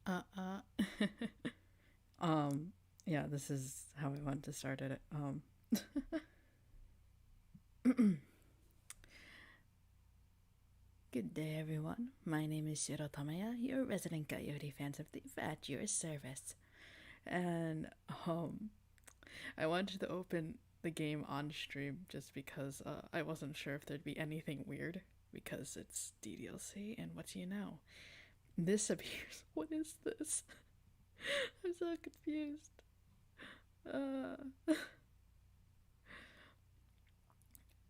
Uh, uh. um, yeah, this is how I want to start it. Good day, everyone. My name is Shiro Tamaya, your resident Coyote fans of Thief at your service. And, I wanted to open the game on stream just because I wasn't sure if there'd be anything weird because it's DDLC, and what do you know? This appears. What is this? I'm so confused.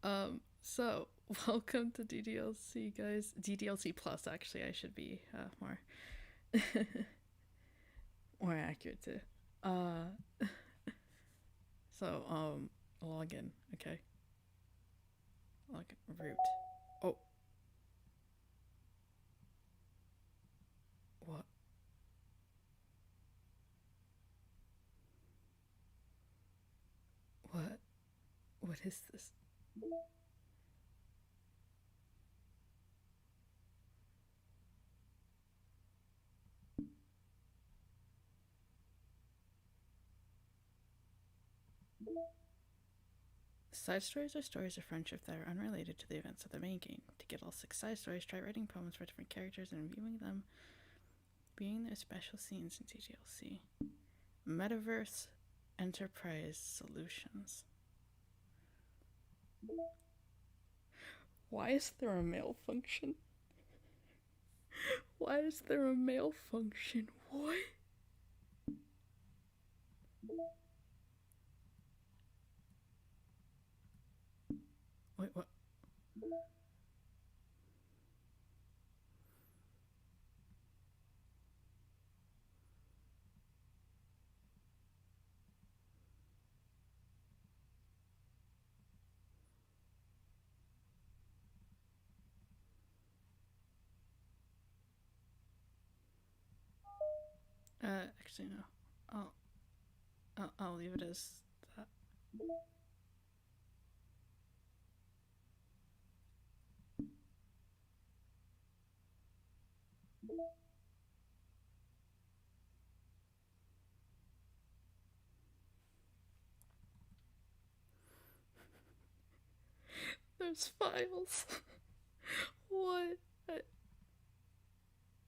Uh, so welcome to DDLC, guys. DDLC Plus, actually, I should be more more accurate too. Uh, login. Okay, login root. Oh, what? What? What is this? Side stories are stories of friendship that are unrelated to the events of the main game. To get all 6 side stories, try writing poems for different characters and viewing their special scenes in DDLC. Metaverse Enterprise Solutions. Why is there a mail function? Why is there a mail function? What? Wait, what? Actually, no. I'll leave it as that. There's files. What?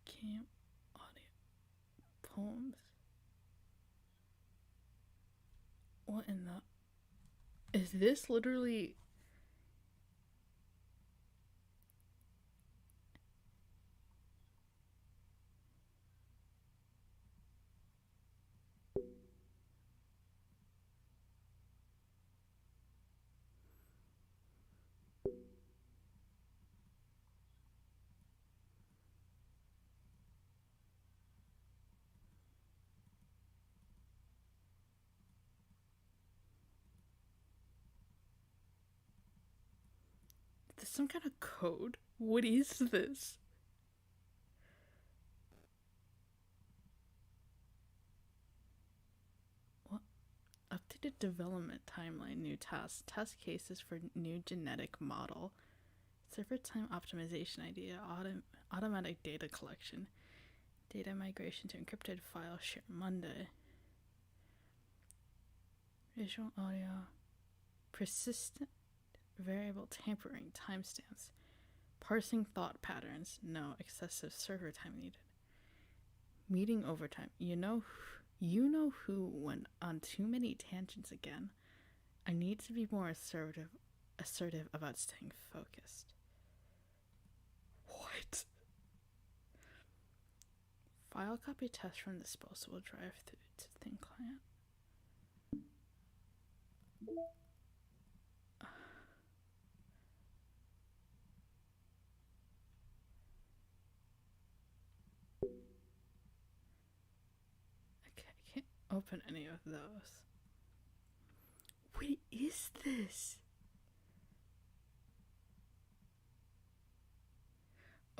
Camp audio poems. What in the? Is this literally? Is this some kind of code? What is this? What? Updated development timeline, new tasks, test cases for new genetic model, server time optimization idea, automatic data collection, data migration to encrypted file share Monday, visual audio, persistent variable tampering timestamps, parsing thought patterns, no excessive server time needed, meeting overtime. You know who went on too many tangents again. I need to be more assertive about staying focused. What? File copy test from disposable drive through to thin client. Okay, I can't open any of those. What is this?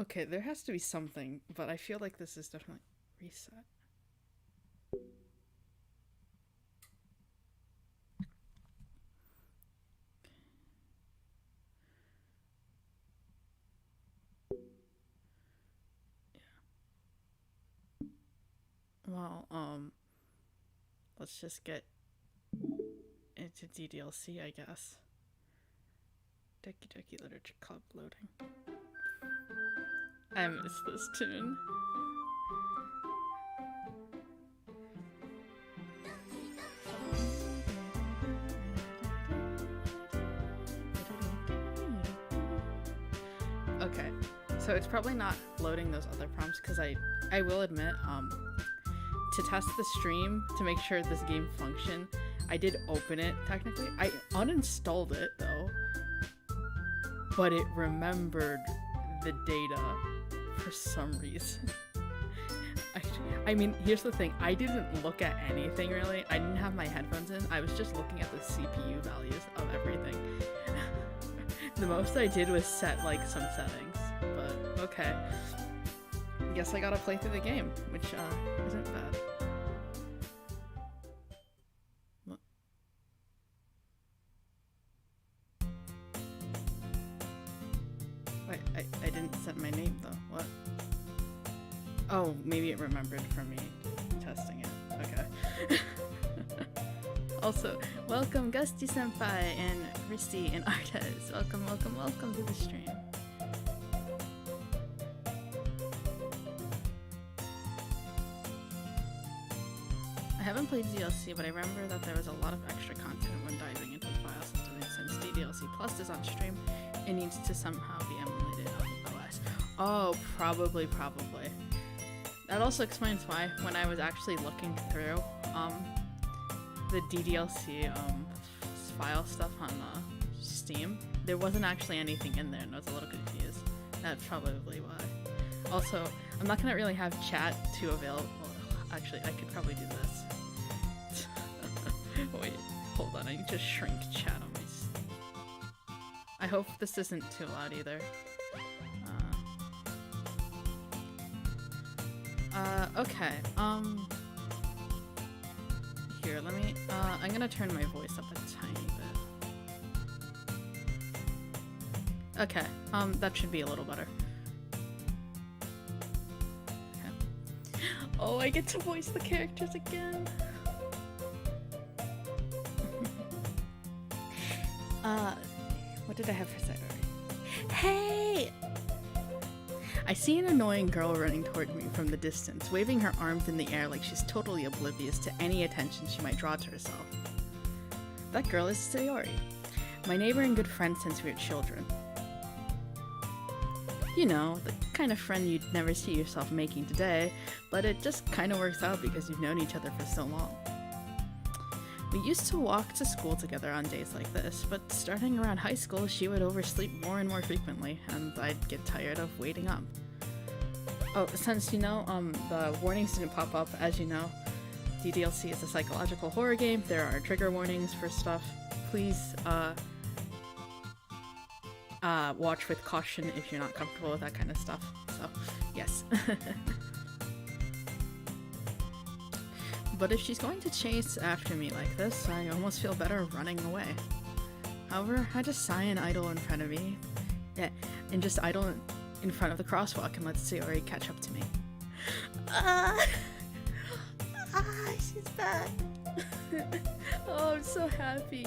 Okay, there has to be something, but I feel like this is definitely reset. let's just get into DDLC, I guess. Doki Doki Literature Club loading. I miss this tune. Okay, so it's probably not loading those other prompts because I will admit, to test the stream to make sure this game functioned, I did open it technically. I uninstalled it though, but it remembered the data for some reason. I mean, here's the thing, I didn't look at anything really. I didn't have my headphones in. I was just looking at the CPU values of everything. The most I did was set like some settings, but okay. I guess I gotta play through the game, which isn't bad. What? Wait, I didn't set my name though. What? Oh, maybe it remembered from me testing it. Okay. Also, welcome Gusty Senpai and Risty and Artes. Welcome, welcome, welcome to the stream. I haven't played DLC, but I remember that there was a lot of extra content when diving into the file system, and since DDLC Plus is on stream, it needs to somehow be emulated on OS. Oh, probably. That also explains why, when I was actually looking through the DDLC file stuff on Steam, there wasn't actually anything in there, and I was a little confused. That's probably why. Also, I'm not gonna really have chat to avail. Well, actually, I could probably do this. Wait, hold on. I need to shrink chat on my. I hope this isn't too loud either. Okay. Here, let me. I'm gonna turn my voice up a tiny bit. Okay. That should be a little better. Okay. Oh, I get to voice the characters again. What did I have for Sayori? Hey! I see an annoying girl running toward me from the distance, waving her arms in the air like she's totally oblivious to any attention she might draw to herself. That girl is Sayori, my neighbor and good friend since we were children. You know, the kind of friend you'd never see yourself making today, but it just kind of works out because you've known each other for so long. We used to walk to school together on days like this, but starting around high school, she would oversleep more and more frequently, and I'd get tired of waiting up. Oh, since you know, the warnings didn't pop up, as you know, DDLC is a psychological horror game. There are trigger warnings for stuff. Please, watch with caution if you're not comfortable with that kind of stuff. So, yes. But if she's going to chase after me like this, I almost feel better running away. However, I just sigh and idle in front of me. Yeah, and just idle in front of the crosswalk and let Sayori catch up to me. She's back. Oh, I'm so happy.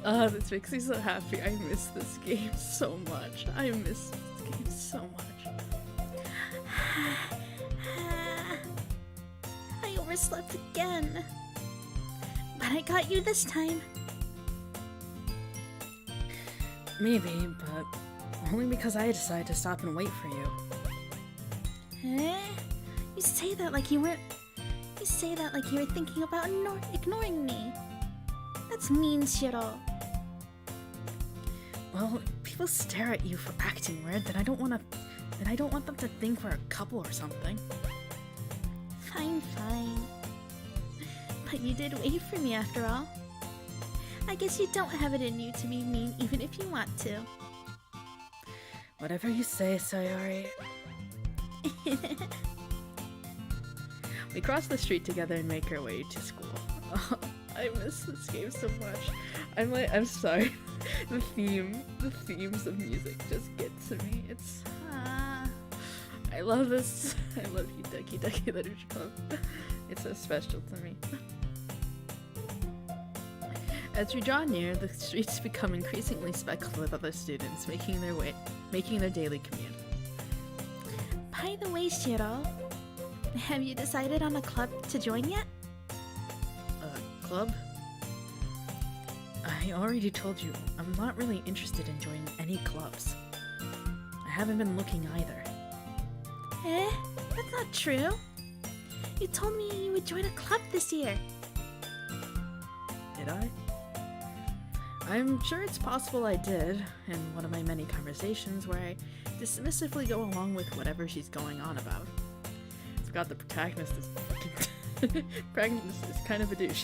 This makes me so happy. I miss this game so much. I miss this game so much. I overslept again. But I got you this time. Maybe, but only because I decided to stop and wait for you. Eh? You say that like you weren't... You say that like you were thinking about ignoring me. That's mean, Shiro. Well, if people stare at you for acting weird, then I don't want them to think we're a couple or something. Fine. But you did wait for me after all. I guess you don't have it in you to be mean even if you want to. Whatever you say, Sayori. We cross the street together and make our way to school. Oh, I miss this game so much. I'm sorry. The themes of music just get to me. It's I love this. I love you, Doki Doki Literature Club. It's so special to me. As we draw near, the streets become increasingly speckled with other students making their daily commute. By the way, Shiro, have you decided on a club to join yet? A club? I already told you, I'm not really interested in joining any clubs. I haven't been looking either. That's not true. You told me you would join a club this year. Did I? I'm sure it's possible I did, in one of my many conversations where I dismissively go along with whatever she's going on about. Forgot the protagonist is protagonist is kind of a douche.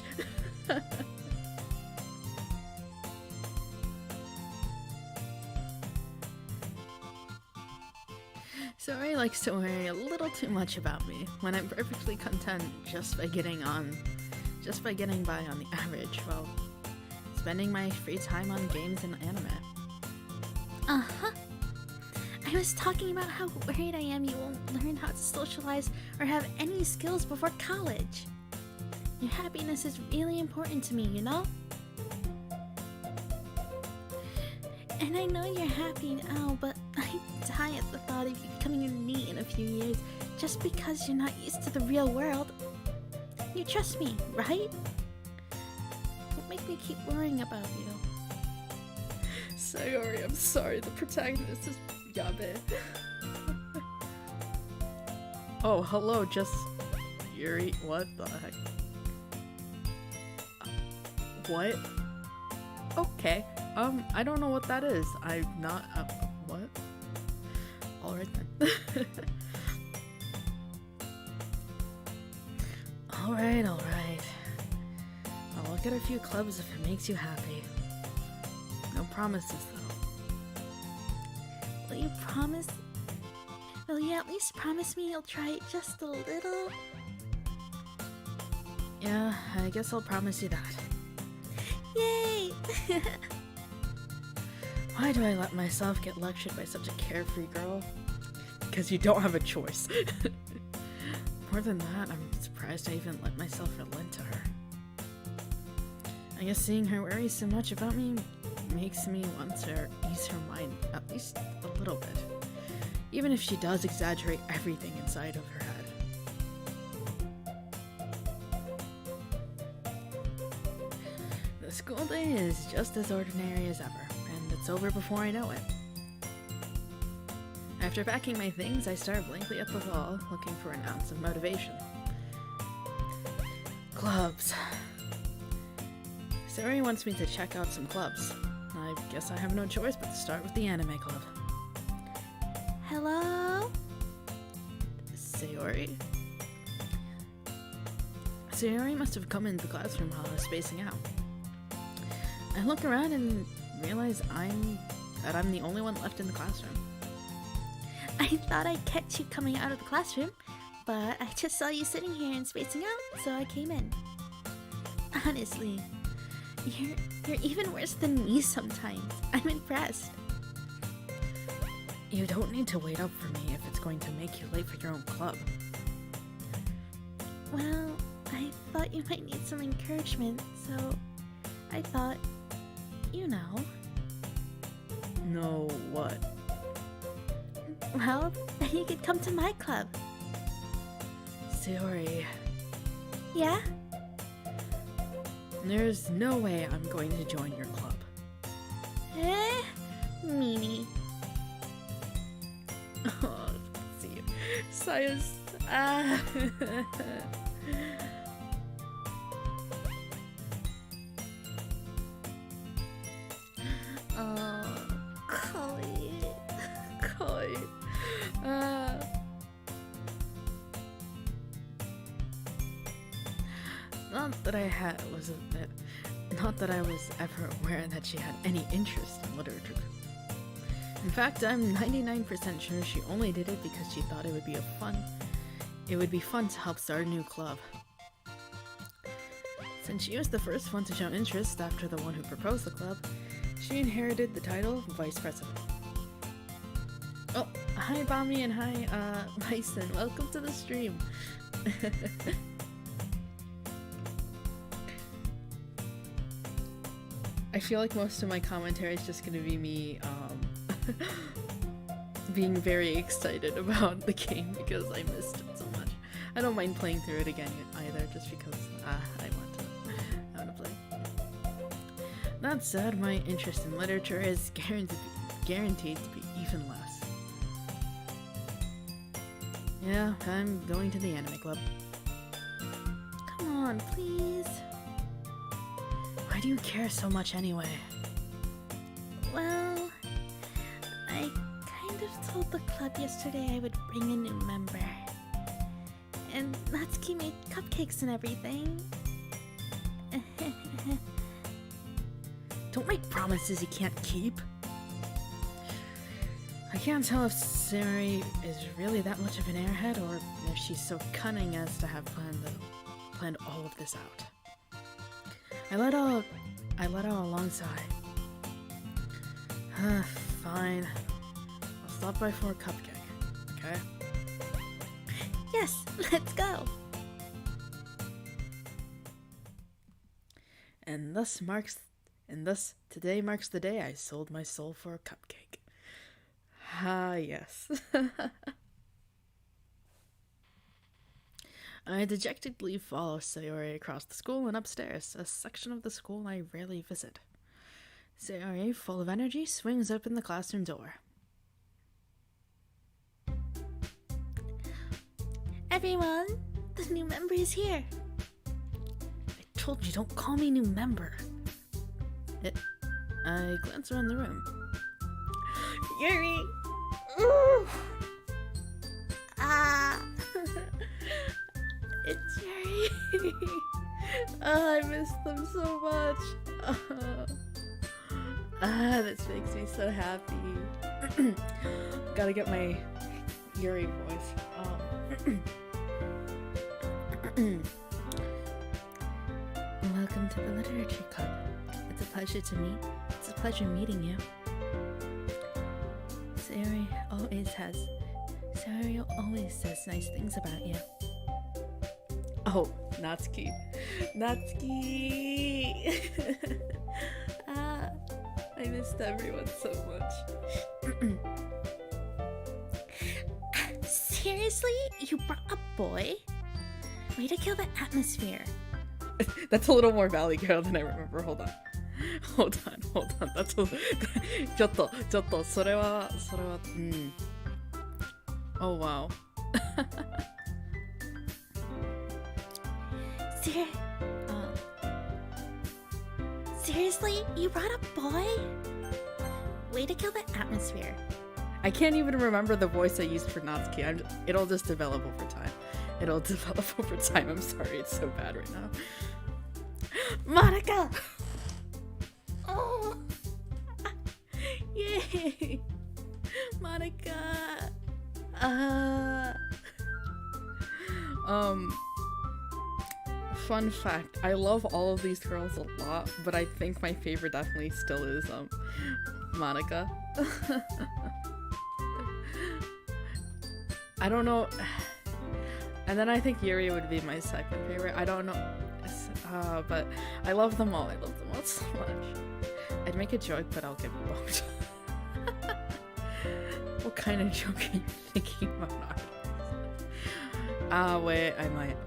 Saori likes to worry a little too much about me when I'm perfectly content just by getting by on the average while spending my free time on games and anime. Uh-huh. I was talking about how worried I am you won't learn how to socialize or have any skills before college. Your happiness is really important to me, you know? And I know you're happy now, but I die at the thought of you becoming a NEET in a few years just because you're not used to the real world. You trust me, right? Don't make me keep worrying about you. Sayori, I'm sorry, the protagonist is Yabe. Oh, hello, just Yuri. What the heck? What? Okay. I don't know what that is. I'm not. What? Alright then. Alright. I'll look at a few clubs if it makes you happy. No promises though. Will you promise? Will you at least promise me you'll try just a little? Yeah, I guess I'll promise you that. Yay! Why do I let myself get lectured by such a carefree girl? Because you don't have a choice. More than that, I'm surprised I even let myself relent to her. I guess seeing her worry so much about me makes me want to ease her mind at least a little bit. Even if she does exaggerate everything inside of her head. The school day is just as ordinary as ever, and it's over before I know it. After packing my things, I stare blankly at the wall, looking for an ounce of motivation. Clubs. Saori wants me to check out some clubs. I guess I have no choice but to start with the anime club. Hello? Saori? Saori must have come into the classroom while I was spacing out. I look around and realize that I'm the only one left in the classroom. I thought I'd catch you coming out of the classroom, but I just saw you sitting here and spacing out, so I came in. Honestly, you're even worse than me sometimes. I'm impressed. You don't need to wait up for me if it's going to make you late for your own club. Well, I thought you might need some encouragement, so I thought, you know. No, what? Well, then you could come to my club. Saori. Yeah? There's no way I'm going to join your club. Meanie. Oh, see, Saya's. Oh, Chloe. Koi. Not that I was ever aware that she had any interest in literature. In fact, I'm 99% sure she only did it because she thought it would be fun to help start a new club. Since she was the first one to show interest after the one who proposed the club, she inherited the title of Vice President. Oh, hi Bami and hi, Bison. Welcome to the stream. feel like most of my commentary is just gonna be me being very excited about the game because I missed it so much. I don't mind playing through it again either, just because I want to play. That said, my interest in literature is guaranteed to be even less. Yeah, I'm going to the anime club. Come on, please. Why do you care so much anyway? Well, I kind of told the club yesterday I would bring a new member. And Natsuki made cupcakes and everything. Don't make promises you can't keep. I can't tell if Sayori is really that much of an airhead or if she's so cunning as to have planned all of this out. I let out a long sigh. Fine. I'll stop by for a cupcake, okay? Yes, let's go. And today marks the day I sold my soul for a cupcake. Ah, yes. I dejectedly follow Sayori across the school and upstairs, a section of the school I rarely visit. Sayori, full of energy, swings open the classroom door. Everyone, the new member is here. I told you, don't call me new member. I glance around the room. Yuri! Ooh. Ah! It's Yuri! I miss them so much. This makes me so happy. Gotta get my Yuri voice. Welcome to the Literature Club. It's a pleasure meeting you. Sayori always says nice things about you. Oh, Natsuki. I missed everyone so much. Seriously? You brought a boy? Way to kill the atmosphere. That's a little more Valley Girl than I remember. Hold on. That's a... ちょっと、それは、Oh, wow. Seriously? You brought a boy? Way to kill the atmosphere. I can't even remember the voice I used for Natsuki. It'll just develop over time. I'm sorry, it's so bad right now. Monica! Oh! Yay! Monica! Fun fact, I love all of these girls a lot, but I think my favorite definitely still is, Monica. I don't know. And then I think Yuri would be my second favorite. I don't know. But I love them all. So much. I'd make a joke, but I'll get bumped. What kind of joke are you thinking about? Wait, I might.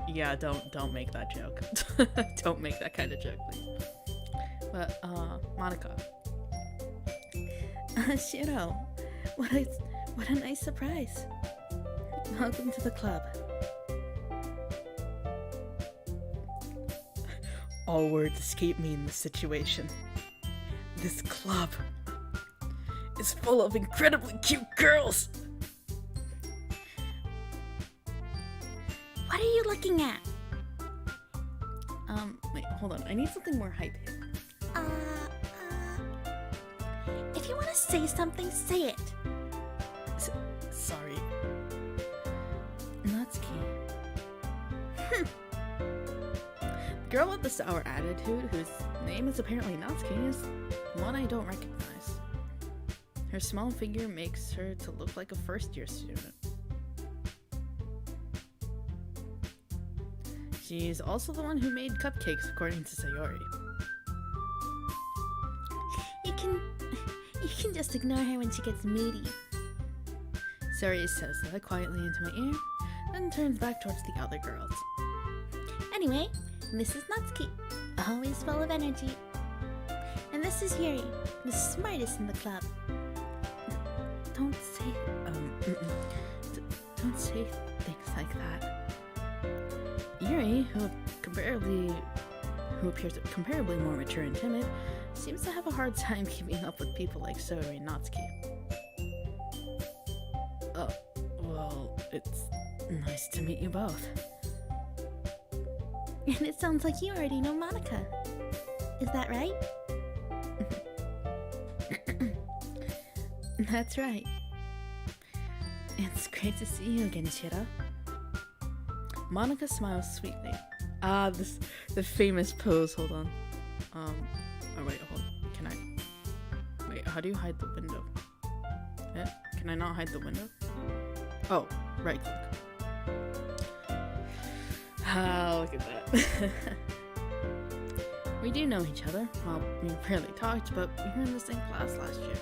Yeah, don't make that joke. Don't make that kind of joke, please. But, Monica. Shiro, what a nice surprise. Welcome to the club. All words escape me in this situation. This club is full of incredibly cute girls. What are you looking at? Wait, hold on. I need something more hype here. If you want to say something, say it. Sorry. Natsuki. The girl with the sour attitude, whose name is apparently Natsuki, is one I don't recognize. Her small figure makes her to look like a first-year student. She's also the one who made cupcakes, according to Sayori. can just ignore her when she gets moody. Sayori says that quietly into my ear, then turns back towards the other girls. Anyway, this is Natsuki, always full of energy. And this is Yuri, the smartest in the club. Don't say, don't say things like that. Yuri, who appears comparably more mature and timid, seems to have a hard time keeping up with people like Sayori and Natsuki. Oh, well, it's nice to meet you both. And it sounds like you already know Monica. Is that right? That's right. It's great to see you again, Shira. Monica smiles sweetly. The famous pose, hold on. Oh wait, hold on. Can I? Wait, how do you hide the window? Yeah, can I not hide the window? Oh, right click. Look at that. We do know each other. Well, we barely talked, but we were in the same class last year.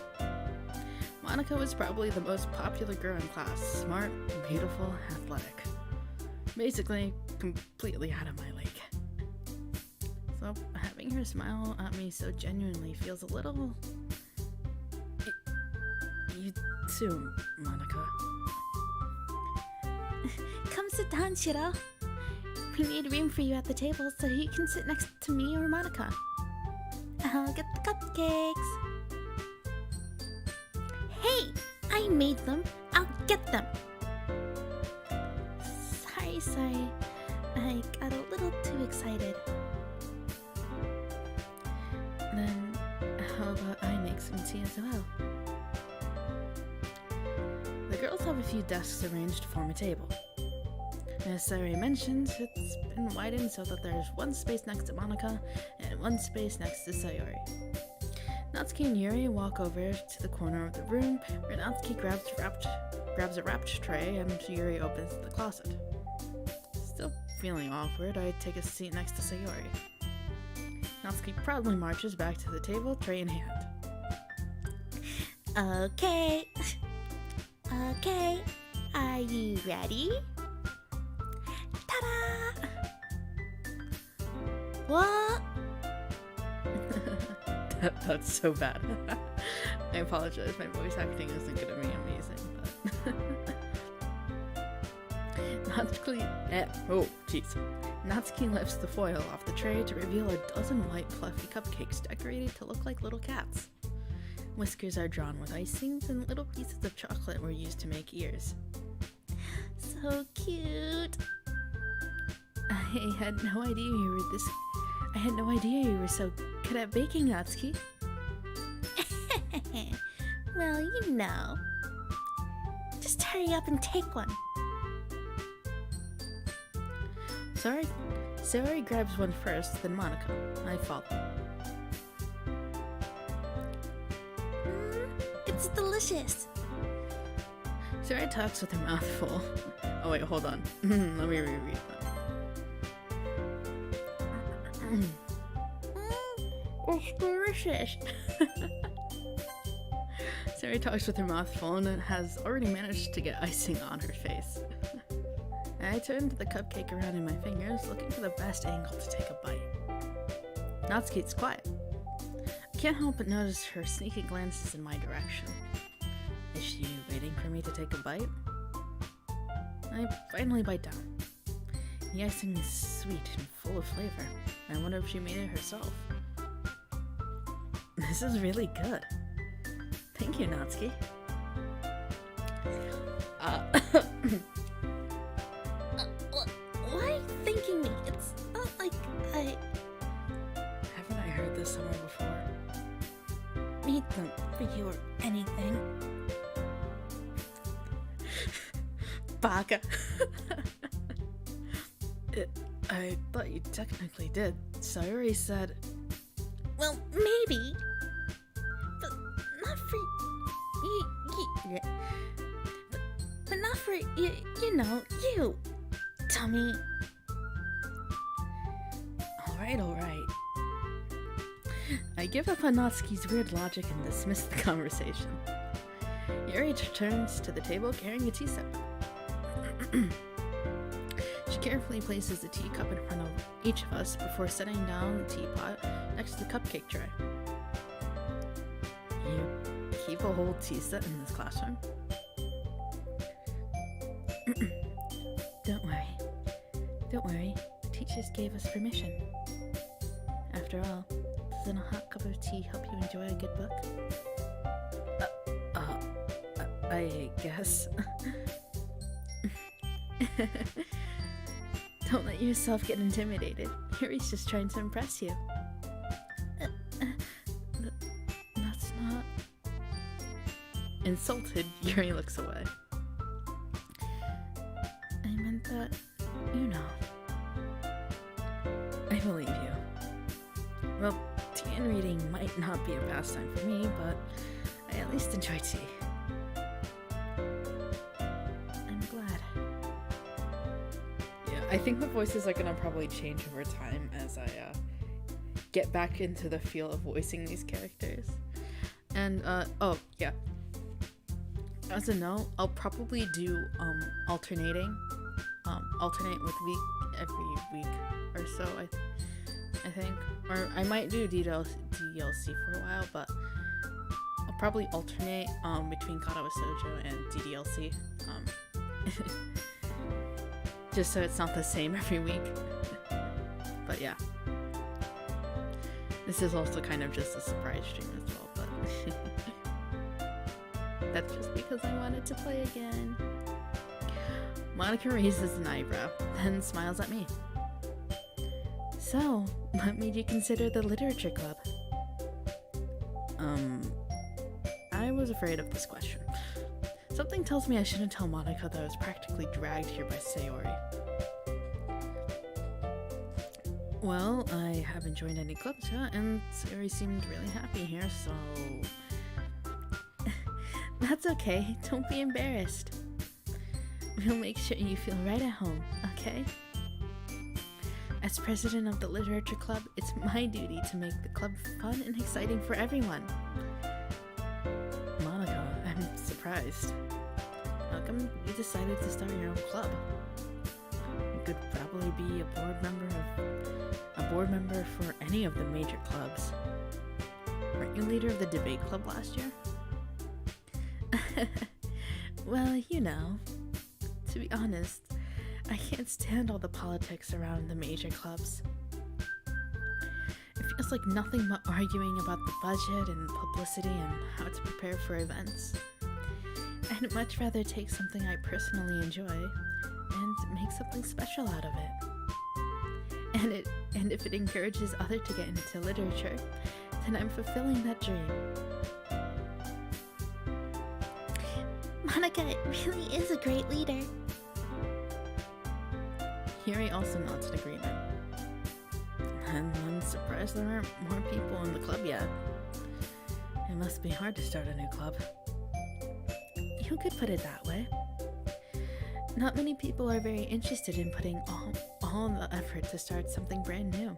Monica was probably the most popular girl in class. Smart, beautiful, athletic. Basically, completely out of my league. So, having her smile at me so genuinely feels a little... You too, Monica. Come sit down, Shiro. We made room for you at the table so you can sit next to me or Monica. I'll get the cupcakes. Hey, I made them. I'll get them. Sorry. I got a little too excited. Then, how about I make some tea as well? The girls have a few desks arranged to form a table. As Sayori mentioned, it's been widened so that there's one space next to Monica and one space next to Sayori. Natsuki and Yuri walk over to the corner of the room where Natsuki grabs a wrapped tray and Yuri opens the closet. Still feeling awkward, I take a seat next to Sayori. Natsuki proudly marches back to the table, tray in hand. Okay, are you ready? Ta-da! What? That's so bad. I apologize, my voice acting isn't gonna be amazing, but... Natsuki lifts the foil off the tray to reveal a dozen white fluffy cupcakes decorated to look like little cats. Whiskers are drawn with icings and little pieces of chocolate were used to make ears. So cute. I had no idea you were so good at baking, Natsuki. Well, you know. Just hurry up and take one. Sayori grabs one first, then Monica. I follow. It's delicious. Sayori talks with her mouth full. Oh wait, hold on. Let me reread that. It's delicious. Sayori talks with her mouth full and has already managed to get icing on her face. I turned the cupcake around in my fingers, looking for the best angle to take a bite. Natsuki's quiet. I can't help but notice her sneaky glances in my direction. Is she waiting for me to take a bite? I finally bite down. The icing is sweet and full of flavor. I wonder if she made it herself. This is really good. Thank you, Natsuki. Why are you thanking me? It's not like I Haven't I heard this somewhere before? made them for you or anything. Baka. I thought you technically did. Sayori said... Well, maybe. But not for but not for you know, you, Tommy. Alright. I give up on Natsuki's weird logic and dismiss the conversation. Yuri returns to the table carrying a tea set. She carefully places the teacup in front of each of us before setting down the teapot next to the cupcake tray. You keep a whole tea set in this classroom? Don't worry. Don't worry. The teachers gave us permission. After all, doesn't a hot cup of tea help you enjoy a good book? I guess. Don't let yourself get intimidated. Yuri's just trying to impress you. That's not... Insulted, Yuri looks away. I meant that, you know. I believe you. Well, tea and reading might not be a pastime for me, but I at least enjoy tea. I'm glad. Yeah, I think the voices are gonna probably change over time as I get back into the feel of voicing these characters. And oh yeah. As a note, I'll probably do alternate with every week or so. I think, or I might do DDLC for a while, but I'll probably alternate between Katawa Sojo and DDLC, just so it's not the same every week. But yeah, this is also kind of just a surprise stream as well, but. That's just because I wanted to play again. Monica raises an eyebrow, then smiles at me. So, what made you consider the literature club? I was afraid of this question. Something tells me I shouldn't tell Monica that I was practically dragged here by Sayori. Well, I haven't joined any clubs yet, and Sayori seemed really happy here, so... That's okay, don't be embarrassed. We'll make sure you feel right at home, okay? As president of the literature club, it's my duty to make the club fun and exciting for everyone. Monica, I'm surprised. How come you decided to start your own club? You could probably be a board member for any of the major clubs. Weren't you leader of the debate club last year? Well, you know, to be honest, I can't stand all the politics around the major clubs. It feels like nothing but arguing about the budget and publicity and how to prepare for events. I'd much rather take something I personally enjoy and make something special out of it. And if it encourages others to get into literature, then I'm fulfilling that dream. Monica really is a great leader. Yuri also nods in agreement. I'm surprised there aren't more people in the club yet. It must be hard to start a new club. You could put it that way. Not many people are very interested in putting all the effort to start something brand new.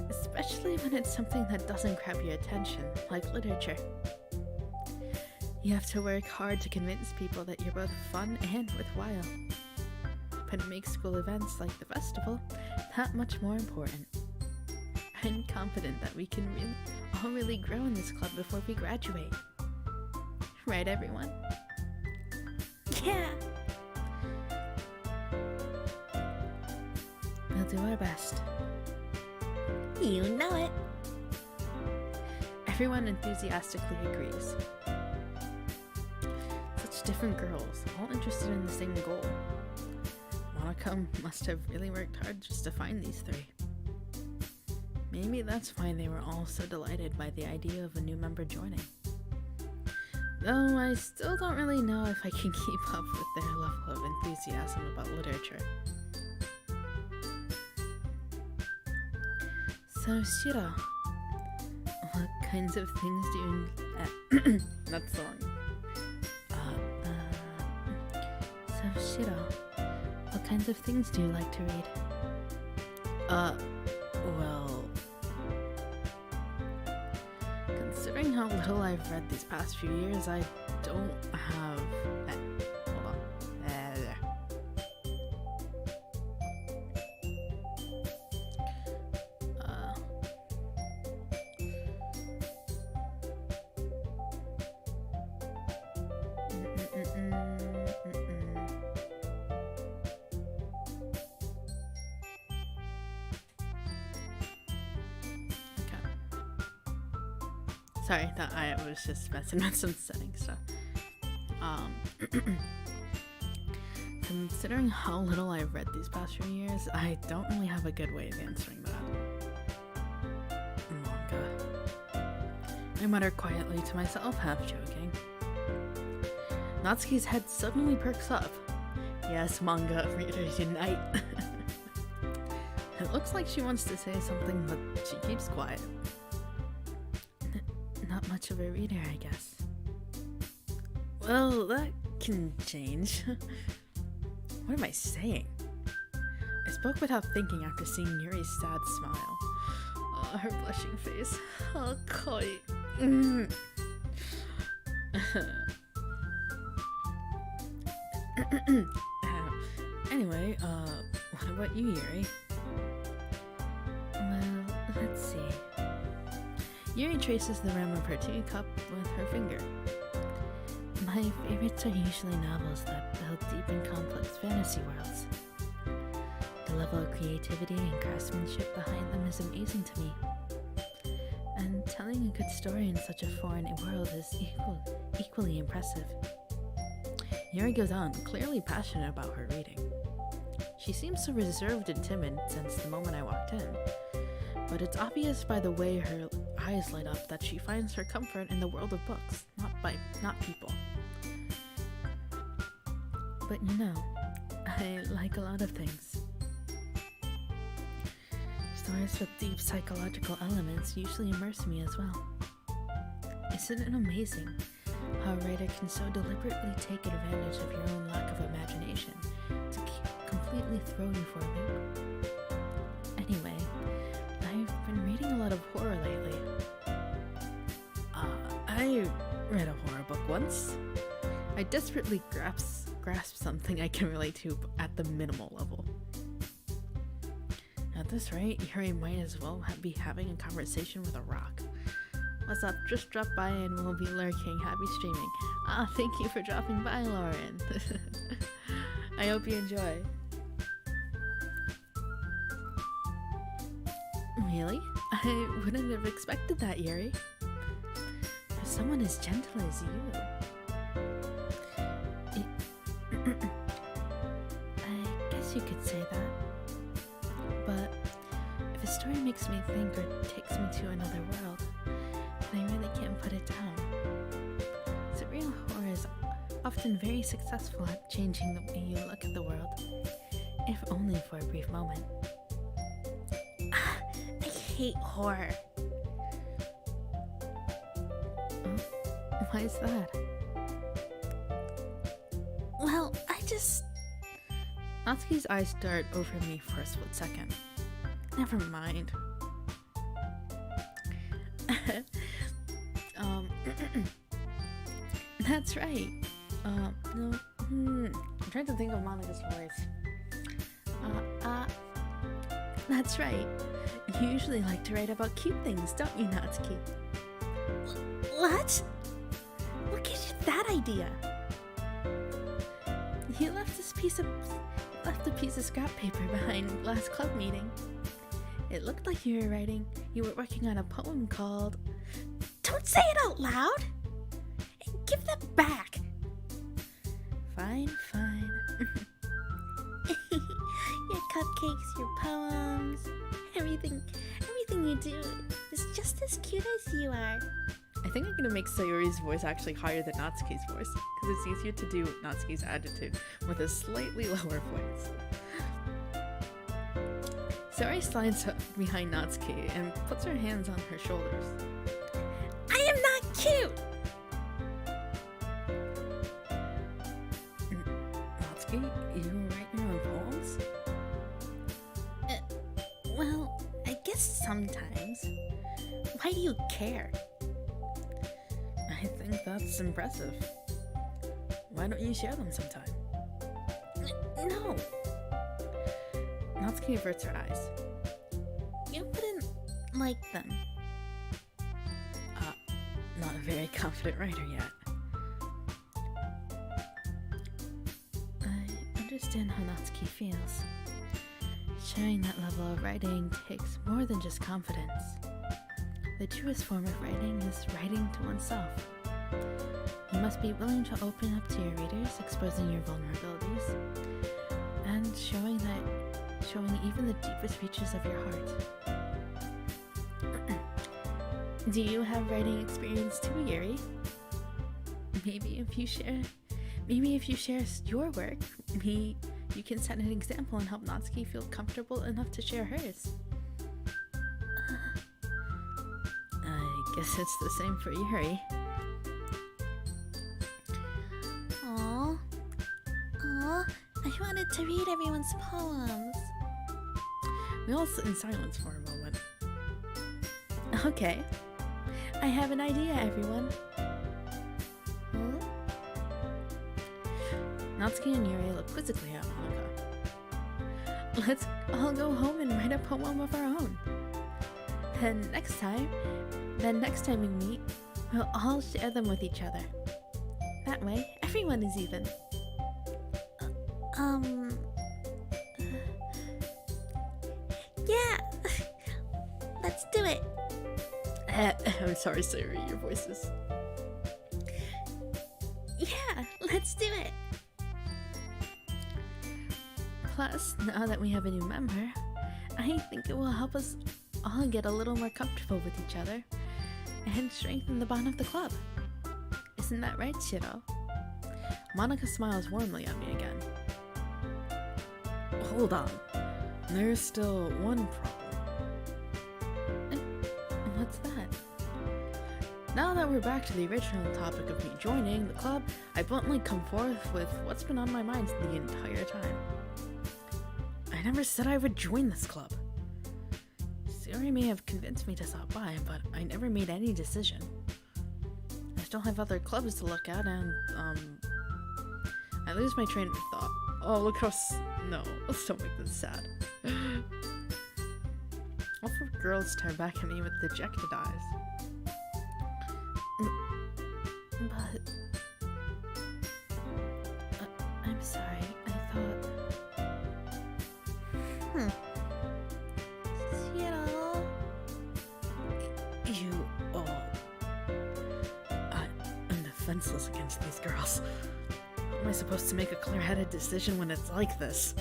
Especially when it's something that doesn't grab your attention, like literature. You have to work hard to convince people that you're both fun and worthwhile. But it makes school events like the festival that much more important. I'm confident that we can all really grow in this club before we graduate. Right, everyone? Yeah! We'll do our best. You know it! Everyone enthusiastically agrees. Such different girls, all interested in the same goal. Monica must have really worked hard just to find these three. Maybe that's why they were all so delighted by the idea of a new member joining. Though I still don't really know if I can keep up with their level of enthusiasm about literature. So, Shiro, what kinds of things do you... That's the wrong. So, Shiro, what kinds of things do you like to read? Well... Considering how little I've read these past few years, I don't have... hold on. There. Sorry, that I was just messing with some settings stuff. Considering how little I've read these past few years, I don't really have a good way of answering that. Manga. I mutter quietly to myself, half joking. Natsuki's head suddenly perks up. Yes, manga readers unite. It looks like she wants to say something, but she keeps quiet. Not much of a reader, I guess. Well, that can change. What am I saying? I spoke without thinking after seeing Yuri's sad smile. Oh, her blushing face. Oh, koi. Anyway, what about you, Yuri? Well, let's see. Yuri traces the rim of her teacup with her finger. My favorites are usually novels that build deep and complex fantasy worlds. The level of creativity and craftsmanship behind them is amazing to me. And telling a good story in such a foreign world is equally impressive. Yuri goes on, clearly passionate about her reading. She seems so reserved and timid since the moment I walked in, but it's obvious by the way her eyes light up that she finds her comfort in the world of books, not people. But you know, I like a lot of things. Stories with deep psychological elements usually immerse me as well. Isn't it amazing how a writer can so deliberately take advantage of your own lack of imagination to completely throw you for a loop? Anyway, I've been reading a lot of horror lately. I read a horror book once. I desperately grasp something I can relate to at the minimal level. At this rate, Yuri might as well be having a conversation with a rock. What's up? Just drop by and we'll be lurking. Happy streaming. Thank you for dropping by, Lauren. I hope you enjoy. Really? I wouldn't have expected that, Yuri. For someone as gentle as you. I guess you could say that. But if a story makes me think or takes me to another world, then I really can't put it down. Surreal horror is often very successful at changing the way you look at the world, if only for a brief moment. I hate horror. Oh, why is that? Well, Natsuki's eyes dart over me for a split second. Never mind. That's right. No. I'm trying to think of Monica's voice. That's right. You usually like to write about cute things, don't you, Natsuki? What? What gave you that idea? You left a piece of scrap paper behind last club meeting. It looked like you were working on a poem called... Don't say it out loud! And give that back! Fine. Your cupcakes, your poems, everything you do is just as cute as you are. I think I'm gonna make Sayori's voice actually higher than Natsuki's voice, because it's easier to do Natsuki's attitude with a slightly lower voice. Sayori slides behind Natsuki and puts her hands on her shoulders. I am not cute! Natsuki, you write your own poems? Well, I guess sometimes. Why do you care? I think that's impressive. Why don't you share them sometime? No, Natsuki averts her eyes. you wouldn't like them. Not a very confident writer yet. I understand how Natsuki feels. Sharing that level of writing takes more than just confidence. The truest form of writing is writing to oneself. You must be willing to open up to your readers, exposing your vulnerabilities, and showing even the deepest reaches of your heart. Do you have writing experience too, Yuri? Maybe if you share your work, you can set an example and help Natsuki feel comfortable enough to share hers. I guess it's the same for Yuri. Aww. I wanted to read everyone's poems. We all sit in silence for a moment. Okay. I have an idea, everyone. Natsuki and Yuri look quizzically at Monika. Let's all go home and write a poem of our own. Then next time we meet, we'll all share them with each other. That way, everyone is even. Yeah! Let's do it! I'm sorry, Sayuri, your voice is... Yeah, let's do it! Plus, now that we have a new member, I think it will help us all get a little more comfortable with each other and strengthen the bond of the club. Isn't that right, Shiro? Monika smiles warmly at me again. Hold on. There's still one problem. What's that? Now that we're back to the original topic of me joining the club, I bluntly come forth with what's been on my mind the entire time. I never said I would join this club. Sayuri may have convinced me to stop by, but I never made any decision. I still have other clubs to look at, and, I lose my train of thought. Oh, look how no, let's don't make this sad. All four girls stare back at me with dejected eyes. But... I'm sorry, I thought... Shiro... I'm defenseless against these girls. How am I supposed to make a clear-headed decision when it's like this?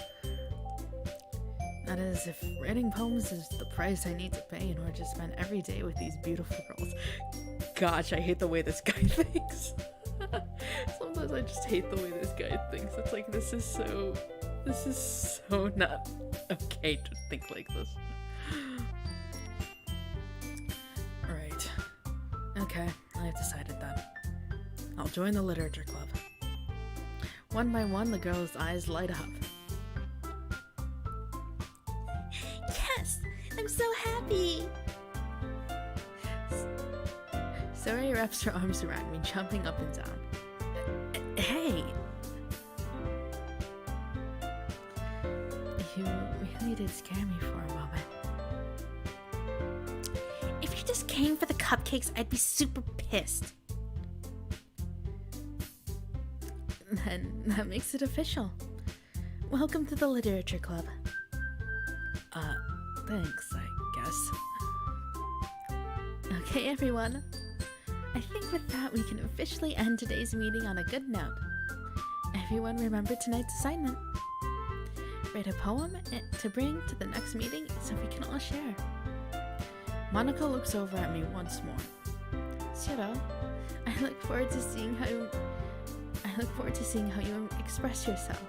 That is, if writing poems is the price I need to pay in order to spend every day with these beautiful girls. Gosh, I hate the way this guy thinks. Sometimes I just hate the way this guy thinks. It's like, this is so not okay to think like this. Right. Okay, I have decided then. I'll join the literature club. One by one, the girls' eyes light up. Yes! I'm so happy! Sayuri wraps her arms around me, jumping up and down. Hey! You really did scare me for a moment. If you just came for the cupcakes, I'd be super pissed. Then that makes it official. Welcome to the literature club. Thanks, I guess. Okay, everyone. I think with that we can officially end today's meeting on a good note. Everyone remember tonight's assignment. Write a poem to bring to the next meeting so we can all share. Monika looks over at me once more. Shiro, I look forward to seeing how you express yourself.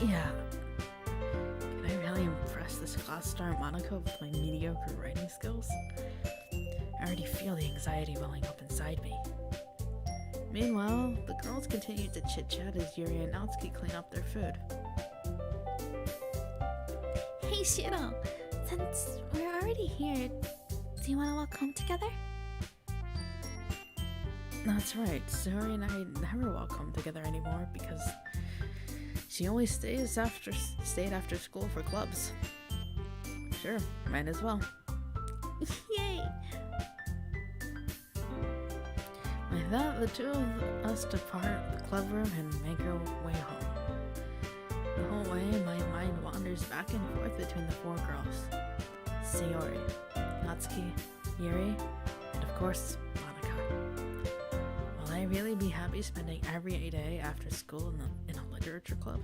Yeah. Can I really impress this class star Monika with my mediocre writing skills? I already feel the anxiety welling up inside me. Meanwhile, the girls continue to chit-chat as Yuri and Natsuki clean up their food. Hey Shiro, since we're already here, Do you want to walk home together? That's right. Sayori and I never walk home together anymore because she only stayed after school for clubs. Sure, might as well. Yay! With that, the two of us depart the club room and make our way home. The whole way, my mind wanders back and forth between the four girls. Sayori, Natsuki, Yuri, and of course, Monica. Will I really be happy spending every day after school in a literature club?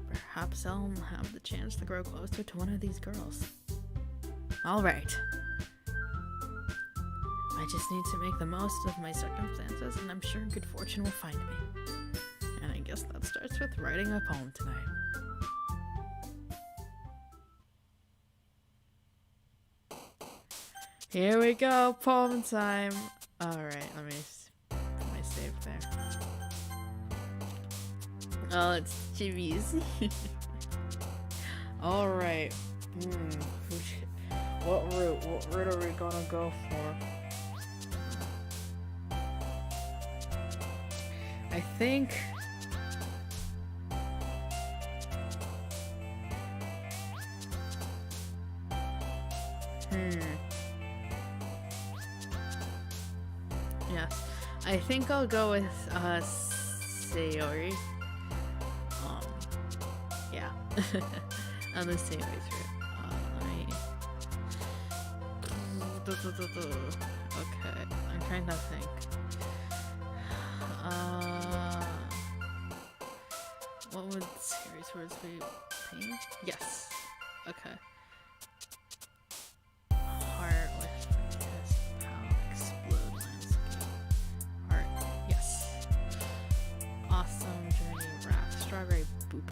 Perhaps I'll have the chance to grow closer to one of these girls. Alright. I just need to make the most of my circumstances, and I'm sure good fortune will find me. And I guess that starts with writing a poem tonight. Here we go, poem time. Alright, let me put my save there. Oh, it's Chibi's. Alright. What route are we gonna go for? I think... Yes. I think I'll go with, Sayori. Yeah. On the same way through. Okay, I'm trying to think. What would series words be? Pain? Yes. Okay. Heart with test, power, explode, landscape. Heart. Yes. Awesome journey, wrath, strawberry boop.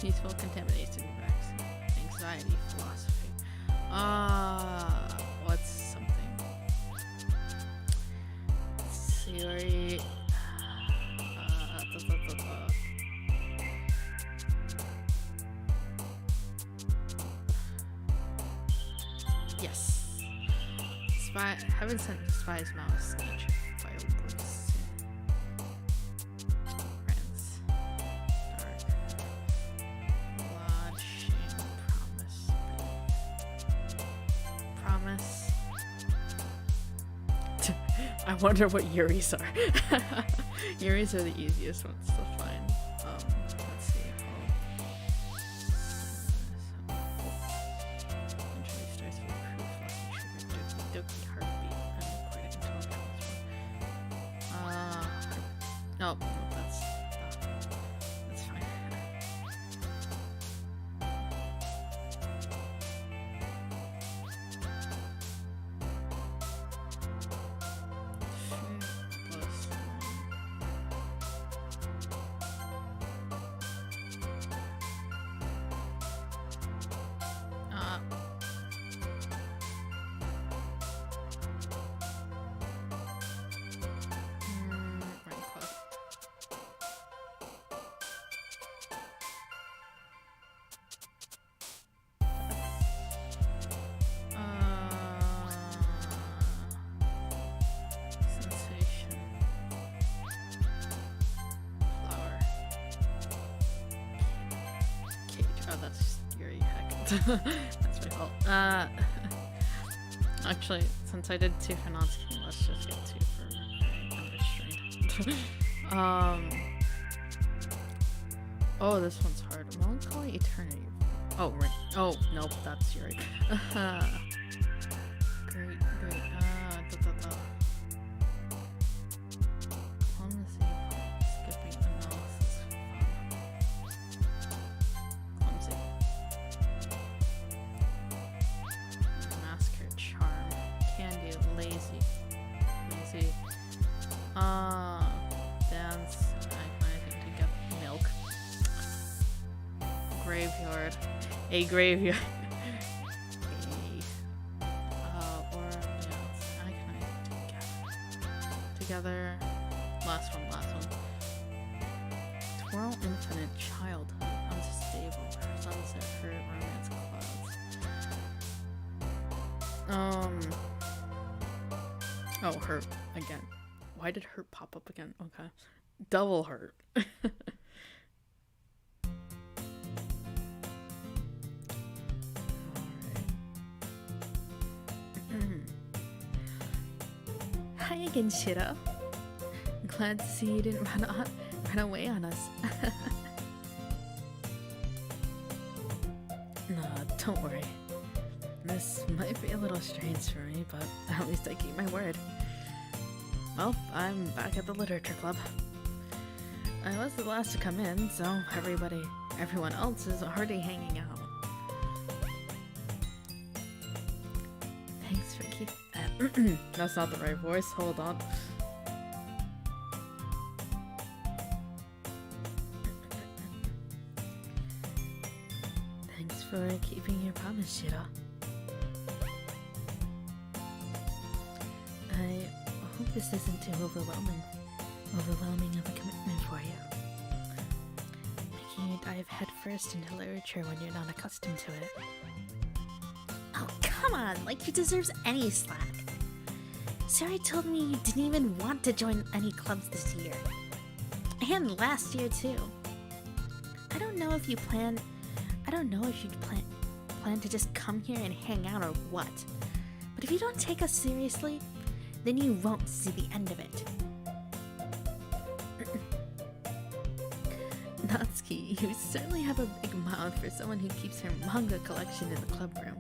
Peaceful contamination, vaccine, anxiety, philosophy. What's something? Sayori. Yes. Spy. Haven't sent Spy's mouse. Nature. Fireworks. Friends. Dark. Lodge. Shame. Promise. Promise. I wonder what Yuri's are. Yuri's are the easiest ones to find. Let's see. Entry starts with proof, lucky trigger, doki heartbeat. I'm quite into this one. No, that's fine. That's my fault. Actually, since I did 2 for Natsuki, let's just get 2 for Unrestrained. Oh, this one's hard. Melancholy Eternity. Oh, right. Oh, nope, that's Yuri. Great. Clumsy. Skipping analysis. Clumsy. Masker, charm, candy, lazy, dance, anything to get milk, graveyard, a graveyard, or together, last one, twirl, infinite, childhood, unstable, sunset, hurt, romance, clouds. Um. Oh, hurt again. Why did hurt pop up again? Okay. Double hurt. Hi again, Shiro. Glad to see you didn't run away on us. No, don't worry. This might be a little strange for me, but at least I keep my word. Well, I'm back at the literature club. I was the last to come in, so everyone else is already hanging out. Thanks for keeping. That's not the right voice. Hold on. Thanks for keeping your promise, Shiro. I hope this isn't too overwhelming of a commitment for you. Making you dive headfirst into literature when you're not accustomed to it. Oh, come on! Like he deserves any slack. Sayori told me you didn't even want to join any clubs this year. And last year, too. I don't know if you'd plan to just come here and hang out or what. But if you don't take us seriously, then you won't see the end of it. Natsuki, you certainly have a big mouth for someone who keeps her manga collection in the club room.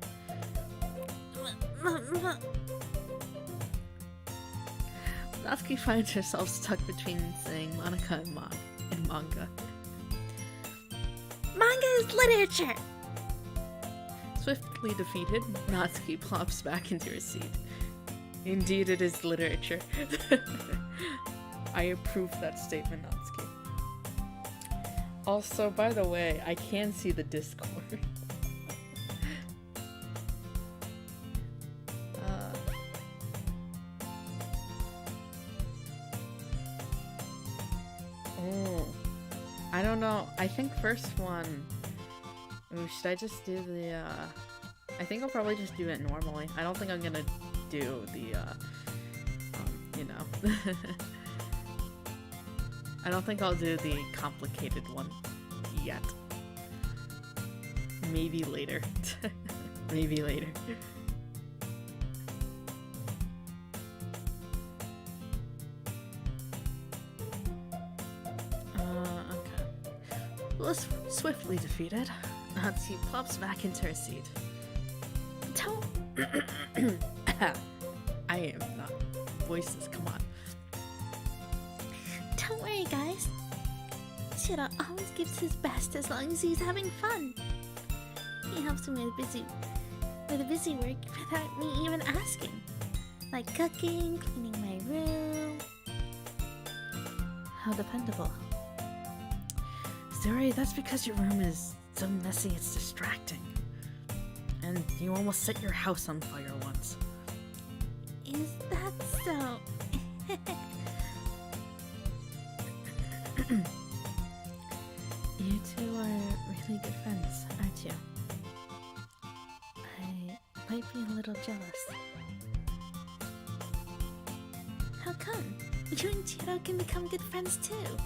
Natsuki finds herself stuck between saying Monica and manga. Manga is literature! Swiftly defeated, Natsuki plops back into her seat. Indeed, it is literature. I approve that statement, Natsuki. Also, by the way, I can see the Discord. I don't know. I think first one. Ooh, should I just do the, I think I'll probably just do it normally. I don't think I'm gonna do the, you know. I don't think I'll do the complicated one yet. Maybe later. Maybe later. Swiftly defeated, Natsuki plops back into her seat. Don't... I am not. Voices, come on. Don't worry, guys. Shiro always gives his best as long as he's having fun. He helps me with the busy work without me even asking. Like cooking, cleaning my room. How dependable. Sayori, that's because your room is so messy it's distracting. And you almost set your house on fire once. Is that so? You two are really good friends, aren't you? I might be a little jealous. How come? You and Chiro can become good friends too.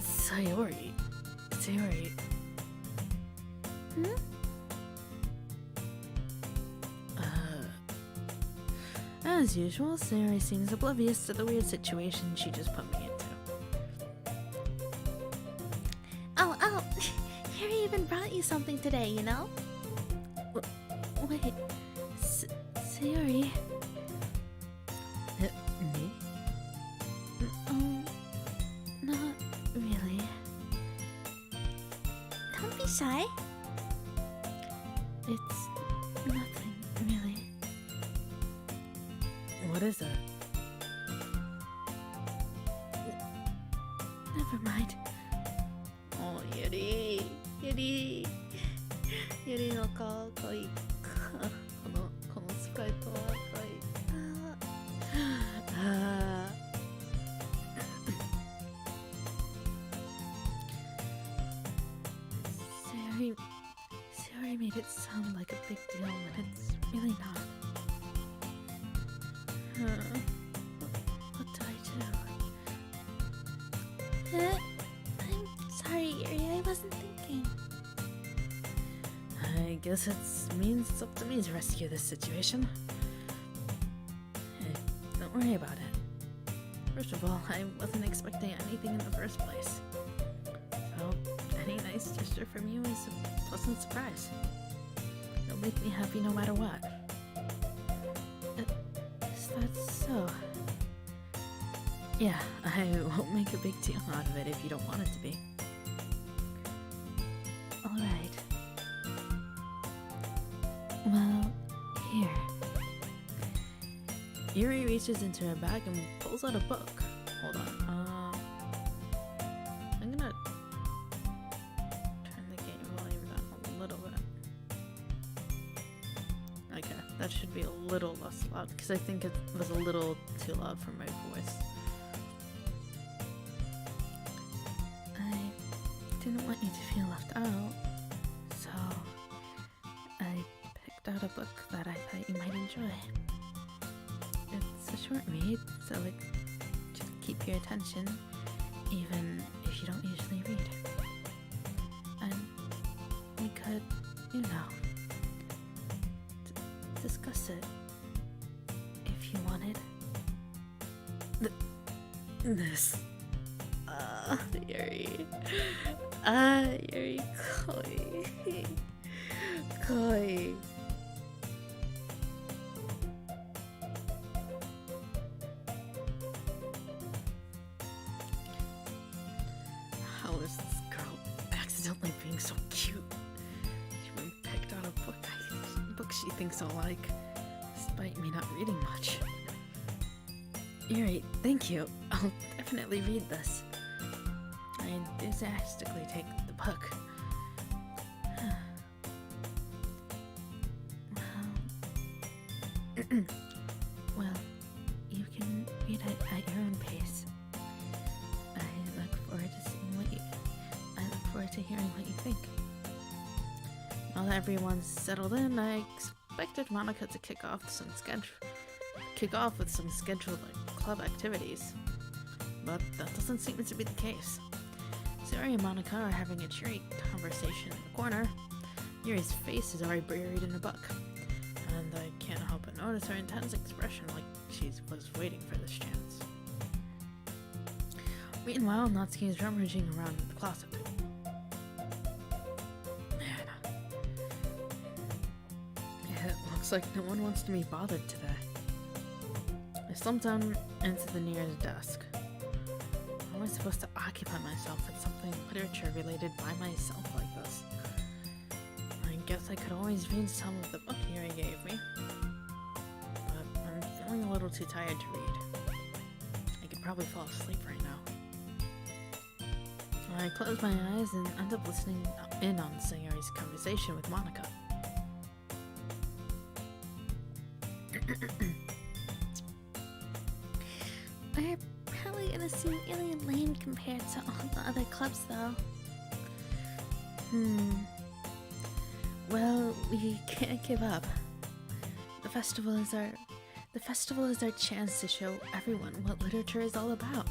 Sayori. Hmm? As usual, Sayori seems oblivious to the weird situation she just put me into. Oh, Harry even brought you something today, you know? Wait, Sayori? Me? Not really. Don't be shy. It's nothing, really. What is it? Never mind. Oh, Yuri. Yuri no kao koi. このスプライトは可愛い。Sayori guess it means it's up to me to rescue this situation. Hey, don't worry about it. First of all, I wasn't expecting anything in the first place. So, any nice gesture from you is a pleasant surprise. It'll make me happy no matter what. Is that so? Yeah, I won't make a big deal out of it if you don't want it to be. Alright. Well, here. Yuri reaches into her bag and pulls out a book. Hold on. I'm gonna turn the game volume down a little bit. Okay, that should be a little less loud because I think it was a little too loud for my voice. I didn't want you to feel left out, so I picked out a book that I thought you might enjoy. It's a short read, so it should keep your attention, even if you don't usually read. And we could, discuss it if you wanted. This. Yuri. Yuri, Koi. Koi. How is this girl accidentally being so cute? She even picked out a book she thinks I'll like, despite me not reading much. Yuri, thank you. I'll definitely read this. I enthusiastically take the book. Well, you can read it at your own pace. I look forward to hearing what you think. Now that everyone's settled in, I expected Monica to kick off with some scheduled club activities, but that doesn't seem to be the case. Sari and Monica are having a cheery conversation in the corner. Yuri's face is already buried in a book, and I can't help but notice her intense expression like she was waiting for this chance. Meanwhile, Natsuki is rummaging around in the closet. Man, it looks like no one wants to be bothered today. I slumped down into the nearest desk. How am I supposed to occupy myself with something literature related by myself like this? I guess I could always read some of the book Yuri gave me, but I'm feeling a little too tired to read. I could probably fall asleep right now. I close my eyes and end up listening in on Sayori's conversation with Monica. We're probably gonna seem really lame compared to all the other clubs, though. Well, we can't give up. The festival is our chance to show everyone what literature is all about.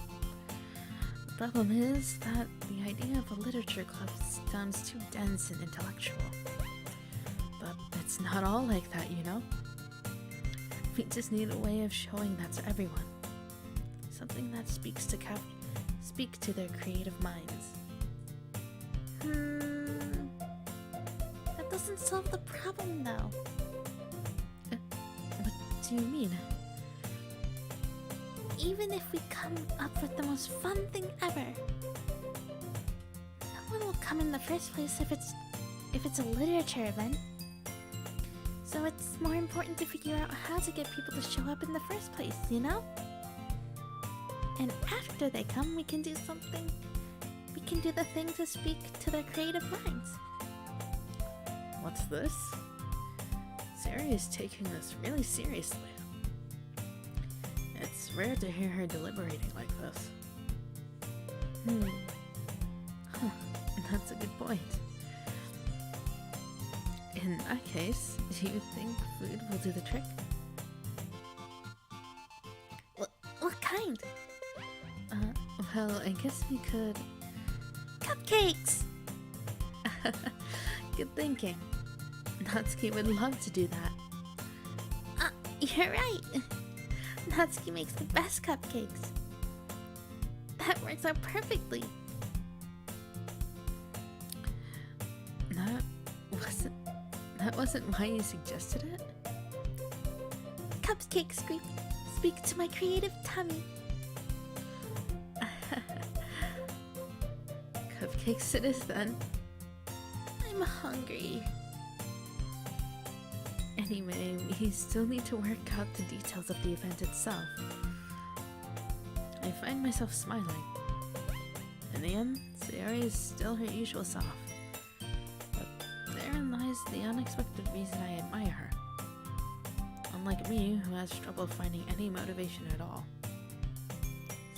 The problem is that the idea of a literature club sounds too dense and intellectual. But it's not all like that, you know? We just need a way of showing that to everyone. Something that speak to their creative minds. That doesn't solve the problem, though. What do you mean? Even if we come up with the most fun thing ever, no one will come in the first place if it's a literature event. So it's more important to figure out how to get people to show up in the first place, you know? And after they come, we can do the thing to speak to their creative minds. What's this? Sari is taking this really seriously. It's rare to hear her deliberating like this. That's a good point. In that case, do you think food will do the trick? What kind? Well, I guess we could... Cupcakes! Good thinking. Natsuki would love to do that. You're right. Natsuki makes the best cupcakes. That works out perfectly. That wasn't why you suggested it? Cupcakes speak to my creative tummy. Cupcakes it is then. I'm hungry. Anyway, we still need to work out the details of the event itself. I find myself smiling. In the end, Sayori is still her usual self. But therein lies the unexpected reason I admire her. Unlike me, who has trouble finding any motivation at all,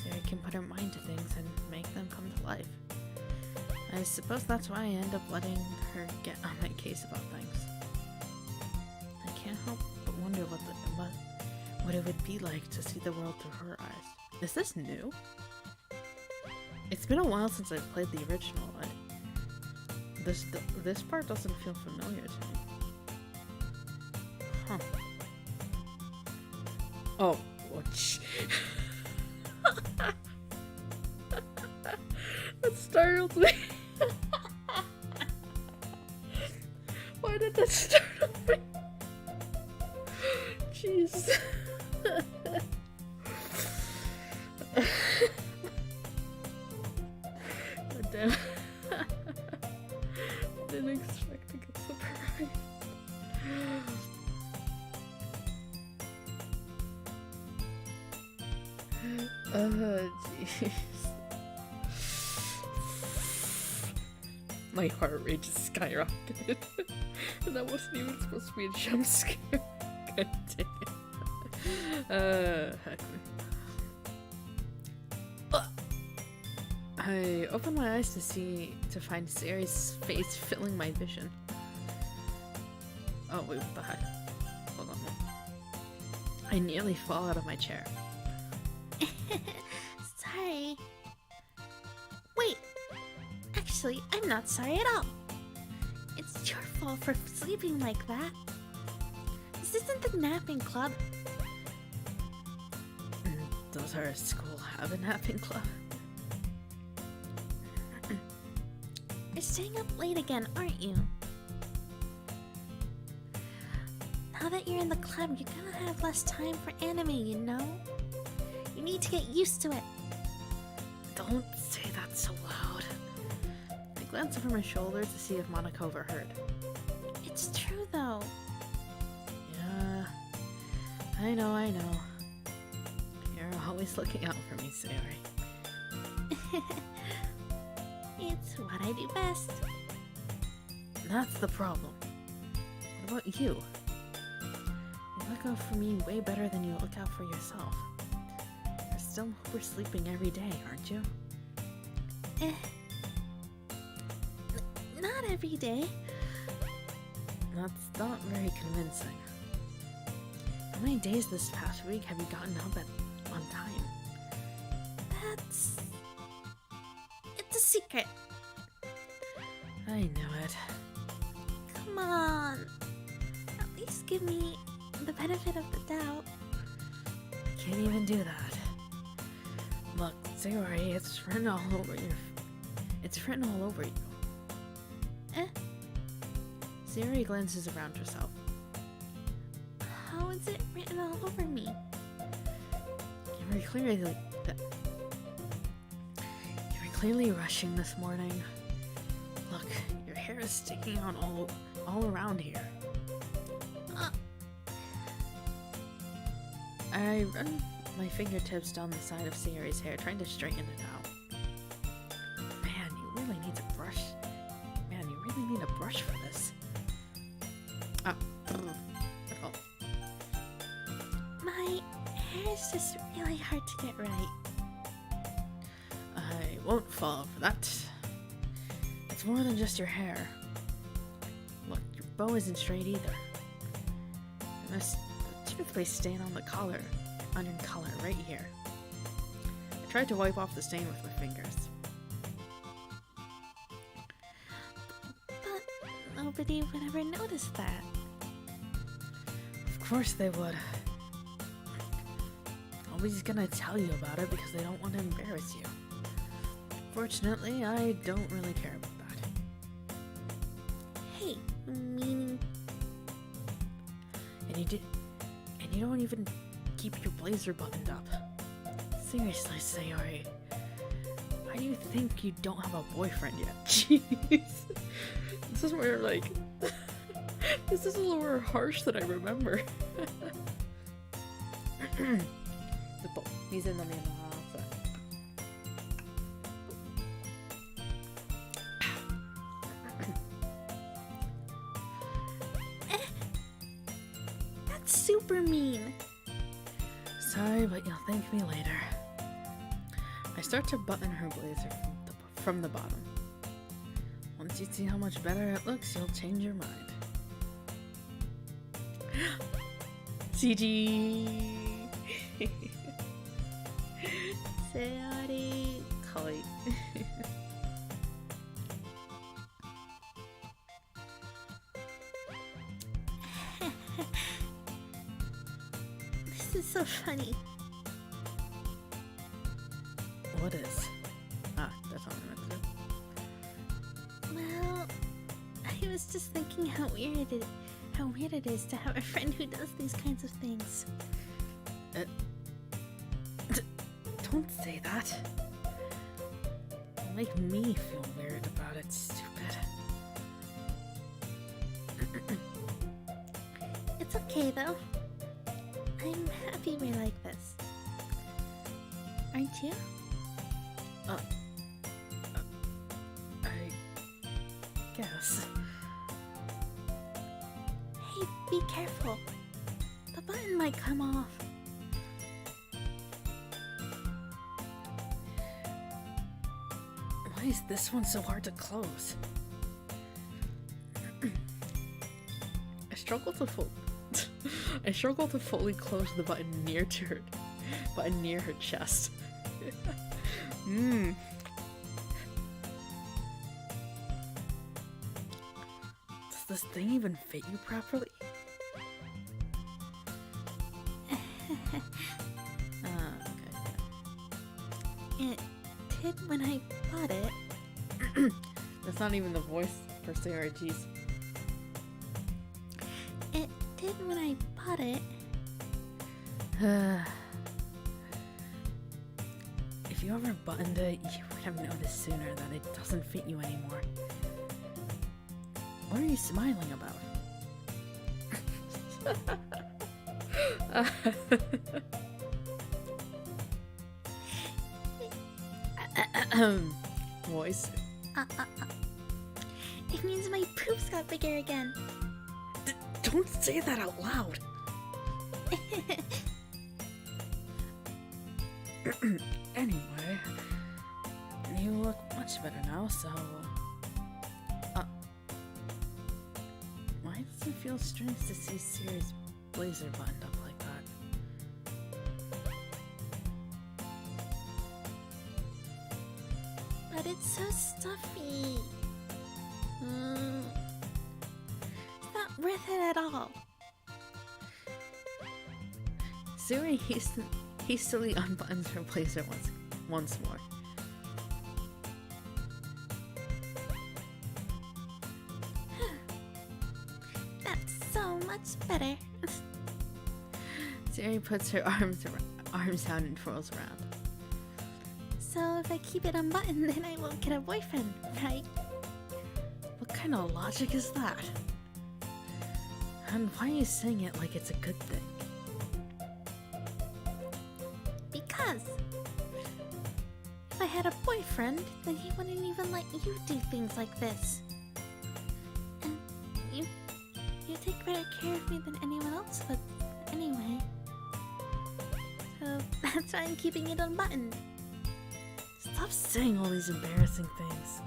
Sayori can put her mind to things and make them come to life. I suppose that's why I end up letting her get on my case about things. I can't help but wonder what it would be like to see the world through her eyes. Is this new? It's been a while since I've played the original. This part doesn't feel familiar to me. Huh. Oh, what's that startled me. Why did that startle me? Jeez. God damn. Didn't expect to get surprised. Jeez. My heart rate just skyrocketed. And that wasn't even supposed to be a jump scare. God dang it. Heck me. I opened my eyes to find Sayori's face filling my vision. Oh wait, what the heck? Hold on. I nearly fall out of my chair. Sorry. Wait. Actually, I'm not sorry at all. It's your fault for sleeping like that. This isn't the napping club. Does our school have a napping club? You're staying up late again, aren't you? Now that you're in the club, you're gonna have less time for anime, you know? You need to get used to it. Don't say that so loud. I glance over my shoulder to see if Monaco overheard. It's true, though. Yeah, I know. You're always looking out for me, Sayori. It's what I do best. That's the problem. What about you? You look out for me way better than you look out for yourself. You're still oversleeping every day, aren't you? Not every day. That's not very convincing. How many days this past week have you gotten up on time? It's a secret. I knew it. Come on. At least give me the benefit of the doubt. Can't even do that. Look, Sayori, it's written all over you. Sayori glances around herself. How is it written all over me? You were clearly rushing this morning. Look, your hair is sticking out all around here. I run my fingertips down the side of Sayori's hair, trying to straighten it out. Man, you really need a brush. For this. Oh. My hair is just really hard to get right. I won't fall for that. It's more than just your hair. Look, your bow isn't straight either. And there's a toothpaste stain on your collar right here. I tried to wipe off the stain with my fingers. But nobody would ever notice that. Of course they would. Nobody's gonna tell you about it because they don't want to embarrass you. Fortunately, I don't really care about that. Hey, meaning... And you don't even keep your blazer buttoned up. Seriously, Sayori. Why do you think you don't have a boyfriend yet? Jeez. This is where, like... this is a little more harsh than I remember. ちょっと水飲みます。That's super mean. Sorry, but you'll thank me later. I start to button her blazer from the bottom. Once you see how much better it looks, you'll change your mind. CG! Sayori, kawaii. This is so funny. What is? Ah, that's all I meant to do. Well, I was just thinking how weird it is to have a friend who does these kinds of things. Don't say that. It'll make me feel weird about it, stupid. It's okay though. I'm happy we're like this. Aren't you? I guess. Hey, be careful. The button might come off. Why is this one so hard to close? I struggle to fully close the button near her chest. Does this thing even fit you properly? It did when I bought it. That's not even the voice for Sarah, jeez. It did when I bought it. If you ever buttoned it, you would have noticed sooner that it doesn't fit you anymore. What are you smiling about? Voice. It means my poops got bigger again. Don't say that out loud. Anyway, you look much better now, so... why does it feel strange to see Siri's blazer buttoned up like that? But it's so stuffy. It's not worth it at all. Siri hastily unbuttons her blazer once more. That's so much better. Siri puts her arms out and twirls around. So if I keep it unbuttoned, then I won't get a boyfriend, right? What kind of logic is that? And why are you saying it like it's a good thing? Because if I had a boyfriend, then he wouldn't even let you do things like this. And you take better care of me than anyone else would anyway. So that's why I'm keeping it unbuttoned. Stop saying all these embarrassing things.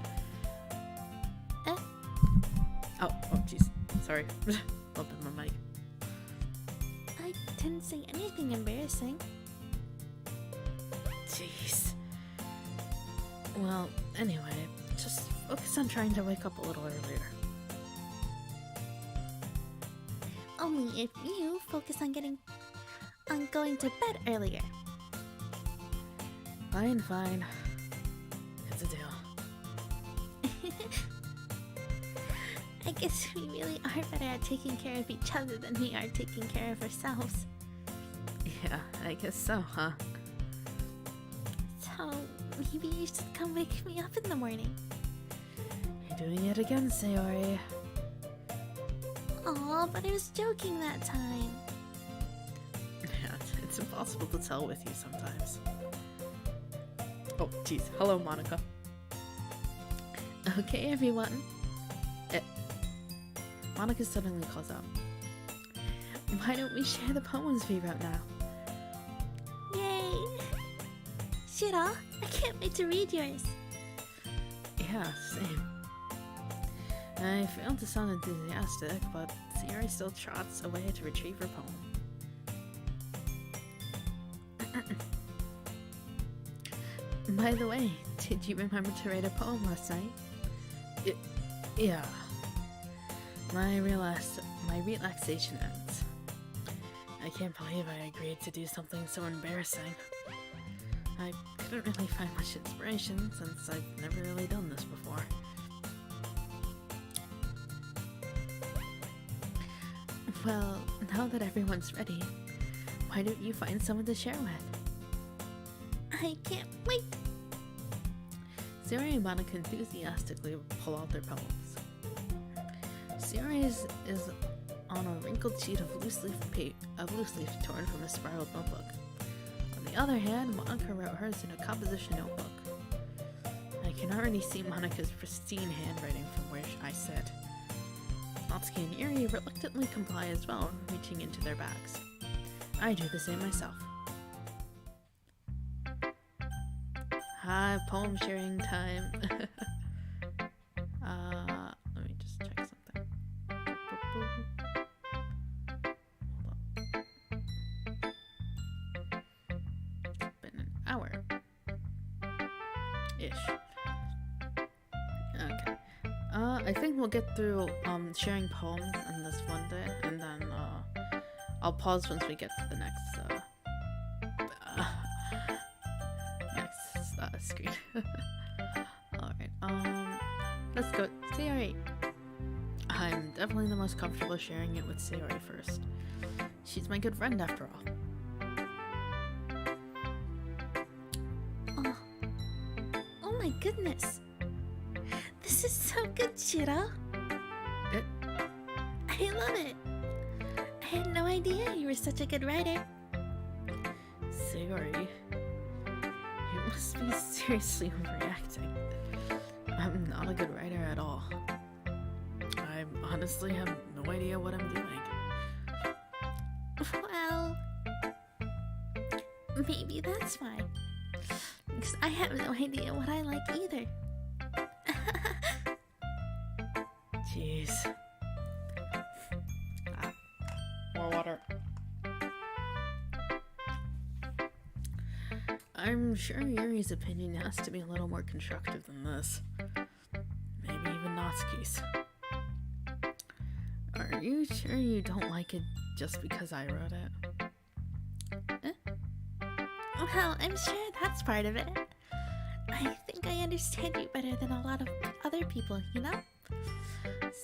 Oh, jeez. Sorry. Open my mic. I didn't say anything embarrassing. Jeez. Well, anyway, just focus on trying to wake up a little earlier. only if you focus on going to bed earlier. Fine. It's a deal. I guess we really are better at taking care of each other than we are taking care of ourselves. Yeah, I guess so, huh? So, maybe you should come wake me up in the morning. You're doing it again, Sayori. Aw, but I was joking that time. Yeah, it's impossible to tell with you sometimes. Oh, jeez. Hello, Monica. Okay, everyone. Monica suddenly calls out. Why don't we share the poems we wrote now? Yay! Shira, I can't wait to read yours. Yeah, same. I failed to sound enthusiastic, but Sayori still trots away to retrieve her poem. By the way, did you remember to write a poem last night? Yeah. My relaxation ends. I can't believe I agreed to do something so embarrassing. I couldn't really find much inspiration since I've never really done this before. Well, now that everyone's ready, why don't you find someone to share with? I can't wait! Sayori and Monica enthusiastically pull out their poems. Sayori is on a wrinkled sheet of loose leaf torn from a spiraled notebook. On the other hand, Monica wrote hers in a composition notebook. I can already see Monica's pristine handwriting from where I sit. Natsuki and Yuri reluctantly comply as well, reaching into their bags. I do the same myself. Hi, poem sharing time. Let me just check something. It's been an hour. Ish. Okay. I think we'll get through sharing poems in this one day, and then I'll pause once we get to the next screen. Alright, let's go. Sayori. I'm definitely the most comfortable sharing it with Sayori first. She's my good friend after all. Oh my goodness. This is so good, Shira. I love it. I had no idea you were such a good writer. Sayori, you must be seriously overreacting. I'm not a good writer at all. I honestly have no idea what I'm doing. Well, maybe that's why. Because I have no idea what I like either. Jeez. More water. I'm sure Yuri's opinion has to be a little more constructive than this. Maybe even Natsuki's. Are you sure you don't like it just because I wrote it? Well, I'm sure that's part of it. I think I understand you better than a lot of other people, you know?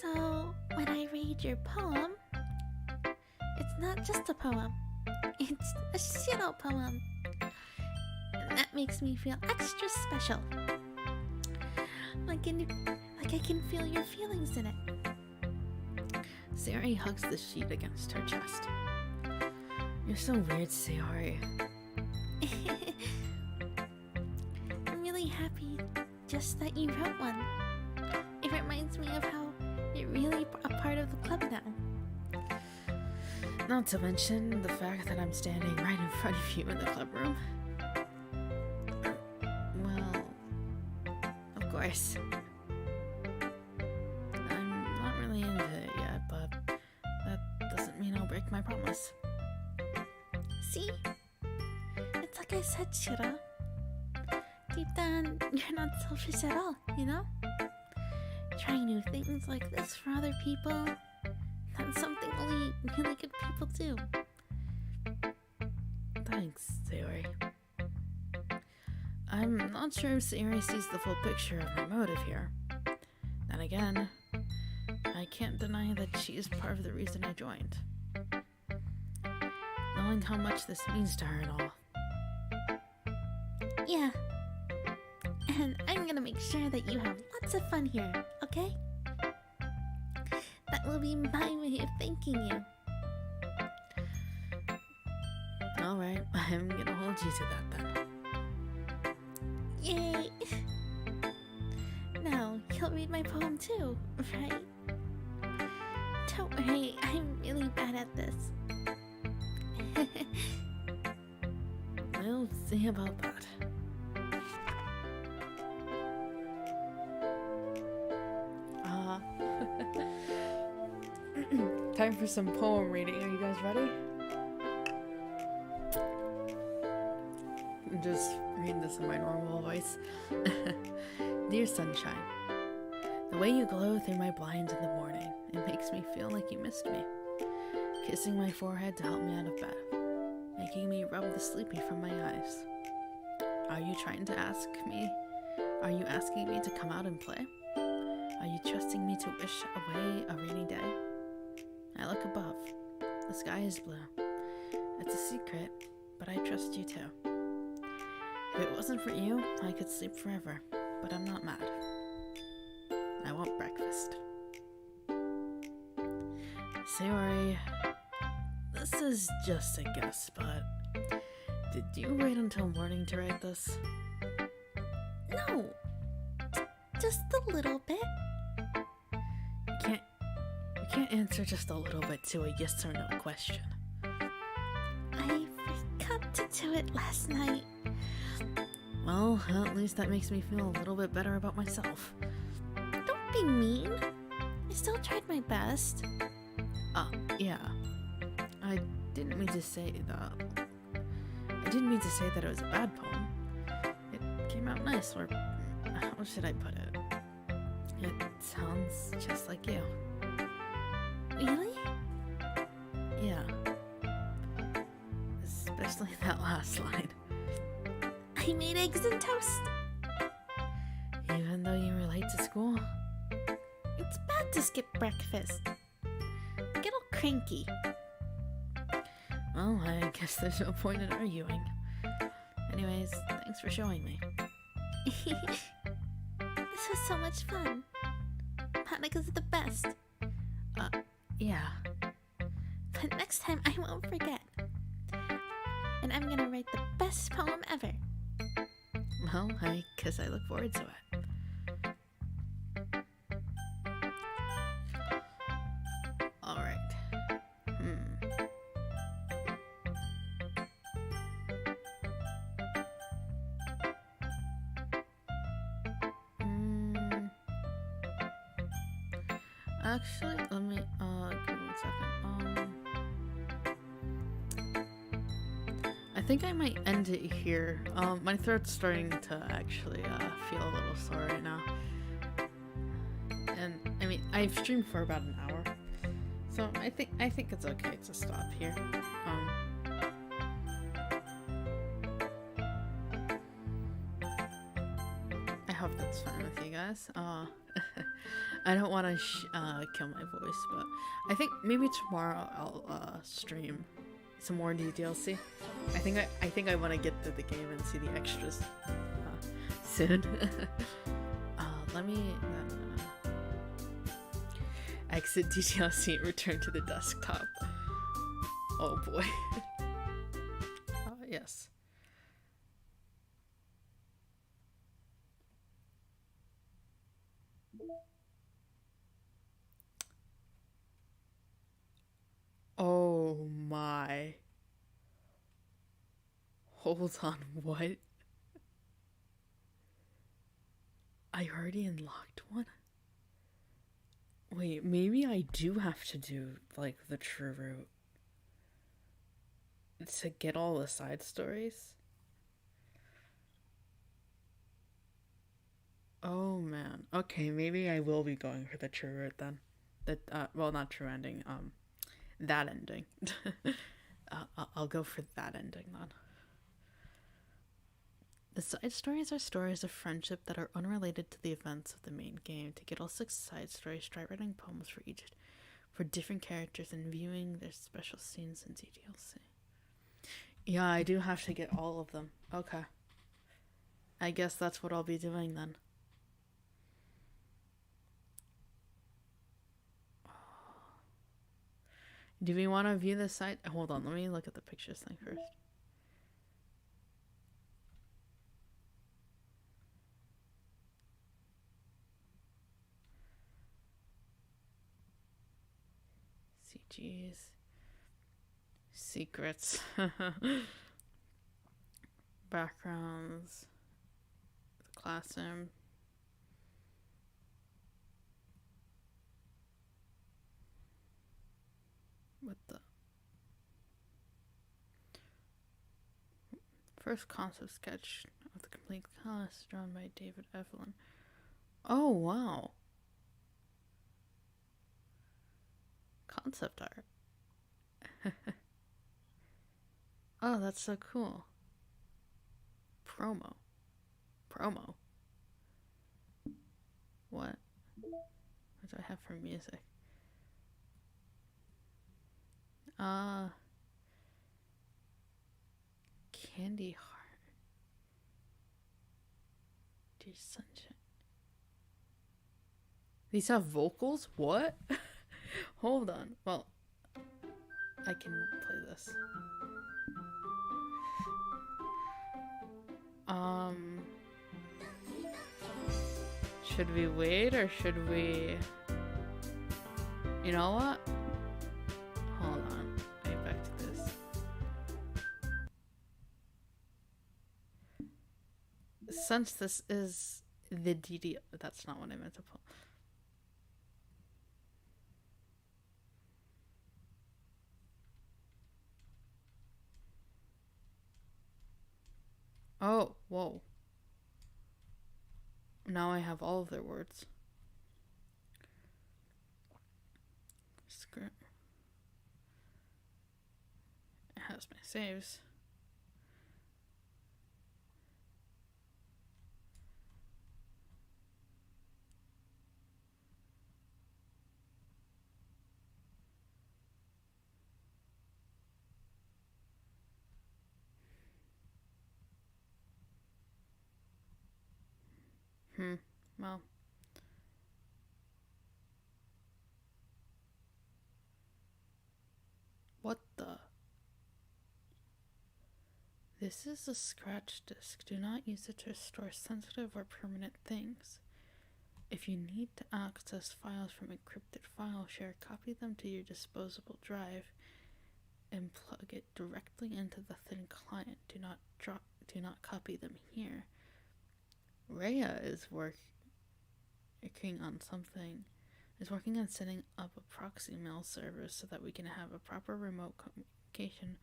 So, when I read your poem, it's not just a poem. It's a Shiro poem. And that makes me feel extra special. Like I can feel your feelings in it. Sayori hugs the sheet against her chest. You're so weird, Sayori. I'm really happy just that you wrote one. It reminds me of how you're really a part of the club now. Not to mention the fact that I'm standing right in front of you in the club room. Well, of course. I'm not really into it yet, but that doesn't mean I'll break my promise. See? It's like I said, Shira. Deep down, you're not selfish at all, you know? Trying new things like this for other people, that something only really good people do. Thanks, Sayori. I'm not sure if Sayori sees the full picture of my motive here. Then again, I can't deny that she is part of the reason I joined. Knowing how much this means to her and all. Yeah. And I'm gonna make sure that you have lots of fun here, okay? That will be my way of thanking you. Alright, I'm gonna hold you to that then. Yay! Now, you'll read my poem too, right? Don't worry, I'm really bad at this. We'll see about that. Time for some poem reading. Are you guys ready? I'm just reading this in my normal voice. Dear sunshine, the way you glow through my blinds in the morning, it makes me feel like you missed me. Kissing my forehead to help me out of bed, making me rub the sleepy from my eyes. Are you trying to ask me? Are you asking me to come out and play? Are you trusting me to wish away a rainy day? I look above. The sky is blue. It's a secret, but I trust you too. If it wasn't for you, I could sleep forever, but I'm not mad. I want breakfast. Sayori, this is just a guess, but did you wait until morning to write this? No, just a little bit. You can't answer just a little bit to a yes or no question. I forgot to do it last night. Well, at least that makes me feel a little bit better about myself. Don't be mean. I still tried my best. Yeah. I didn't mean to say that. I didn't mean to say that it was a bad poem. It came out nice, or how should I put it? It sounds just like you. Really? Yeah. Especially that last line. I made eggs and toast. Even though you were late to school? It's bad to skip breakfast. Get all cranky. Well, I guess there's no point in arguing. Anyways, thanks for showing me. This was so much fun. Haneka's the best. Yeah. But next time I won't forget. And I'm gonna write the best poem ever. Well, I guess I look forward to it. Alright. Actually, let me, give me 1 second. I think I might end it here. My throat's starting to actually, feel a little sore right now. And, I mean, I've streamed for about an hour. So, I think it's okay to stop here. I hope that's fine with you guys. I don't want to kill my voice, but I think maybe tomorrow I'll stream some more DDLC. I think I want to get through the game and see the extras soon. Let me exit DDLC and return to the desktop. Oh boy. Yes. Oh my. Hold on, what? I already unlocked one? Wait, maybe I do have to do, like, the true route to get all the side stories? Oh man. Okay, maybe I will be going for the true route then. Well, not true ending, That ending. I'll go for that ending then. The side stories are stories of friendship that are unrelated to the events of the main game. To get all 6 side stories, try writing poems for different characters and viewing their special scenes in DDLC. Yeah, I do have to get all of them. Okay. I guess that's what I'll be doing then. Do we want to view the site? Hold on, let me look at the pictures thing first. CGs. Secrets. Backgrounds. The classroom. What the? First concept sketch of the complete class drawn by David Evelyn. Oh, wow. Concept art. Oh, that's so cool. Promo. What? What do I have for music? Candy Heart. Dear Sunshine. These have vocals? What? Hold on. Well, I can play this. Should we wait or should we... You know what? Hold on. Get back to this. Since this is the DD... That's not what I meant to pull. Oh, whoa. Now I have all of their words. Script. It has my saves. Well. What the? This is a scratch disk. Do not use it to store sensitive or permanent things. If you need to access files from encrypted file share, copy them to your disposable drive and plug it directly into the thin client. Do not copy them here. Rhea is working on setting up a proxy mail server so that we can have a proper remote communication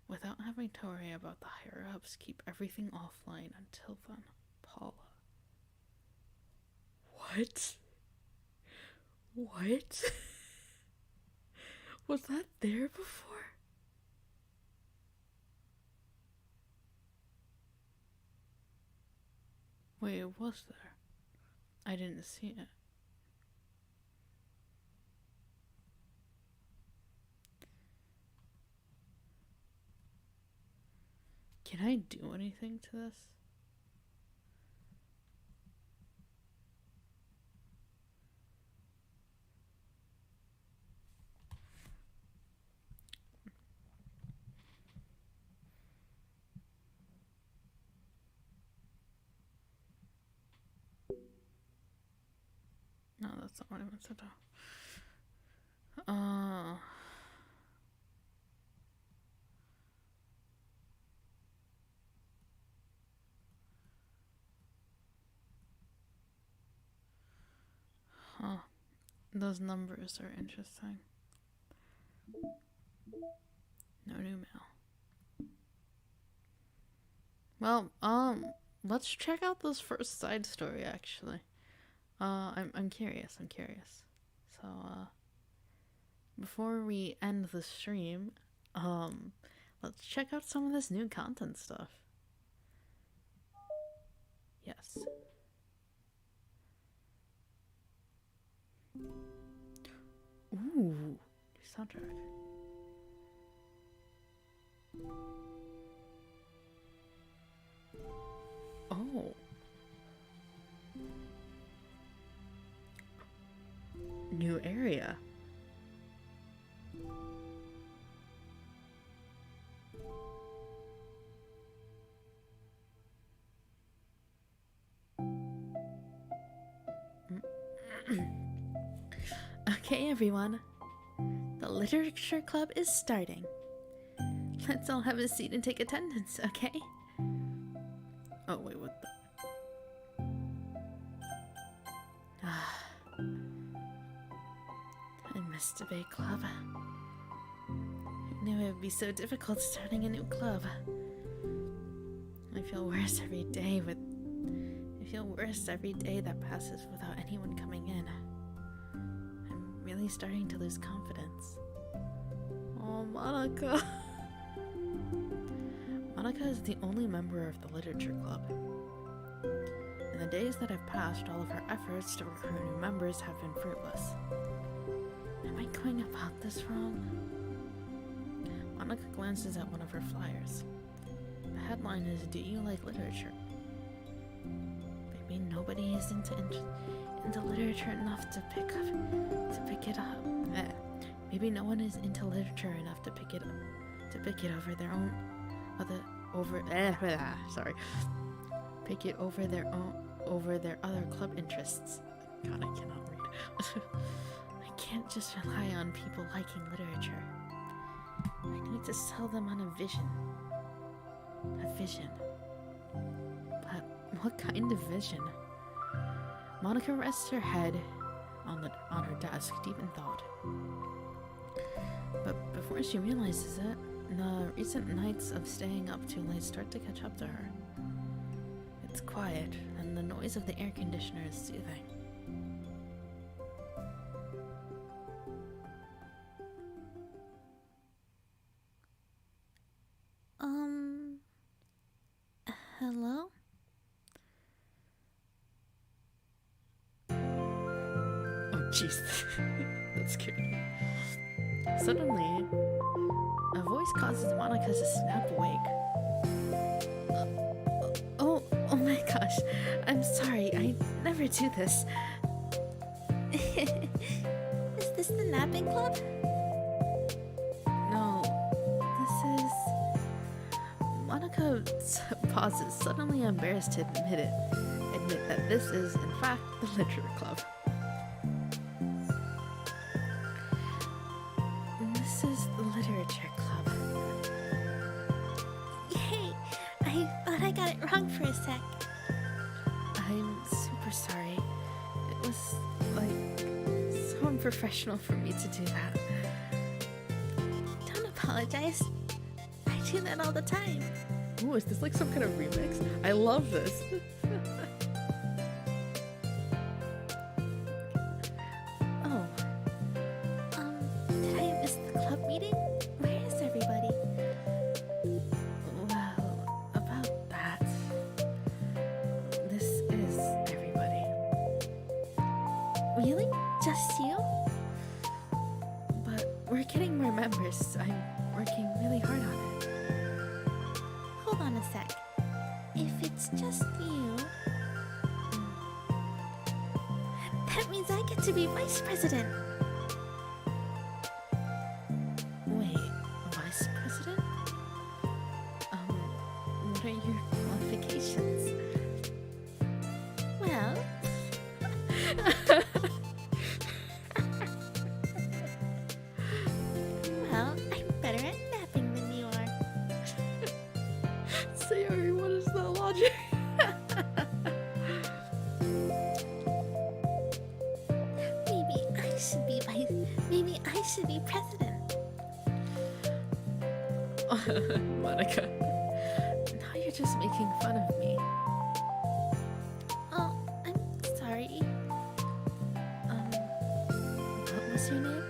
without having to worry about the higher ups. Keep everything offline until then. Paula. What? Was that there before? Wait, it was there. I didn't see it. Can I do anything to this? No, that's not what I meant to do. Those numbers are interesting. No new mail. Well, let's check out this first side story actually. I'm curious. So, before we end the stream, let's check out some of this new content stuff. Yes. Ooh, soundtrack. Oh. New area. Okay, everyone. The literature club is starting. Let's all have a seat and take attendance, okay? Oh, wait, what the? I missed debate club. I knew it would be so difficult starting a new club. I feel worse every day that passes without anyone coming in. I'm really starting to lose confidence. Oh, Monica. Monica is the only member of the literature club. In the days that have passed, all of her efforts to recruit new members have been fruitless. Am I going about this wrong? Monica glances at one of her flyers. The headline is, "Do you like literature?" Maybe nobody is into literature enough to pick it up. Maybe no one is into literature enough to pick it over their own over their other club interests. God, I cannot read. I can't just rely on people liking literature. I need to sell them on a vision. A vision. But what kind of vision? Monica rests her head on her desk, deep in thought. But before she realizes it, the recent nights of staying up too late start to catch up to her. It's quiet, and the noise of the air conditioner is soothing. Hello? Oh, jeez. That scared me. Suddenly, a voice causes Monica to snap awake. Oh my gosh. I'm sorry. I never do this. Is this the napping club? No. This is... Monica pauses, suddenly embarrassed to admit that this is, in fact, the literature club. This is the literature club. Yay! I thought I got it wrong for a sec. I'm super sorry. It was, so unprofessional for me to do that. Don't apologize. I do that all the time. Ooh, is this like some kind of remix? I love this. Oh. Did I miss the club meeting? Where is everybody? Well, about that. This is everybody. Really? Just you? But we're getting more members. I'm working really hard on it. Hold on a sec. If it's just you, that means I get to be vice president. Wait, vice president? What are your qualifications? Well, I'm better at napping than you are. Sayori, what is the logic? Maybe I should be president. Monica, now you're just making fun of me. Oh, I'm sorry. What was your name?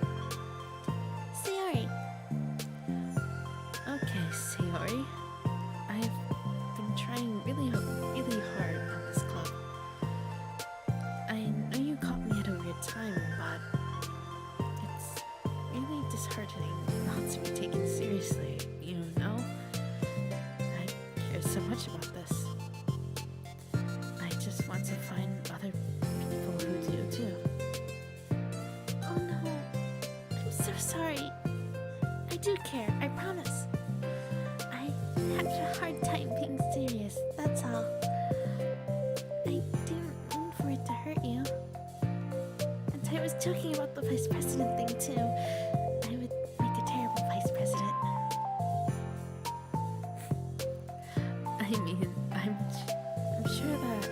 joking about the vice president thing too. I would make a terrible vice president. I mean, I'm sure that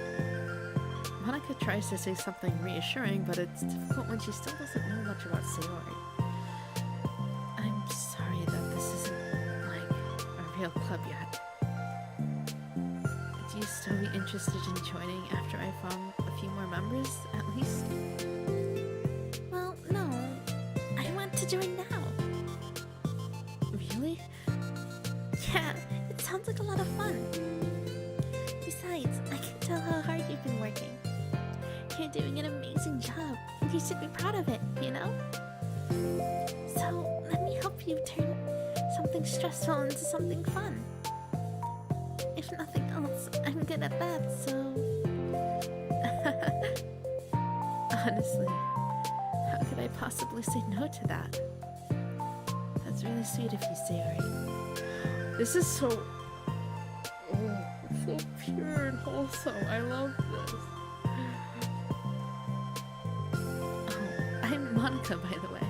Monica tries to say something reassuring, but it's difficult when she still doesn't know much about Sayori. I'm sorry that this isn't, like, a real club yet. Would you still be interested in joining after I found a few more members, at least? Well, no. I want to join now. Really? Yeah, it sounds like a lot of fun. Besides, I can tell how hard you've been working. You're doing an amazing job, and you should be proud of it, you know? So, let me help you turn something stressful into something fun. If nothing else, I'm good at that, so... Honestly, how could I possibly say no to that? That's really sweet of you, Sayori. This is so... so pure and wholesome. I love this. Oh, I'm Monica, by the way.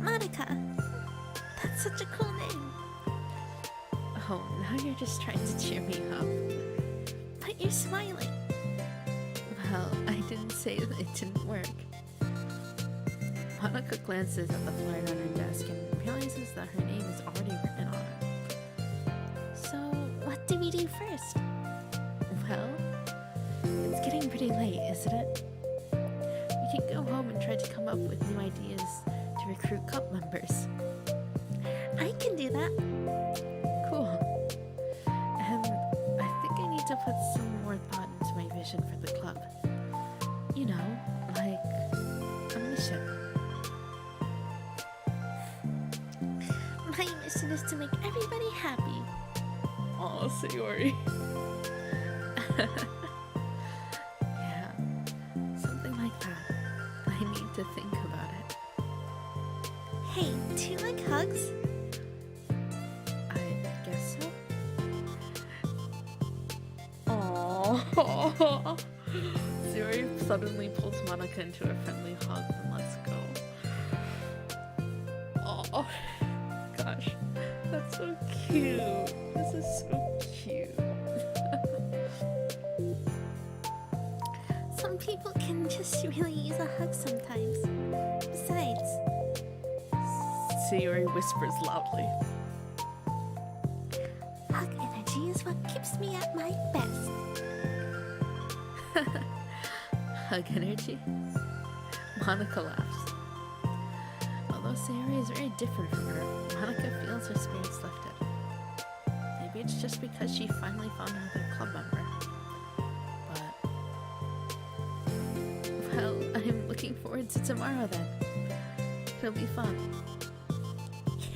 Monica! That's such a cool name. Oh, now you're just trying to cheer me up. But you're smiling. Well, I didn't say that it didn't work. Monica glances at the flyer on her desk and realizes that her name is already written on it. So, what do we do first? Well, it's getting pretty late, isn't it? We can go home and try to come up with new ideas to recruit club members. I can do that. Cool. And I think I need to put some more thought into my vision for the club. You know, like a mission. My mission is to make everybody happy. Aw, Sayori. Yeah, something like that. I need to think about it. Hey, do you like hugs? I guess so. Aww. Sayori suddenly pulls Monica into a friendly hug and lets go. Oh, gosh, that's so cute. This is so cute. Some people can just really use a hug sometimes. Besides, Sayori whispers loudly. hug energy is what keeps me at my best. Hug energy? Monica laughs. Although Sayori is very different from her, Monica feels her spirits lifted. Maybe it's just because she finally found another club member. But... well, I'm looking forward to tomorrow then. It'll be fun.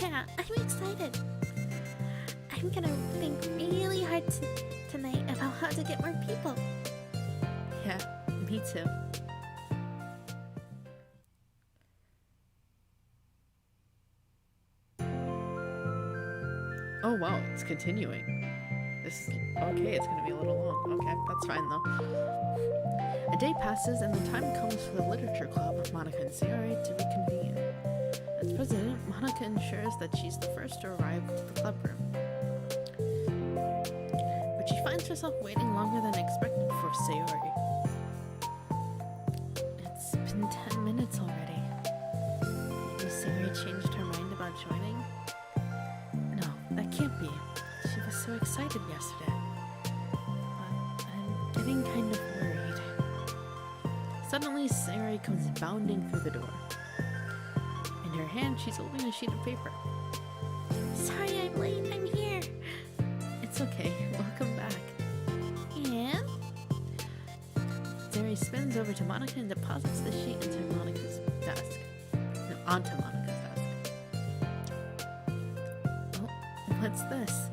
Yeah, I'm excited. I'm gonna think really hard tonight about how to get more people. Yeah, me too. Oh wow, it's continuing. This is okay, it's gonna be a little long. Okay, that's fine though. A day passes and the time comes for the literature club of Monica and Sayori to reconvene. As president, Monica ensures that she's the first to arrive to the club room. But she finds herself waiting longer than expected for Sayori. It's been 10 minutes already. Maybe Sayori changed her mind about joining? No, that can't be. She was so excited yesterday. But I'm getting kind of worried. Suddenly, Sayori comes bounding through the door. In her hand, she's holding a sheet of paper. Sorry I'm late, I'm here. It's okay, welcome back. And? Sayori spins over to Monica and deposits the sheet into Monica's desk. No, onto Monica's desk. Oh, what's this?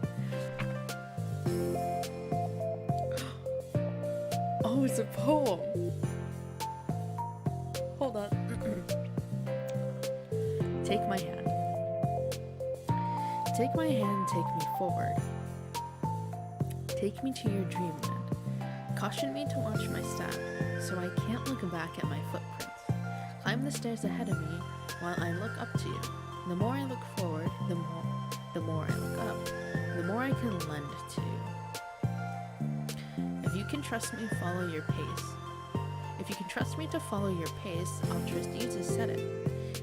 Oh, it's a poem. Hold on. Take my hand. Take my hand, take me forward. Take me to your dreamland. Caution me to watch my step, so I can't look back at my footprints. Climb the stairs ahead of me while I look up to you. The more I look forward, the more I look up, the more I can lend to you. If you can trust me, follow your pace. If you can trust me to follow your pace, I'll trust you to set it.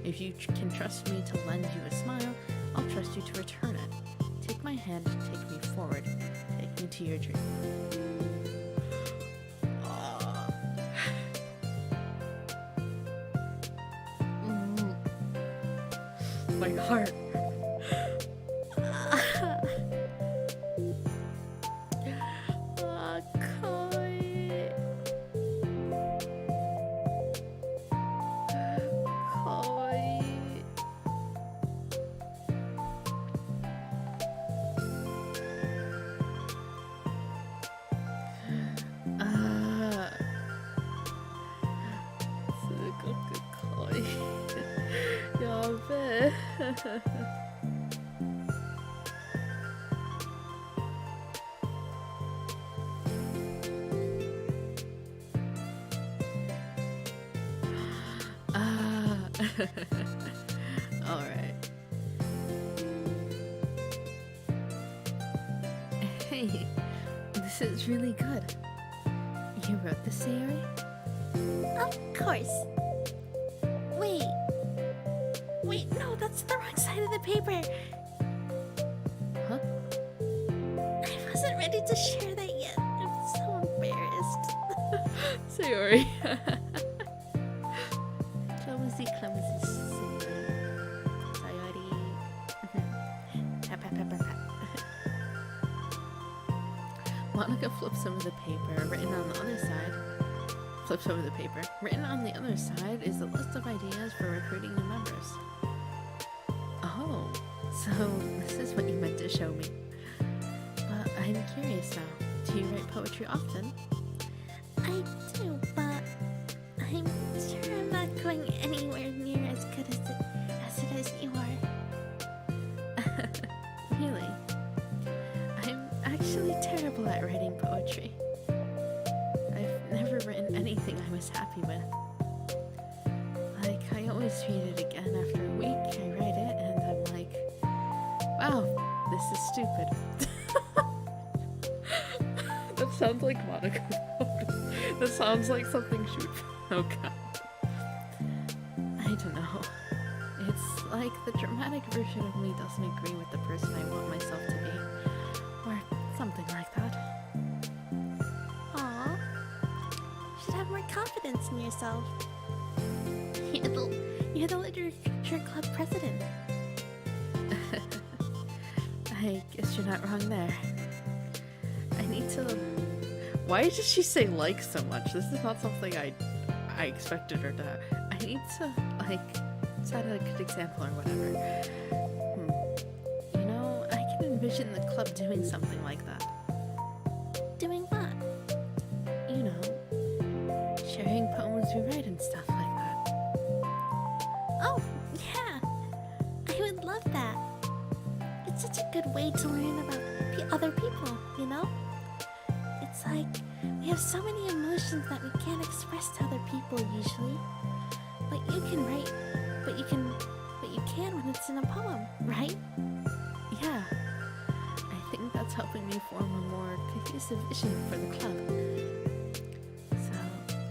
If you can trust me to lend you a smile, I'll trust you to return it. Take my hand, take me forward, take me to your dream. My heart. Alright. Hey, this is really good. You wrote this, Sayori? Of course. Wait, no, that's the wrong side of the paper. Huh? I wasn't ready to share that yet. I'm so embarrassed. Sayori. Clumsy, Sayori. Pat, pat, pat, pat, pat. Monica flips over the paper written on the other side. Flips over the paper. Written on the other side is a list of ideas for recruiting new members. Oh, so this is what you meant to show me. But I'm curious now. Do you write poetry often? I do, but I'm sure I'm not going anywhere near as good as it is you are. Really? I'm actually terrible at writing poetry. I've never written anything I was happy with. Like, I always read it again after a week, I write it, and I'm like, wow, this is stupid. That sounds like Monica. That sounds like something she would... Oh god. I don't know. It's like the dramatic version of me doesn't agree with the person I want myself to be. Or something like that. Aw. You should have more confidence in yourself. You're the literature club president. I guess you're not wrong there. I need to... Why did she say like so much? This is not something I expected her to... I need to, like, set a good example or whatever. You know, I can envision the club doing something like that. Doing what? You know, sharing poems we write and stuff like that. Oh, yeah. I would love that. It's such a good way to learn about other people, you know? It's like we have so many emotions that we can't express to other people usually. But you can write, but you can when it's in a poem, right? Yeah. I think that's helping me form a more cohesive vision for the club. So,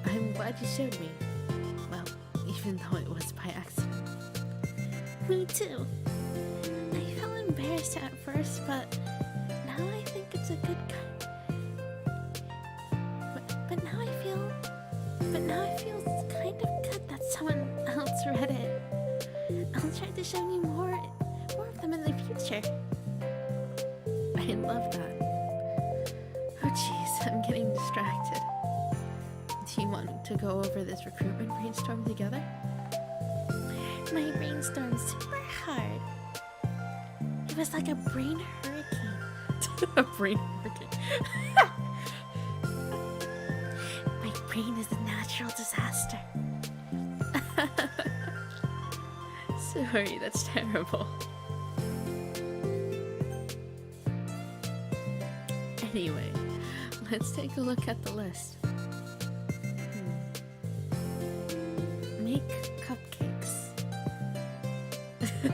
I'm glad you showed me. Well, even though it was by accident. Me too. I felt embarrassed at first, but now I think it's a good but now I feel it's kind of good that someone else read it. I'll try to show you more of them in the future. I love that. Oh jeez, I'm getting distracted. Do you want to go over this recruitment brainstorm together? My brainstorm's super hard. It was like a brain hurricane. A brain hurricane. My brain is a natural disaster. Sorry, that's terrible. Anyway, let's take a look at the list. Make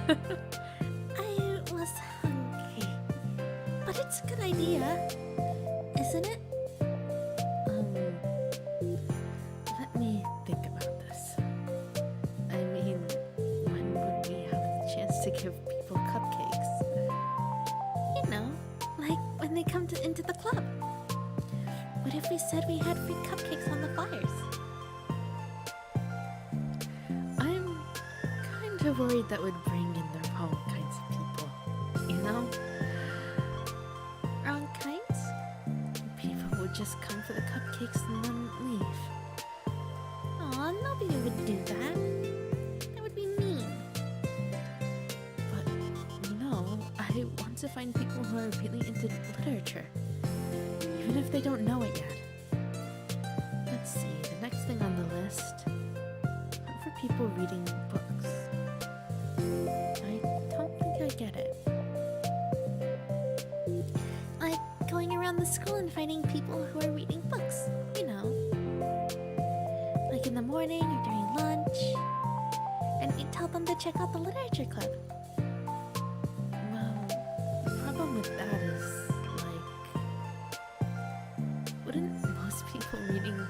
I was hungry. But it's a good idea, isn't it? Let me think about this. I mean, when would we have the chance to give people cupcakes? You know, like when they come into the club. What if we said we had free cupcakes on the flyers? I'm kind of worried that would bring in the wrong kinds of people, you know? Wrong kinds? People would just come for the cupcakes and then leave. Aw, nobody would do that. That would be mean. But, you know, I want to find people who are really into literature, even if they don't know it yet. Let's see, the next thing on the list, hunt for people reading books. I don't think I get it. Like going around the school and finding people who are reading books, you know. Like in the morning or during lunch. And you tell them to check out the literature club. Well, the problem with that is, wouldn't most people reading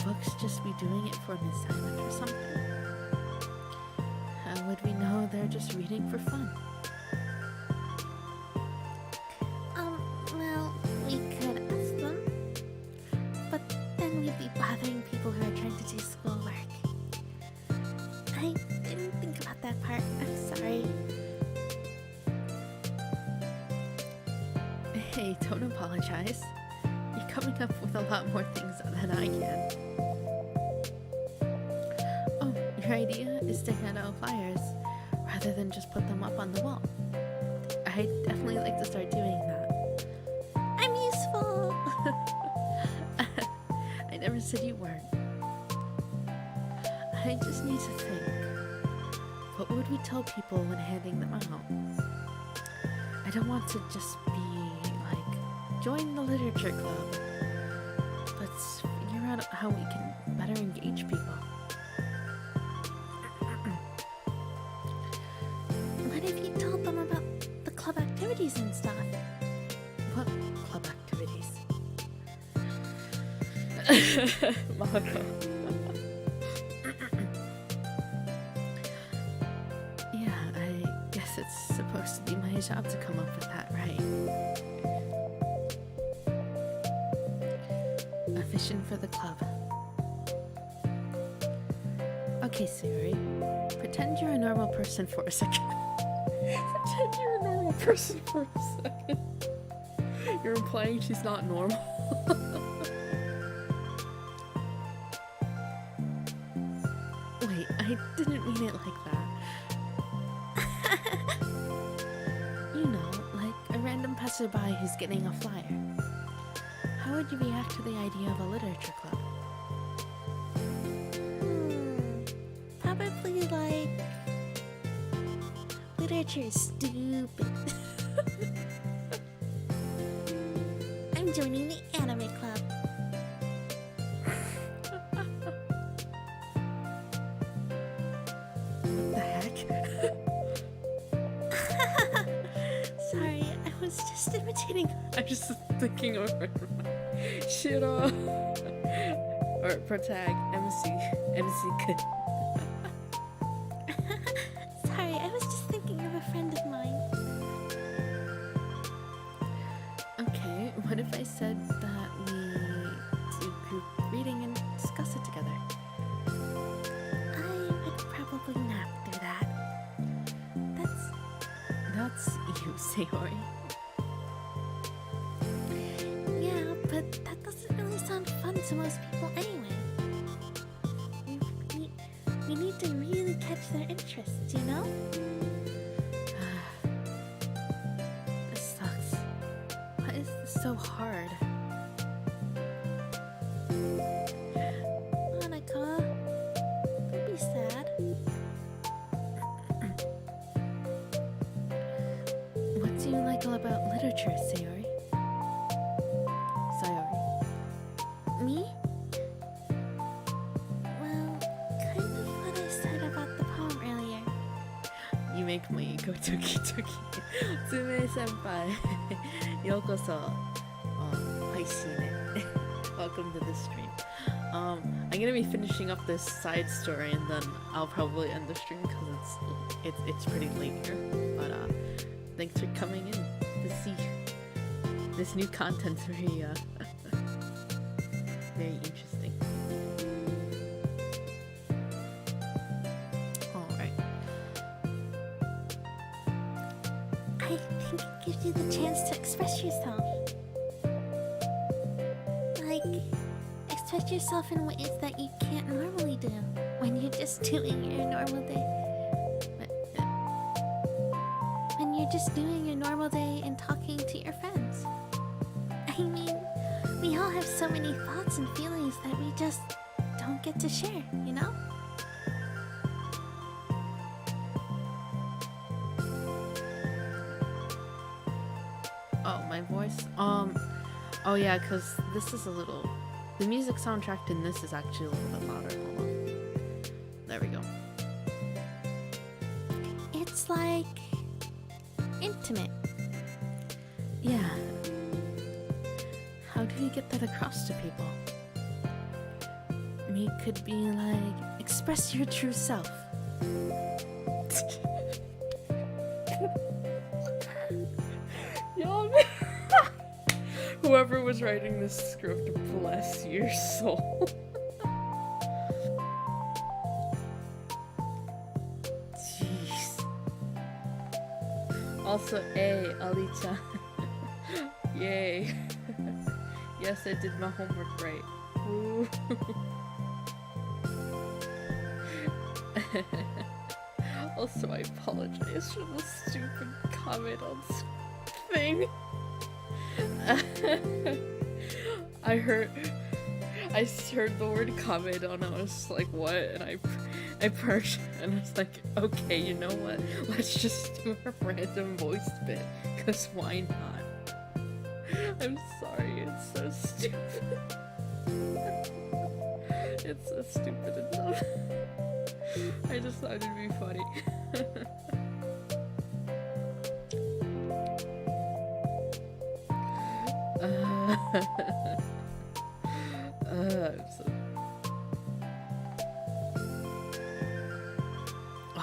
books just be doing it for an assignment or something? How would we know they're just reading for fun? Well, we could ask them. But then we'd be bothering people who are trying to do schoolwork. I didn't think about that part. I'm sorry. Hey, don't apologize. You're coming up with a lot more things than I can. Oh, your idea is to hand out flyers rather than just put them up on the wall. I'd definitely like to start doing that. I'm useful. I never said you weren't. I just need to think. What would we tell people when handing them out? I don't want to just be like, join the literature club. Let's figure out how we can better engage people. What if you told them about the club activities and stuff? What club activities? Marco. Yeah, I guess it's supposed to be my job to come up with that, right? A vision for the club. Okay, Siri. Pretend you're a normal person for a second. Pretend you're a normal person for a second. You're implying she's not normal. Wait, I didn't mean it like that. You know, like a random passerby who's getting a flyer. How would you react to the idea of a literature club? Probably like... literature is stupid. I'm joining the anime club. What the heck? Sorry, I was just imitating. I'm just thinking over Shiro. Or protag MC could. Sorry, I was just thinking of a friend of mine. Okay, what if I said that we do group reading and discuss it together? I would probably not do that. That's you, Sayori. Yeah, but that doesn't really sound fun to most people anyway. We need to really catch their interests, you know? This sucks. Why is this so hard? Monica, don't be sad. What do you like all about literature, Sayori? Sayori. Me? Well, kind of what I said about the poem earlier. make my ego toki toki. Tsume senpai, yokoso. Haishine. Welcome to the stream. I'm gonna be finishing up this side story and then I'll probably end the stream because it's pretty late here. But thanks for coming in to see this new content. Very very interesting. Alright. I think it gives you the chance to express yourself. Like, express yourself in ways that you can't normally do when you're just doing your normal day. When you're just doing your normal day and talking to your friends. I mean, we all have so many thoughts and feelings that we just don't get to share, you know? Oh, my voice? Oh yeah, because this is a little... The music soundtrack in this is actually a little bit louder. Hold on. There we go. It's like... intimate. Yeah. How do we get that across to people? Me could be like, express your true self. Y'all, whoever was writing this script, bless your soul. Jeez. Also, hey, Ali-chan. Yay. Yes, I did my homework right. Woo. Also, I apologize for the stupid comment on thing. I heard the word comment and I was like, what? And I perched and I was like, okay, you know what? Let's just do a random voice bit, cause why not? I'm sorry, it's so stupid. It's so stupid enough. I just thought it'd be funny. I'm so...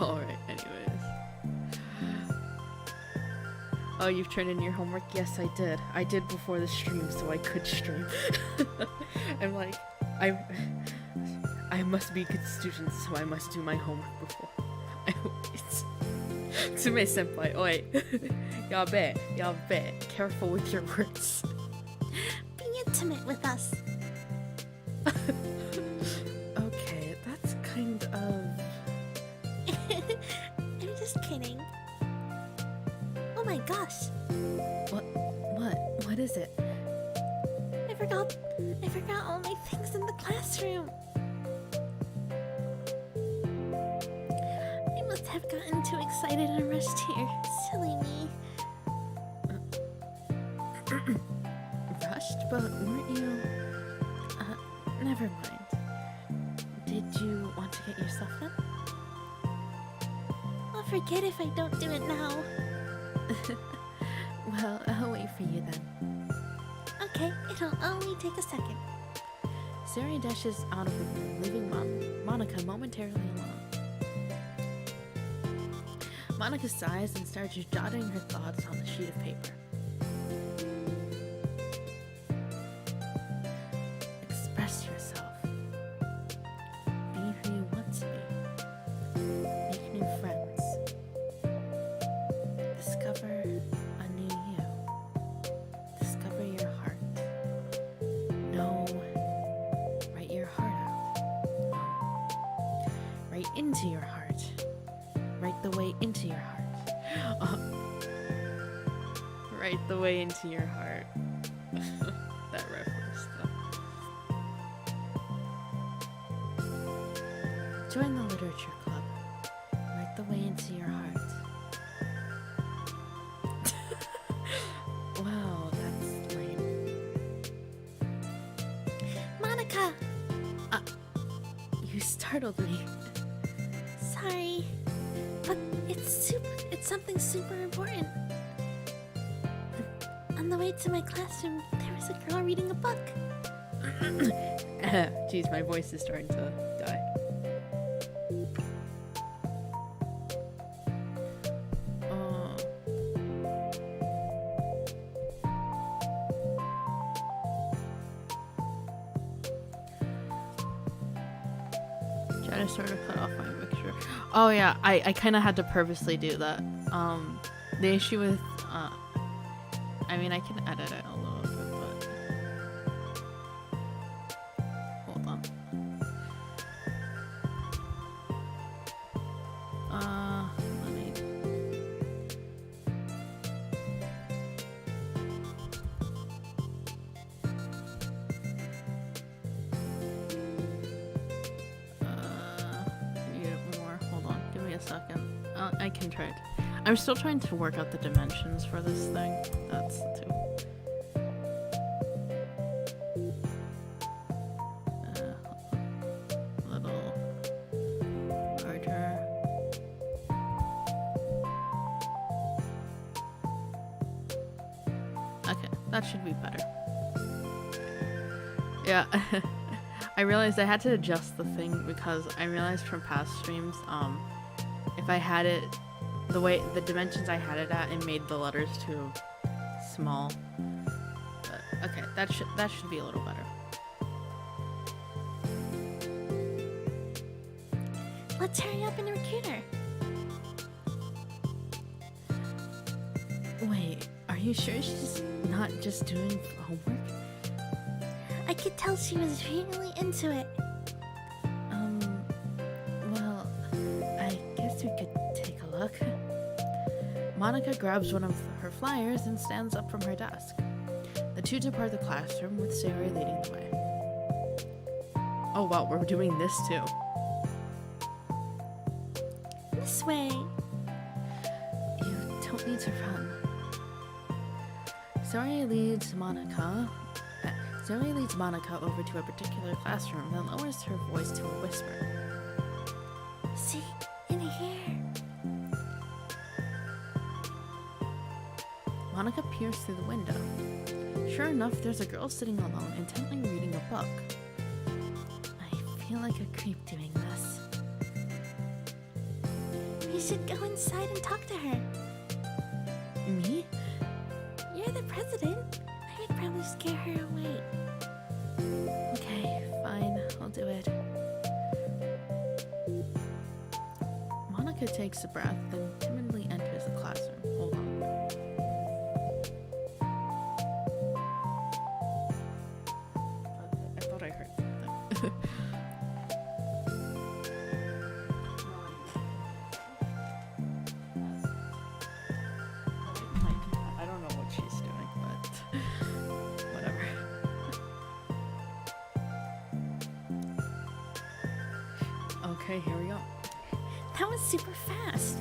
Alright, anyways. Oh, you've turned in your homework? Yes, I did. I did before the stream, so I could stream. I'm like, I must be a good student, so I must do my homework before. Tsume senpai, oi. Yabe. Careful with your words. Be intimate with us. Okay, that's kind of... I'm just kidding. Oh my gosh. What is it? I forgot all my things in the classroom. I must have gotten too excited and rushed here. Silly me. Rushed? But weren't you... never mind. Did you want to get your stuff then? I'll forget if I don't do it now. Well, I'll wait for you then. Okay, it'll only take a second. Sari dashes out of the room, leaving Monica momentarily alone. Monica sighs and starts jotting her thoughts on the sheet of paper. Express yourself. Be who you want to be. Make new friends. Discover a new you. Discover your heart. No. Write your heart out. No. Write into your heart. Write the way into your heart. Write the way into your heart. That reference, though. Join the literature club. Write the way into your heart. Wow, that's lame. Monica! You startled me. Sorry, but it's super Something super important. On the way to my classroom, there was a girl reading a book. Jeez, my voice is starting to die. I sort of cut off my mixture. Oh yeah, I kind of had to purposely do that. The issue with, I mean, I can edit it a little bit, but hold on. Let me. A second. I can try it. I'm still trying to work out the dimensions for this thing. That's the two. Little larger. Okay, that should be better. Yeah. I realized I had to adjust the thing because I realized from past streams, if I had it the way the dimensions I had it at, it made the letters too small. But okay, that should be a little better. Let's hurry up and recruit her. Wait, are you sure she's not just doing homework? I could tell she was really into it. Well, I guess we could take a look. Monica grabs one of her flyers and stands up from her desk. The two depart the classroom with Sayori leading the way. Oh wow, we're doing this too. This way. You don't need to run. Sayori leads Monica over to a particular classroom, then lowers her voice to a whisper. See, in here. Monica peers through the window. Sure enough, there's a girl sitting alone, intently reading a book. I feel like a creep doing this. We should go inside and talk to her. Me? You're the president. I would probably scare her away. Okay, fine, I'll do it. Monica takes a breath, then timidly enters the classroom. Hold on. I thought I heard something. I don't know what she's doing, but whatever. Okay, here we go. That was super fast.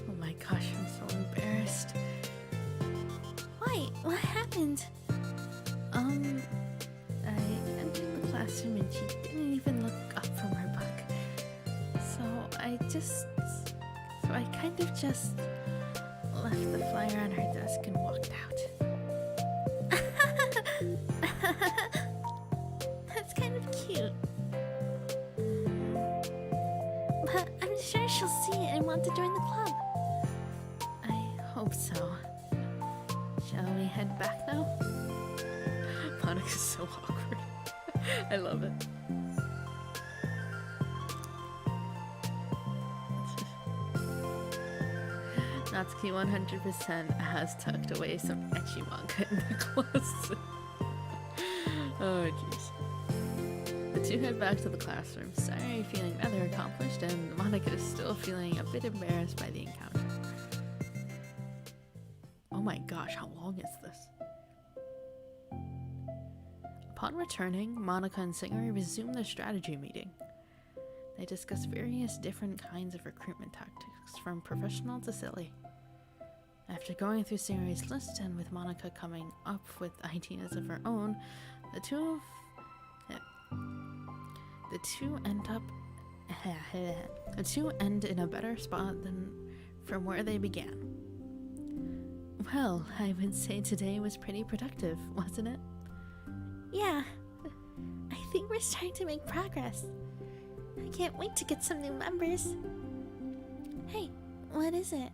Oh my gosh, I'm so embarrassed. Why? What happened? I entered the classroom and she didn't even look up from her book. So I kind of just left the flyer on her desk and walked out. That's kind of cute. But I'm sure she'll see it and want to join the club. I hope so. Shall we head back now? Monica's so awkward. I love it. Natsuki 100% has tucked away some ecchi manga in the closet. Oh jeez. The two head back to the classroom, Sayori feeling rather accomplished and Monica is still feeling a bit embarrassed by the encounter. Oh my gosh, how long is this? Upon returning, Monica and Sayori resume their strategy meeting. They discuss various different kinds of recruitment tactics, from professional to silly. After going through Sayori's list and with Monica coming up with ideas of her own, the two end in a better spot than from where they began. Well, I would say today was pretty productive, wasn't it? Yeah, I think we're starting to make progress. I can't wait to get some new members. Hey, what is it?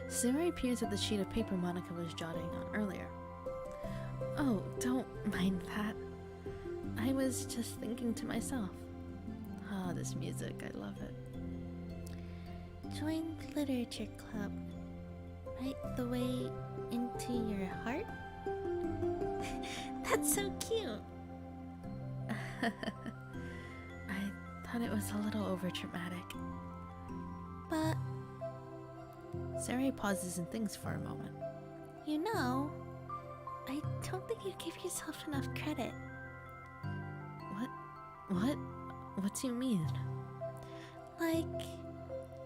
Sayori peers at the sheet of paper Monica was jotting on earlier. Oh, don't mind that. I was just thinking to myself. Ah, this music, I love it. Join Literature Club. Right the way into your heart? That's so cute. I thought it was a little overdramatic. But, Sayori pauses and thinks for a moment. you know, I don't think you give yourself enough credit. What? What do you mean? Like,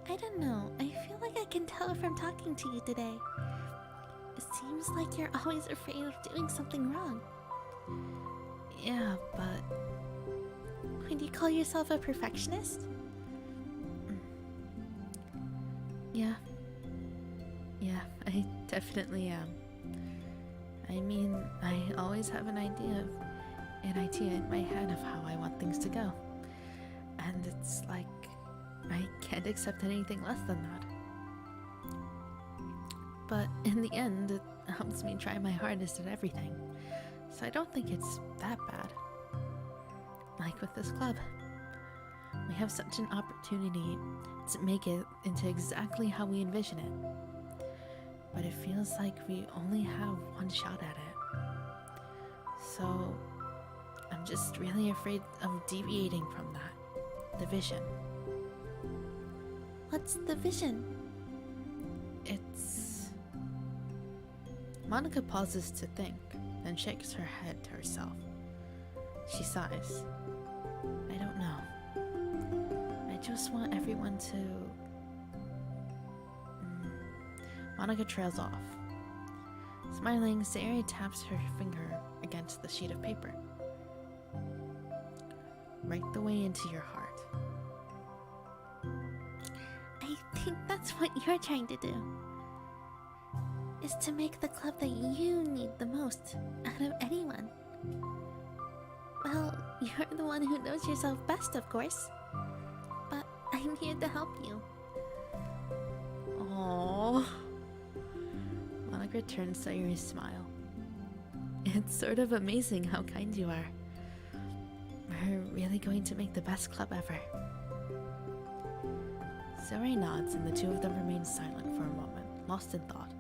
I don't know. I feel like I can tell from talking to you today. It seems like you're always afraid of doing something wrong. Yeah, but... Would you call yourself a perfectionist? Yeah, I definitely am. I mean, I always have an idea in my head of how I want things to go. And it's like, I can't accept anything less than that. But in the end, it helps me try my hardest at everything. So I don't think it's that bad. Like with this club. We have such an opportunity to make it into exactly how we envision it. But it feels like we only have one shot at it. So I'm just really afraid of deviating from that. The vision. What's the vision? It's... Monica pauses to think, then shakes her head to herself. She sighs. I don't know. I just want everyone to... Monica trails off. Smiling, Sayori taps her finger against the sheet of paper. Right the way into your heart. I think that's what you're trying to do. Is to make the club that you need the most out of anyone. Well, you're the one who knows yourself best, of course. But I'm here to help you. Aww. Monica turns Sayori's smile. It's sort of amazing how kind you are. We're really going to make the best club ever. Sayori nods and the two of them remain silent for a moment, lost in thought.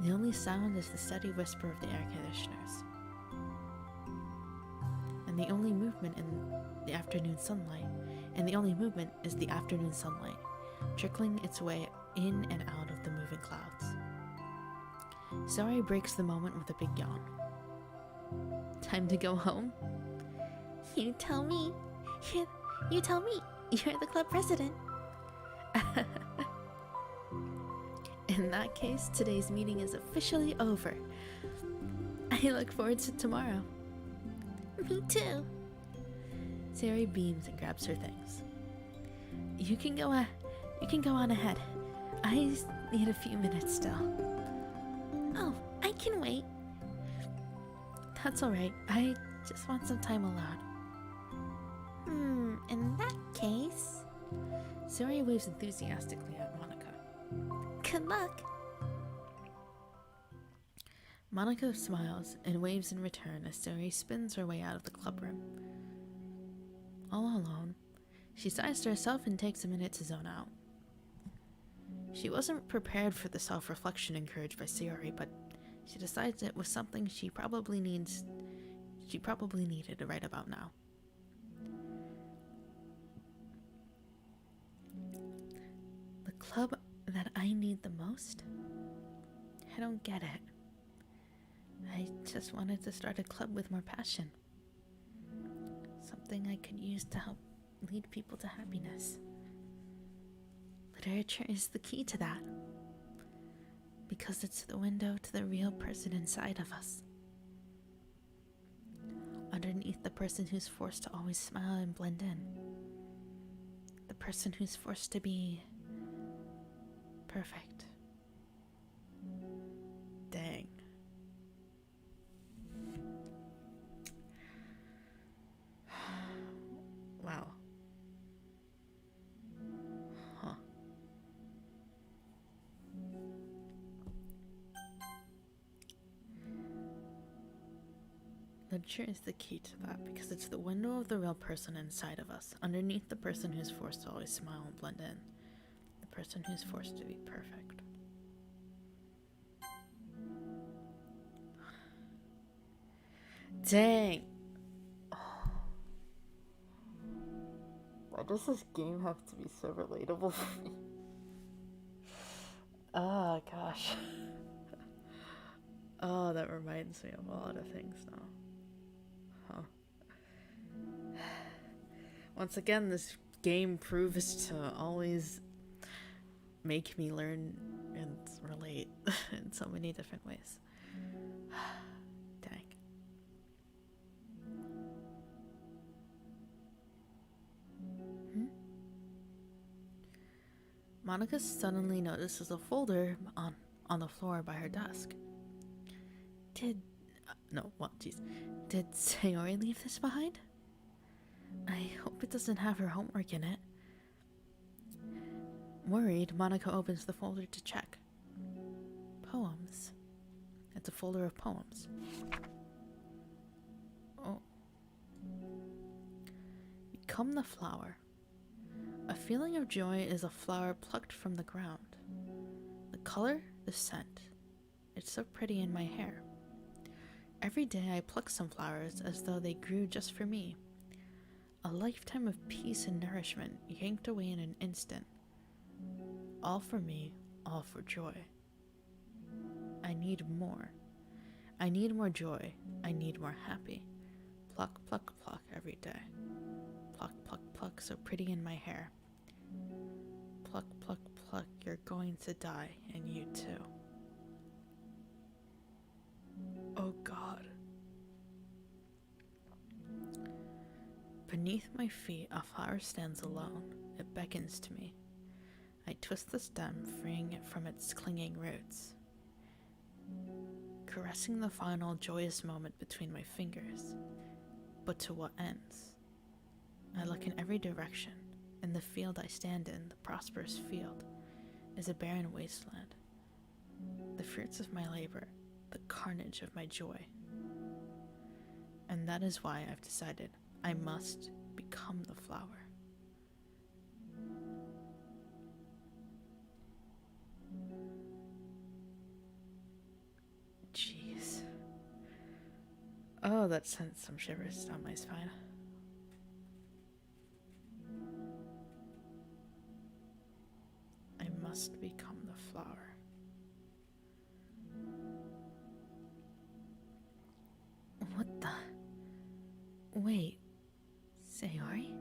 The only sound is the steady whisper of the air conditioners. And the only movement in the afternoon sunlight, is the afternoon sunlight, trickling its way in and out of the moving clouds. Sayori breaks the moment with a big yawn. Time to go home? You tell me. You tell me. You're the club president. In that case, today's meeting is officially over. I look forward to tomorrow. Me too. Sayori beams and grabs her things. You can go on ahead. I need a few minutes still. Oh, I can wait. That's alright. I just want some time alone. In that case... Sayori waves enthusiastically at Monica. Good luck. Monica smiles and waves in return as Sayori spins her way out of the club room. All alone, she sighs to herself and takes a minute to zone out. She wasn't prepared for the self-reflection encouraged by Sayori, but she decides it was something she probably needed right about now. The club that I need the most? I don't get it. I just wanted to start a club with more passion. Something I could use to help lead people to happiness. Literature is the key to that. Because it's the window to the real person inside of us. Underneath the person who's forced to always smile and blend in. The person who's forced to be perfect. Dang. Wow. Huh. Literature is the key to that because it's the window of the real person inside of us, underneath the person who's forced to always smile and blend in, the person who's forced to be perfect. Dang. Why does this game have to be so relatable for me? Oh gosh. Oh, that reminds me of a lot of things now. Huh. Once again, this game proves to always make me learn and relate in so many different ways. Dang. Monica suddenly notices a folder on the floor by her desk. Did Sayori leave this behind? I hope it doesn't have her homework in it. Worried, Monica opens the folder to check. Poems. It's a folder of poems. Oh. Become the flower. A feeling of joy is a flower plucked from the ground. The color, the scent. It's so pretty in my hair. Every day I pluck some flowers as though they grew just for me. A lifetime of peace and nourishment yanked away in an instant. All for me, all for joy. I need more. I need more joy. I need more happy. Pluck, pluck, pluck every day. Pluck, pluck, pluck, so pretty in my hair. Pluck, pluck, pluck, you're going to die, and you too. Oh God. Beneath my feet, a flower stands alone. It beckons to me. I twist the stem, freeing it from its clinging roots. Caressing the final joyous moment between my fingers. But to what ends? I look in every direction. In the field I stand in, the prosperous field, is a barren wasteland. The fruits of my labor, the carnage of my joy. And that is why I've decided I must become the flower. Jeez. Oh, that sent some shivers down my spine. I must become the flower. What the? Wait, Sayori?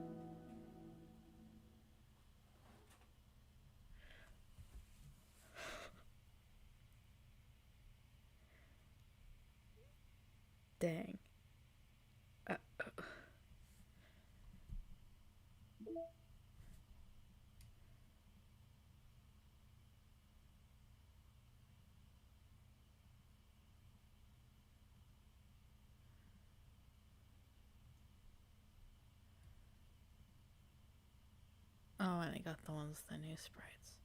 Dang. Oh, and I got the ones with the new sprites.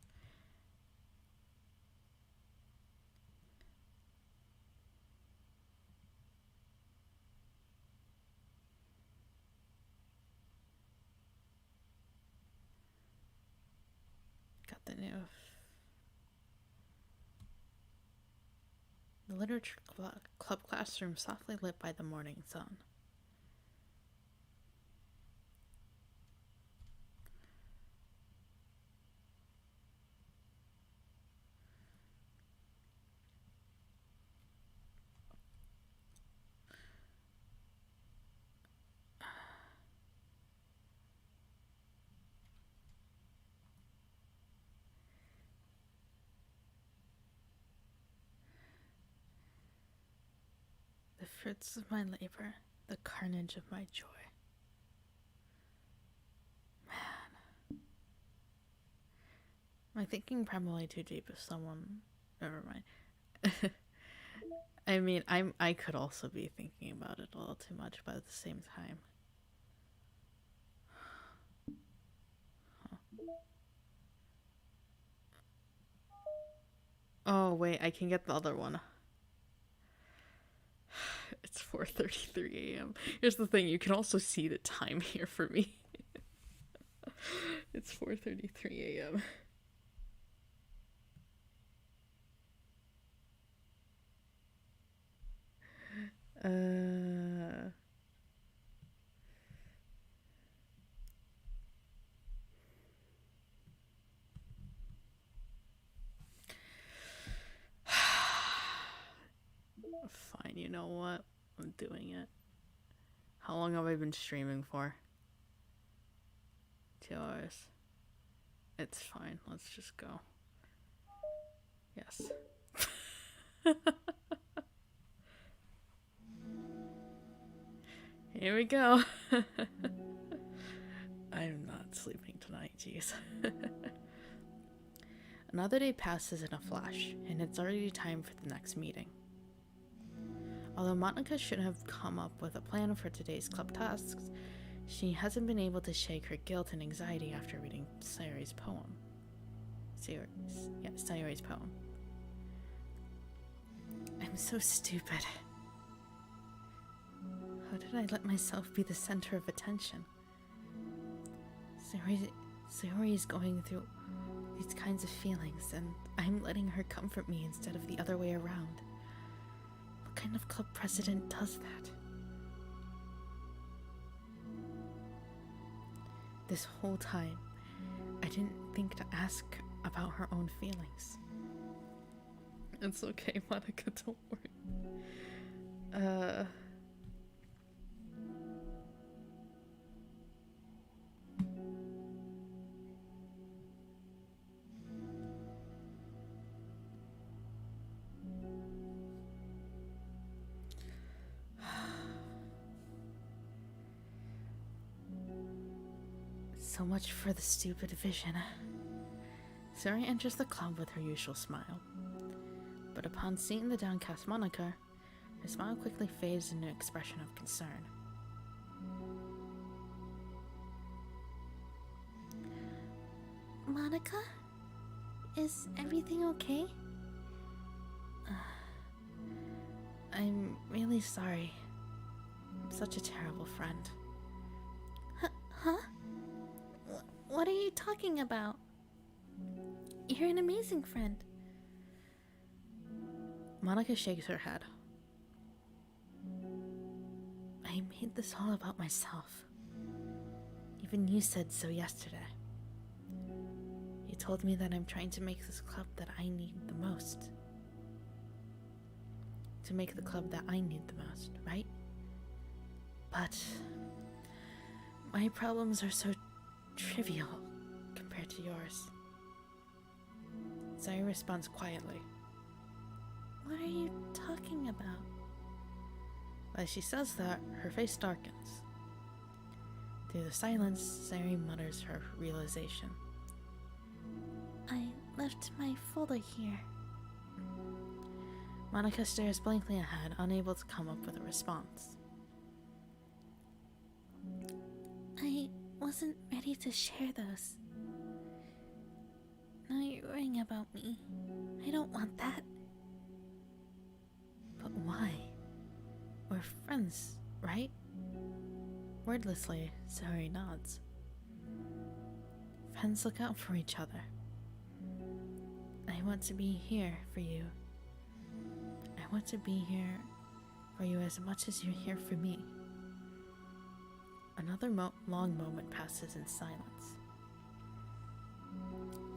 Got the new. The literature club classroom softly lit by the morning sun. The fruits of my labor, the carnage of my joy. Man. Am I thinking probably too deep if someone... Never mind. I mean, I could also be thinking about it a little too much, but at the same time. Huh. Oh, wait, I can get the other one. It's 4:33 a.m. Here's the thing, you can also see the time here for me. It's 4:33 a.m. Fine, you know what? I'm doing it. How long have I been streaming for? 2 hours. It's fine. Let's just go. Yes. Here we go. I'm not sleeping tonight, jeez. Another day passes in a flash, and it's already time for the next meeting. Although Monica should have come up with a plan for today's club tasks, she hasn't been able to shake her guilt and anxiety after reading Sayori's poem. Sayori's poem. I'm so stupid. How did I let myself be the center of attention? Sayori is going through these kinds of feelings, and I'm letting her comfort me instead of the other way around. What kind of club president does that? This whole time, I didn't think to ask about her own feelings. It's okay, Monica, don't worry. So much for the stupid vision. Sayori enters the club with her usual smile. But upon seeing the downcast Monica, her smile quickly fades into an expression of concern. Monica? Is everything okay? I'm really sorry. I'm such a terrible friend. Huh? What are you talking about? You're an amazing friend. Monica shakes her head. I made this all about myself. Even you said so yesterday. You told me that I'm trying to make this club that I need the most. To make the club that I need the most, right? But my problems are so trivial compared to yours. Sayori responds quietly. What are you talking about? As she says that, her face darkens. Through the silence, Sayori mutters her realization. I left my folder here. Monica stares blankly ahead, unable to come up with a response. I wasn't ready to share those. Now you're worrying about me. I don't want that. But why? We're friends, right? Wordlessly, Sayori nods. Friends look out for each other. I want to be here for you. I want to be here for you as much as you're here for me. Another long moment passes in silence.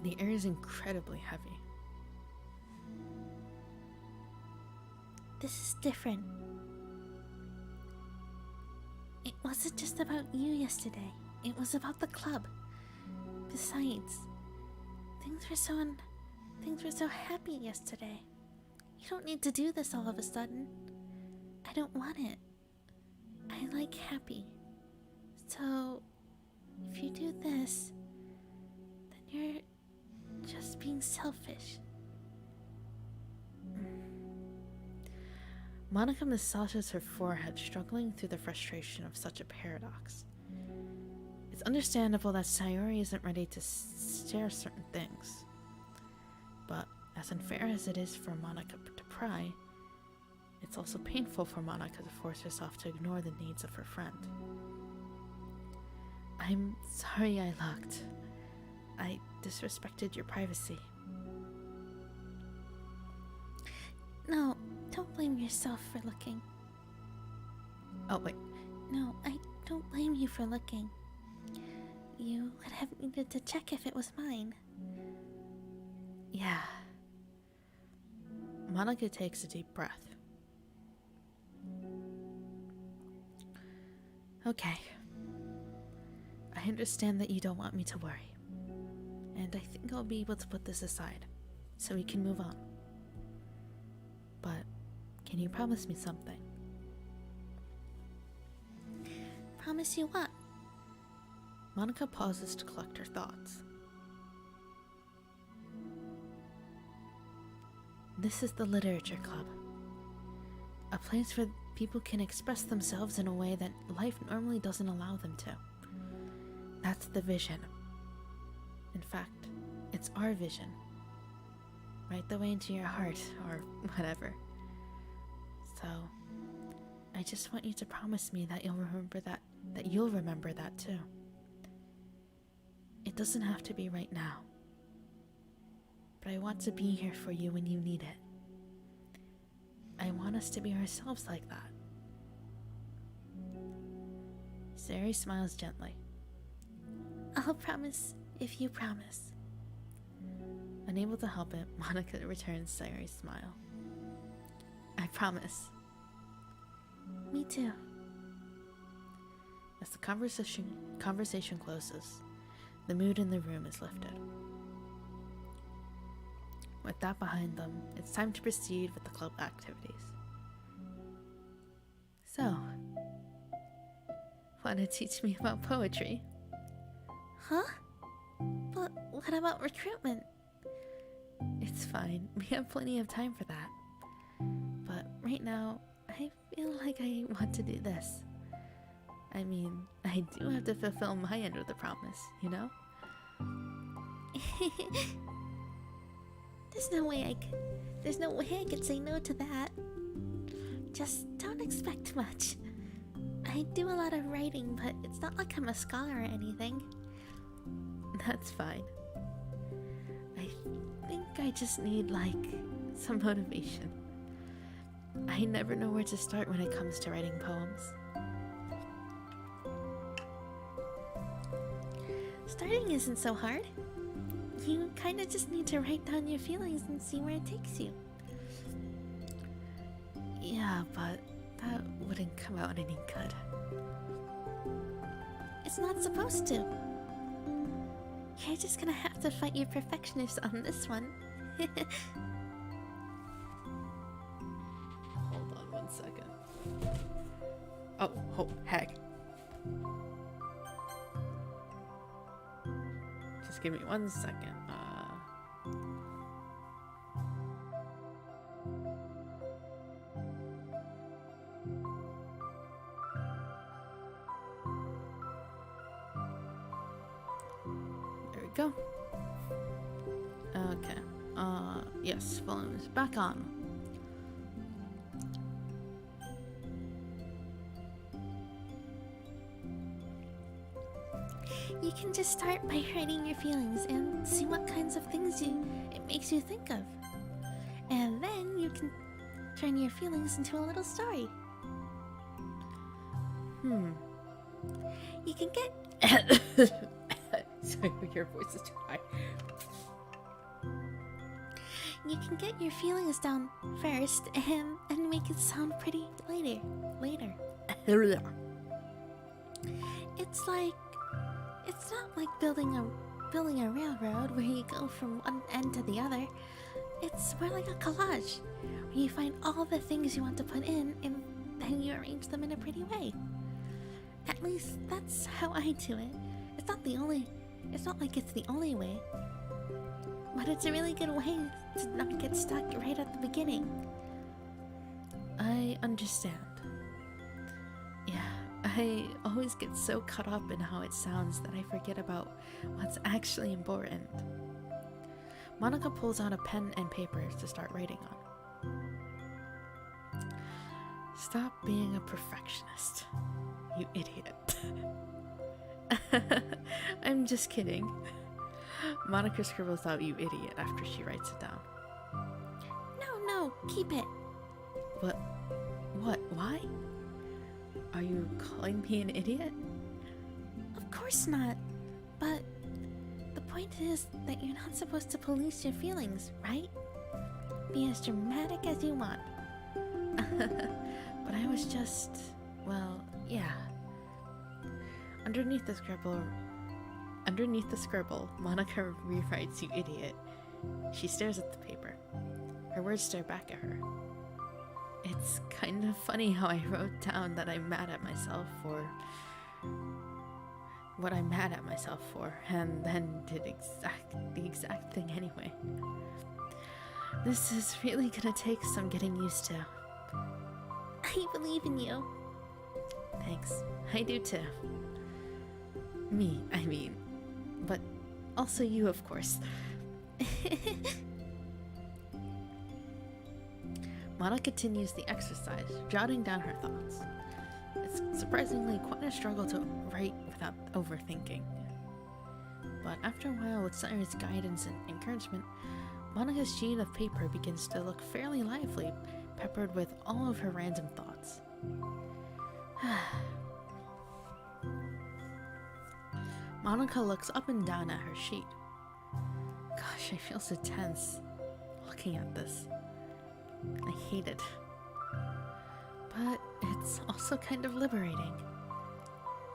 The air is incredibly heavy. This is different. It wasn't just about you yesterday. It was about the club. Besides, things were so happy yesterday. You don't need to do this all of a sudden. I don't want it. I like happy. So, if you do this, then you're just being selfish. Monica massages her forehead, struggling through the frustration of such a paradox. It's understandable that Sayori isn't ready to share certain things. But as unfair as it is for Monica to pry, it's also painful for Monica to force herself to ignore the needs of her friend. I'm sorry I looked. I disrespected your privacy. No, don't blame yourself for looking. Oh, wait. No, I don't blame you for looking. You would have needed to check if it was mine. Yeah. Monica takes a deep breath. Okay. I understand that you don't want me to worry. And I think I'll be able to put this aside, so we can move on. But, can you promise me something? Promise you what? Monica pauses to collect her thoughts. This is the Literature Club. A place where people can express themselves in a way that life normally doesn't allow them to. That's the vision. In fact, it's our vision. Right the way into your heart, or whatever. So, I just want you to promise me that you'll remember that too. It doesn't have to be right now. But I want to be here for you when you need it. I want us to be ourselves like that. Sayori smiles gently. I'll promise if you promise. Unable to help it, Monica returns Sayori's smile. I promise. Me too. As the conversation closes, the mood in the room is lifted. With that behind them, it's time to proceed with the club activities. So, want to teach me about poetry? Huh? But what about recruitment? It's fine, we have plenty of time for that. But right now, I feel like I want to do this. I mean, I do have to fulfill my end of the promise, you know? There's no way I could say no to that. Just don't expect much. I do a lot of writing, but it's not like I'm a scholar or anything. That's fine. I think I just need, like, some motivation. I never know where to start when it comes to writing poems. Starting isn't so hard. You kinda just need to write down your feelings and see where it takes you. Yeah, but that wouldn't come out any good. It's not supposed to. You're just gonna have to fight your perfectionist on this one. Hold on 1 second. Oh, heck. Just give me 1 second. There we go. Okay. Yes, volume is back on. You can just start by writing your feelings and see what kinds of things it makes you think of. And then you can turn your feelings into a little story. You can get... Sorry, your voice is too high. You can get your feelings down first and make it sound pretty later. It's not like building a railroad where you go from one end to the other. It's more like a collage where you find all the things you want to put in and then you arrange them in a pretty way. At least that's how I do it. It's not like it's the only way. but it's a really good way to not get stuck right at the beginning. I understand. Yeah, I always get so caught up in how it sounds that I forget about what's actually important. Monica pulls out a pen and paper to start writing on. Stop being a perfectionist, you idiot. I'm just kidding. Monica scribbles out "you idiot" after she writes it down. No, keep it. What? Why? Are you calling me an idiot? Of course not. But the point is that you're not supposed to police your feelings, right? Be as dramatic as you want. But I was just, well, yeah. Underneath the scribble, Monica rewrites "you idiot." She stares at the paper. Her words stare back at her. It's kind of funny how I wrote down that I'm mad at myself for what I'm mad at myself for, and then did the exact thing anyway. This is really gonna take some getting used to. I believe in you. Thanks. I do too. Me, I mean. But also you, of course. Mana continues the exercise, jotting down her thoughts. It's surprisingly quite a struggle to write without overthinking. But after a while, with Sayori's guidance and encouragement, Monica's sheet of paper begins to look fairly lively, peppered with all of her random thoughts. Monica looks up and down at her sheet. Gosh, I feel so tense looking at this. I hate it. But it's also kind of liberating.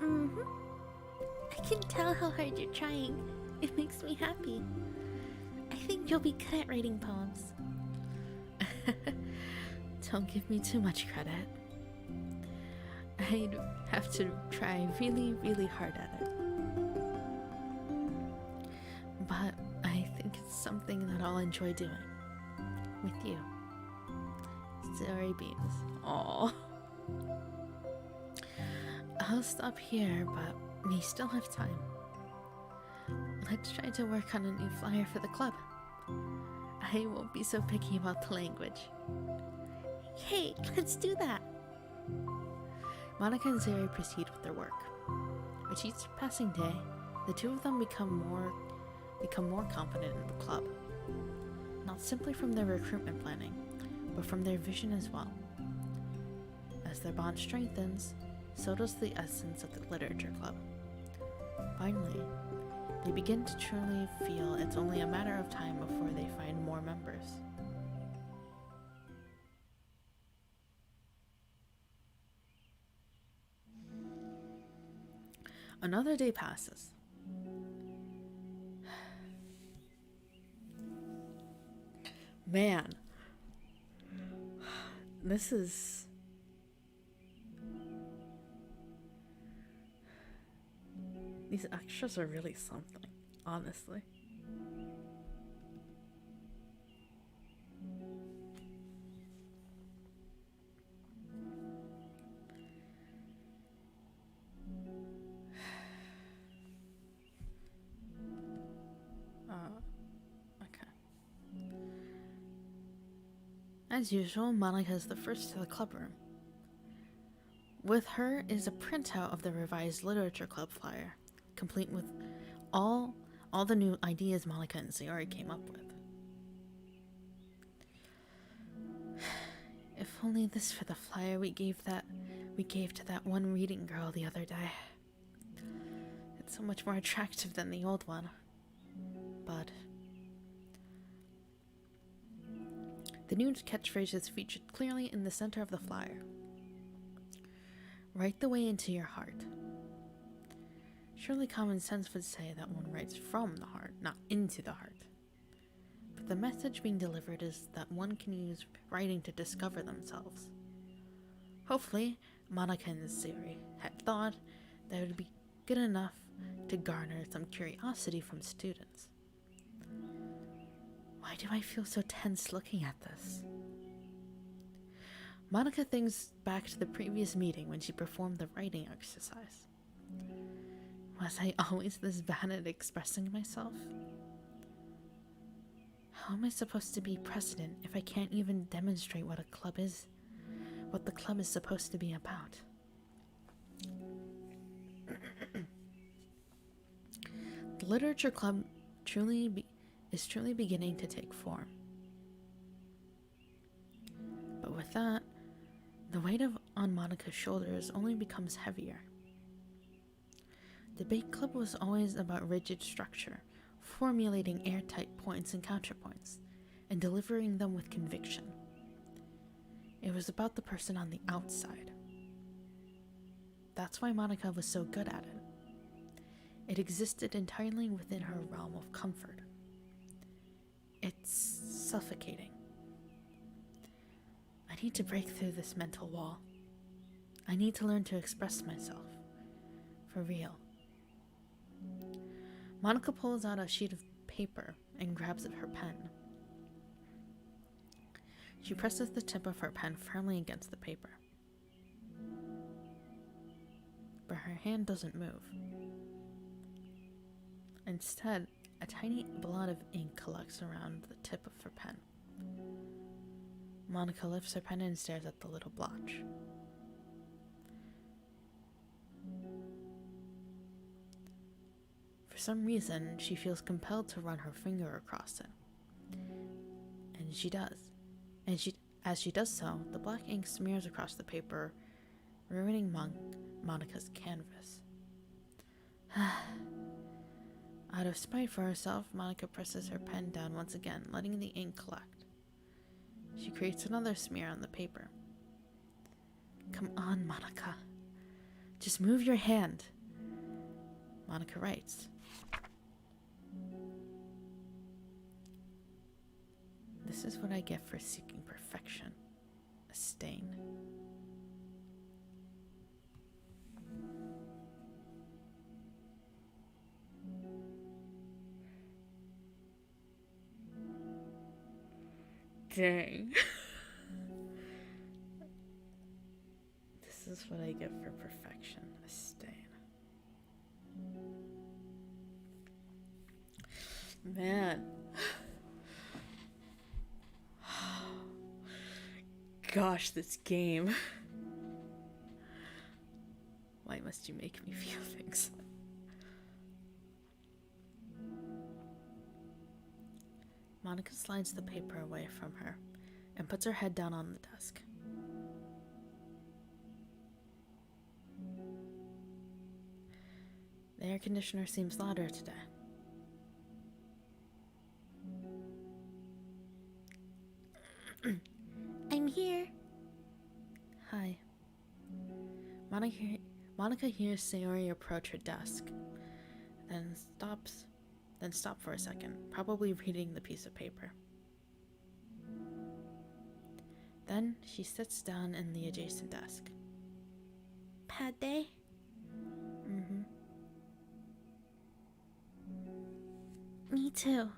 I can tell how hard you're trying. It makes me happy. I think you'll be good at writing poems. Don't give me too much credit. I'd have to try really, really hard at it. But I think it's something that I'll enjoy doing. With you. Sayori beams. Aww. I'll stop here, but we still have time. Let's try to work on a new flyer for the club. I won't be so picky about the language. Hey, let's do that. Monica and Sayori proceed with their work. With each passing day, the two of them become more confident in the club. Not simply from their recruitment planning, but from their vision as well. As their bond strengthens, so does the essence of the literature club. Finally, they begin to truly feel it's only a matter of time before they find more members. Another day passes. Man, these extras are really something, honestly. Okay. As usual, Monica is the first to the club room. With her is a printout of the revised literature club flyer, complete with all the new ideas Monica and Sayori came up with. If only this for the flyer we gave to that one reading girl the other day. It's so much more attractive than the old one. But the new catchphrase is featured clearly in the center of the flyer. Write the way into your heart. Surely common sense would say that one writes from the heart, not into the heart. But the message being delivered is that one can use writing to discover themselves. Hopefully, Monica and Sayori had thought that it would be good enough to garner some curiosity from students. Why do I feel so tense looking at this? Monica thinks back to the previous meeting when she performed the writing exercise. Was I always this bad at expressing myself? How am I supposed to be president if I can't even demonstrate what the club is supposed to be about? The literature club is truly beginning to take form. But with that, the weight on Monica's shoulders only becomes heavier. Debate club was always about rigid structure, formulating airtight points and counterpoints, and delivering them with conviction. It was about the person on the outside. That's why Monica was so good at it. It existed entirely within her realm of comfort. It's suffocating. I need to break through this mental wall. I need to learn to express myself. For real. Monica pulls out a sheet of paper and grabs at her pen. She presses the tip of her pen firmly against the paper. But her hand doesn't move. Instead, a tiny blot of ink collects around the tip of her pen. Monica lifts her pen and stares at the little blotch. For some reason, she feels compelled to run her finger across it. And she does. As she does so, the black ink smears across the paper, ruining Monica's canvas. Out of spite for herself, Monica presses her pen down once again, letting the ink collect. She creates another smear on the paper. Come on, Monica. Just move your hand. Monica writes. This is what I get for seeking perfection. A stain. Dang. This is what I get for perfection. A stain. Man. Gosh, this game. Why must you make me feel things? Monica slides the paper away from her and puts her head down on the desk. The air conditioner seems louder today. I'm here. Hi. Monica hears Sayori approach her desk, then stop for a second, probably reading the piece of paper. Then she sits down in the adjacent desk. Bad day? Mm-hmm. Me too.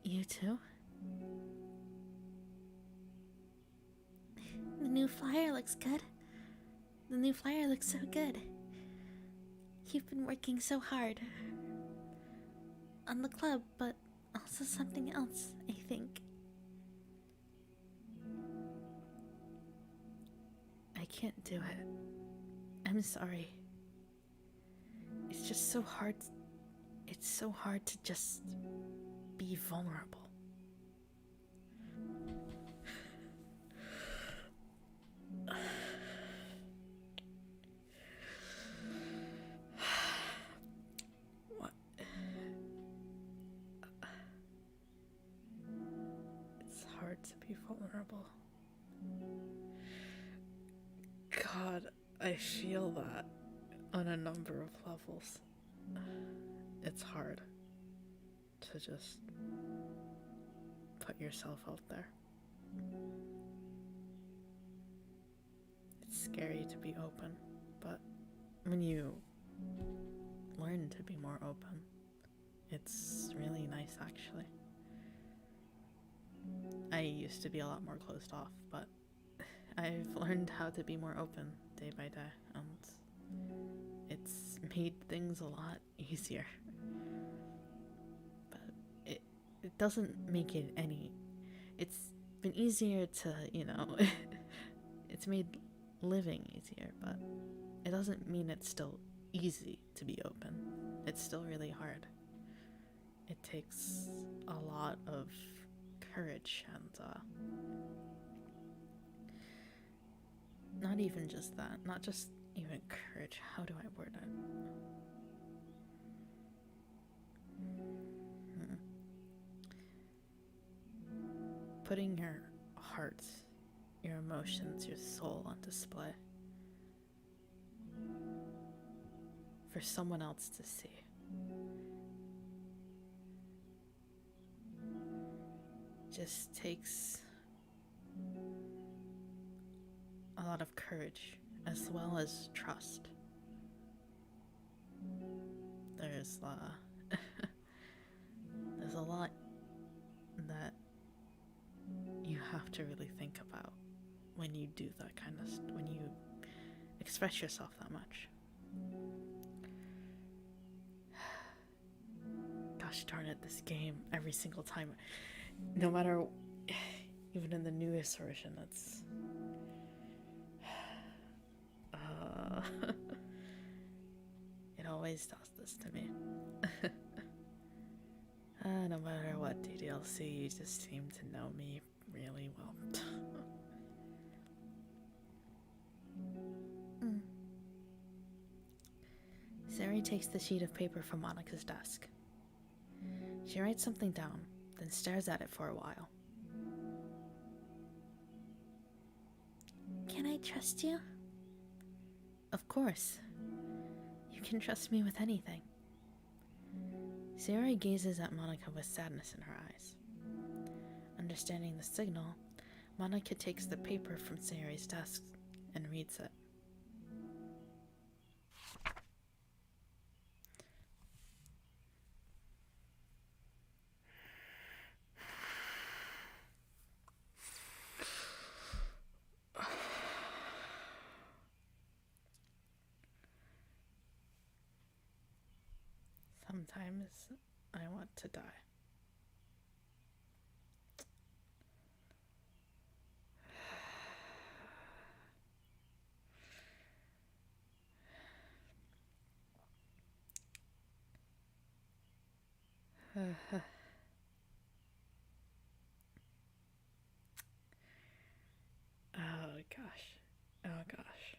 You too? The new flyer looks good. The new flyer looks so good. You've been working so hard. On the club, but also something else, I think. I can't do it. I'm sorry. It's just so hard. It's so hard to just be vulnerable. What? It's hard to be vulnerable. God, I feel that on a number of levels. It's hard to just put yourself out there. It's scary to be open, but when you learn to be more open, It's really nice, actually. I used to be a lot more closed off, but I've learned how to be more open day by day, and it's made things a lot easier. But it doesn't make it any. It's been easier to, it's made living easier, but it doesn't mean it's still easy to be open. It's still really hard. It takes a lot of courage and not even just that, not just even courage. How do I word it? Putting your heart, your emotions, your soul on display for someone else to see. Just takes a lot of courage as well as trust. There's there's a lot that you have to really think about when you do that kind of when you express yourself that much. Gosh darn it, this game, every single time, no matter, even in the newest version, it's it always does this to me. No matter what DDLC, you just seem to know me really well. Sari takes the sheet of paper from Monika's desk. She writes something down, then stares at it for a while. Can I trust you? Of course. You can trust me with anything. Sari gazes at Monika with sadness in her eyes. Understanding the signal, Monika takes the paper from Sari's desk and reads it. Sometimes I want to die. Oh gosh. Oh gosh.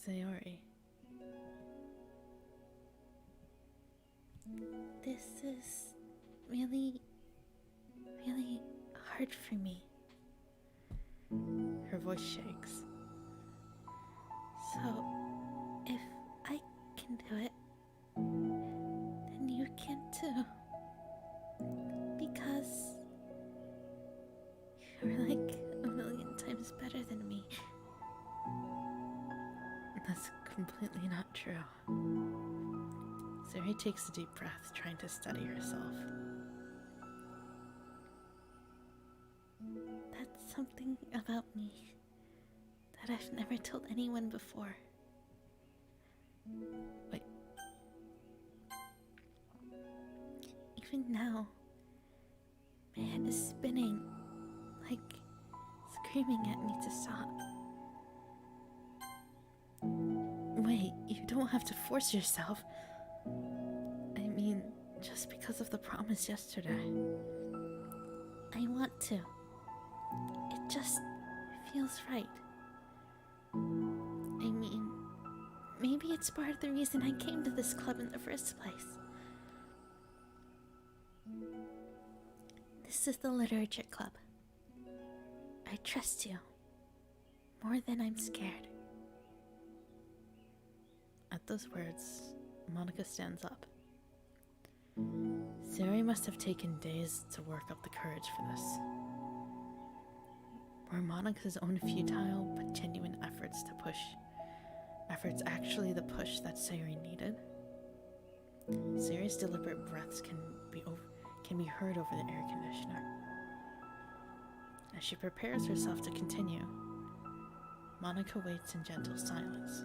Sayori. This is really, really hard for me. Her voice shakes. So, if I can do it, then you can too. Because you're like a million times better than me. That's completely not true. Sari takes a deep breath, trying to steady herself. That's something about me that I've never told anyone before. Wait. Even now, my head is spinning, like screaming at me to stop. Wait, you don't have to force yourself. I mean, just because of the promise yesterday. I want to. It just feels right. I mean, maybe it's part of the reason I came to this club in the first place. This is the literature club. I trust you. More than I'm scared. At those words, Monika stands up. Sari must have taken days to work up the courage for this. Were Monika's own futile but genuine efforts to push efforts actually the push that Sayori needed? Sayori's deliberate breaths can be heard over the air conditioner. As she prepares herself to continue, Monica waits in gentle silence.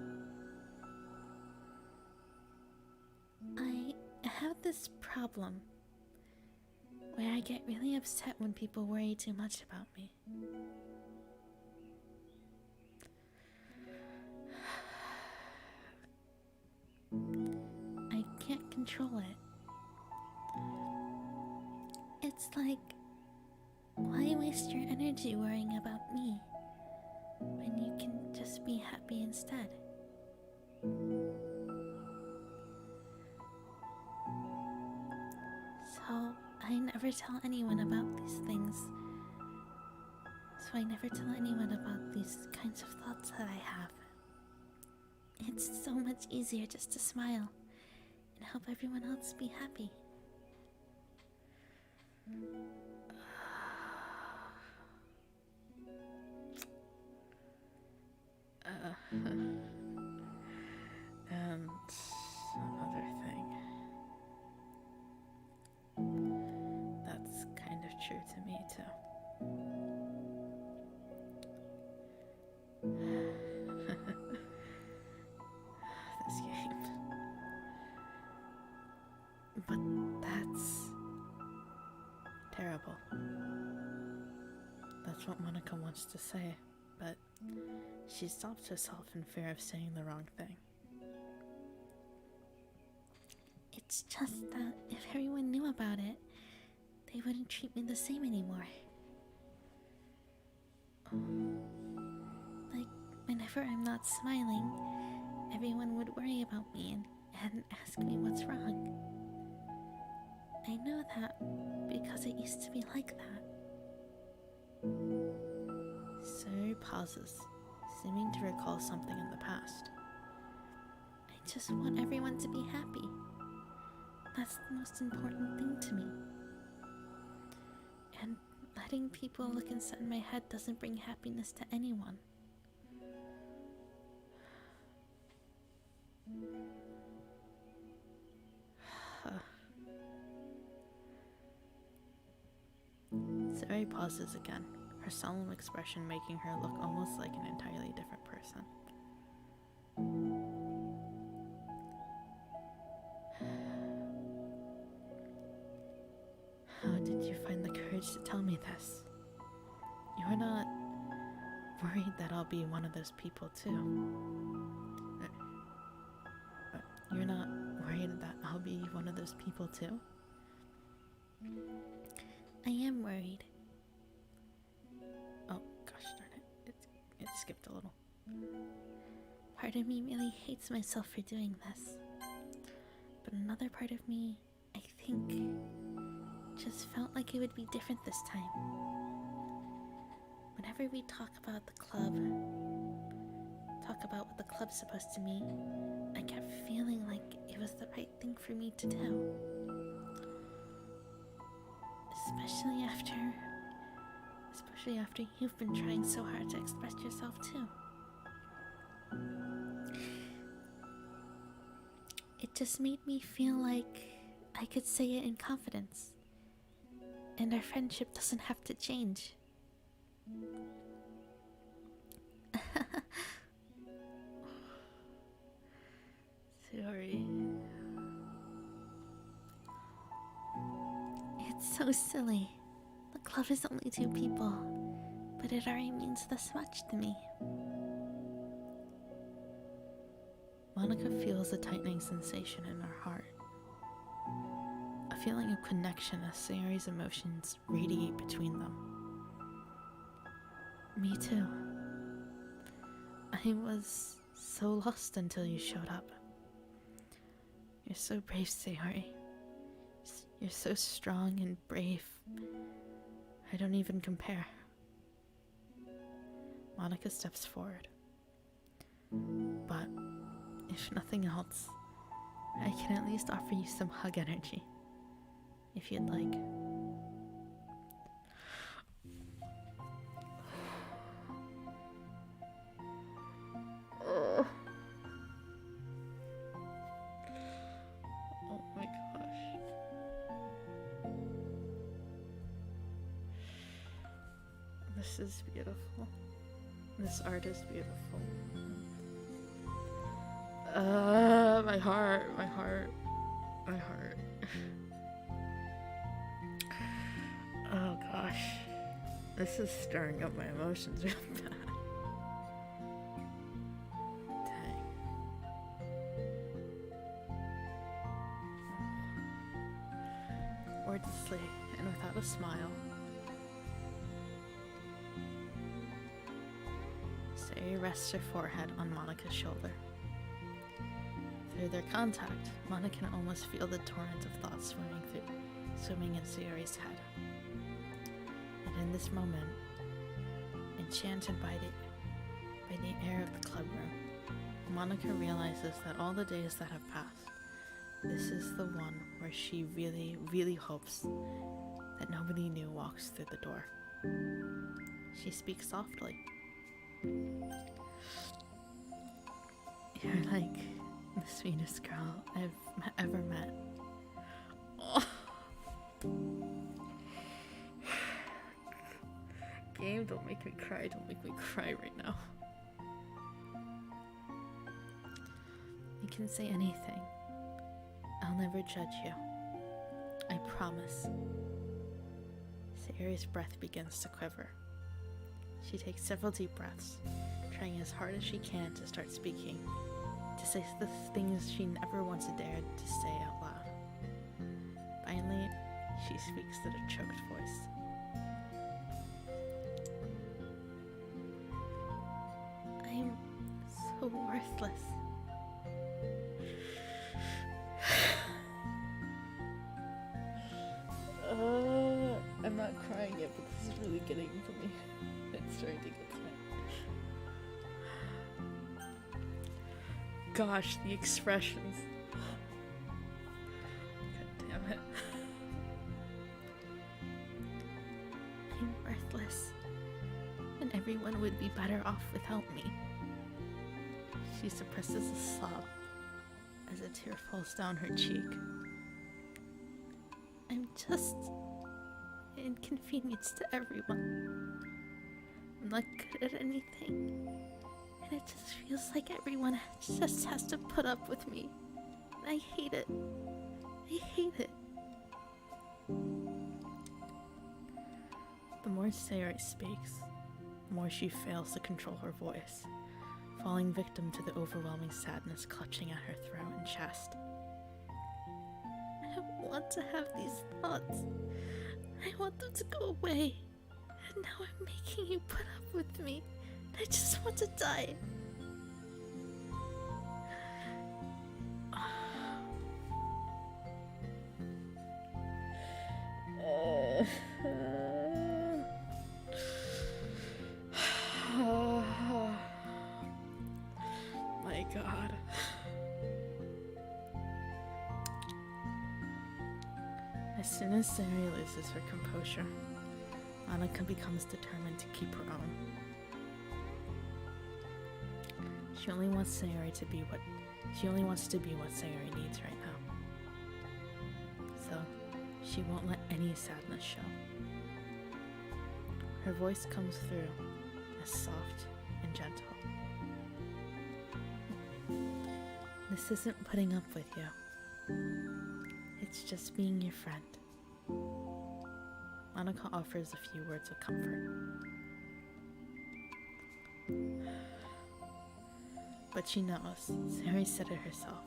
I have this problem where I get really upset when people worry too much about me. I can't control it. It's like, why waste your energy worrying about me when you can just be happy instead? So I never tell anyone about these things. So I never tell anyone about these kinds of thoughts that I have. It's so much easier just to smile and help everyone else be happy. And another thing. That's kind of true to me, too. This game. But that's terrible. That's what Monica wants to say, but she stops herself in fear of saying the wrong thing. It's just that if everyone knew about it, they wouldn't treat me the same anymore. Like, whenever I'm not smiling, everyone would worry about me and ask me what's wrong. I know that because it used to be like that. Sayori pauses, seeming to recall something in the past. I just want everyone to be happy. That's the most important thing to me. And letting people look inside my head doesn't bring happiness to anyone. Sayori pauses again, her solemn expression making her look almost like an entirely different person. How did you find the courage to tell me this? You're not worried that I'll be one of those people too? You're not worried that I'll be one of those people too? I am worried. Oh, gosh darn it. It skipped a little. Part of me really hates myself for doing this. But another part of me, I think, just felt like it would be different this time. Whenever we talk about the club, talk about what the club's supposed to mean, I kept feeling like it was the right thing for me to do. Especially after you've been trying so hard to express yourself too. It just made me feel like I could say it in confidence, and our friendship doesn't have to change. Sorry. It's so silly. The club is only 2 people, but it already means this much to me. Monica feels a tightening sensation in her heart. A feeling of connection as Sayori's emotions radiate between them. Me too. I was so lost until you showed up. You're so brave, Sayori. You're so strong and brave. I don't even compare. Monica steps forward. But if nothing else, I can at least offer you some hug energy, if you'd like. This is beautiful. This art is beautiful. My heart. Oh gosh. This is stirring up my emotions real bad. Dang. Wordlessly and without a smile, Sayuri rests her forehead on Monica's shoulder. Through their contact, Monica can almost feel the torrent of thoughts swimming in Sayuri's head. And in this moment, enchanted by the air of the clubroom, Monica realizes that all the days that have passed, this is the one where she really, really hopes that nobody new walks through the door. She speaks softly. You're like the sweetest girl I've ever met. Oh. Game, don't make me cry. Don't make me cry right now. You can say anything. I'll never judge you. I promise. Sayuri's breath begins to quiver. She takes several deep breaths, trying as hard as she can to start speaking, to say the things she never once dared to say out loud. Finally, she speaks in a choked voice. I'm so worthless. I'm not crying yet, but this is really getting to me. It's starting to get to me. Gosh, the expressions. God damn it. I'm worthless, and everyone would be better off without me. She suppresses a sob as a tear falls down her cheek. I'm just an inconvenience to everyone. I'm not good at anything, and it just feels like everyone just has to put up with me. I hate it. I hate it. The more Sayuri speaks, the more she fails to control her voice, falling victim to the overwhelming sadness clutching at her throat and chest. I don't want to have these thoughts. I want them to go away. And now I'm making you put up with me. I just want to die. My God. As soon as Sayuri loses her composure, Monica becomes determined to keep her own. She only wants to be what Sayuri needs right now. So, she won't let any sadness show. Her voice comes through as soft and gentle. This isn't putting up with you. It's just being your friend. Monica offers a few words of comfort. But she knows, Sayuri said it herself,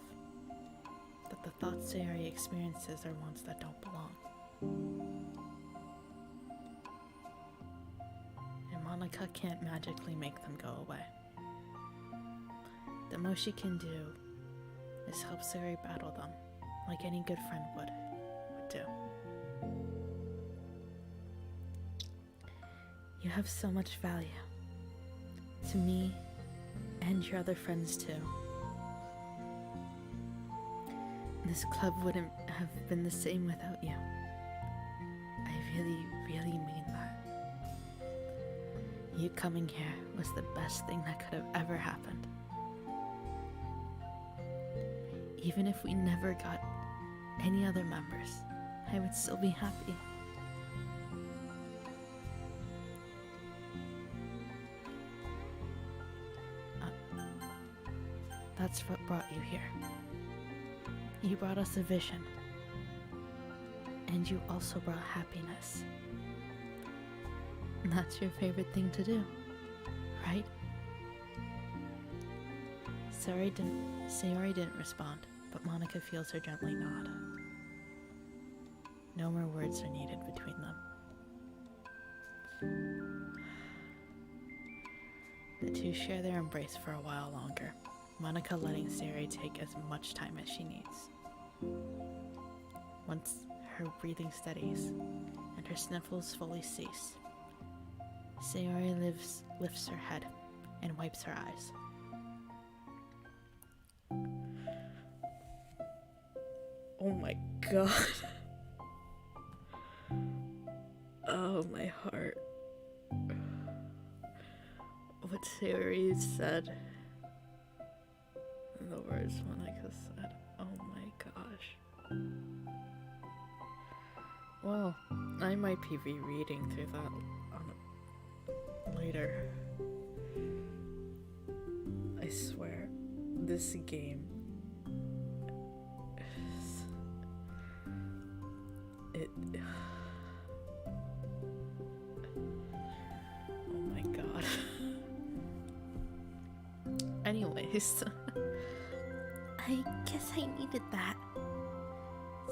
that the thoughts Sayuri experiences are ones that don't belong. And Monica can't magically make them go away. The most she can do is help Sayuri battle them like any good friend would do. You have so much value to me and your other friends too. This club wouldn't have been the same without you. I really, really mean that. You coming here was the best thing that could have ever happened. Even if we never got any other members, I would still be happy. That's what brought you here. You brought us a vision. And you also brought happiness. And that's your favorite thing to do, right? Sayori didn't respond, but Monica feels her gently nod. No more words are needed between them. The two share their embrace for a while longer, Monica letting Sayori take as much time as she needs. Once her breathing steadies and her sniffles fully cease, Sayori lifts her head and wipes her eyes. Oh my god. Oh, my heart. What Sayori said. And the words Monica said. Oh my gosh. Well, I might be rereading through that later. I swear, this game oh my god. Anyways, I guess I needed that.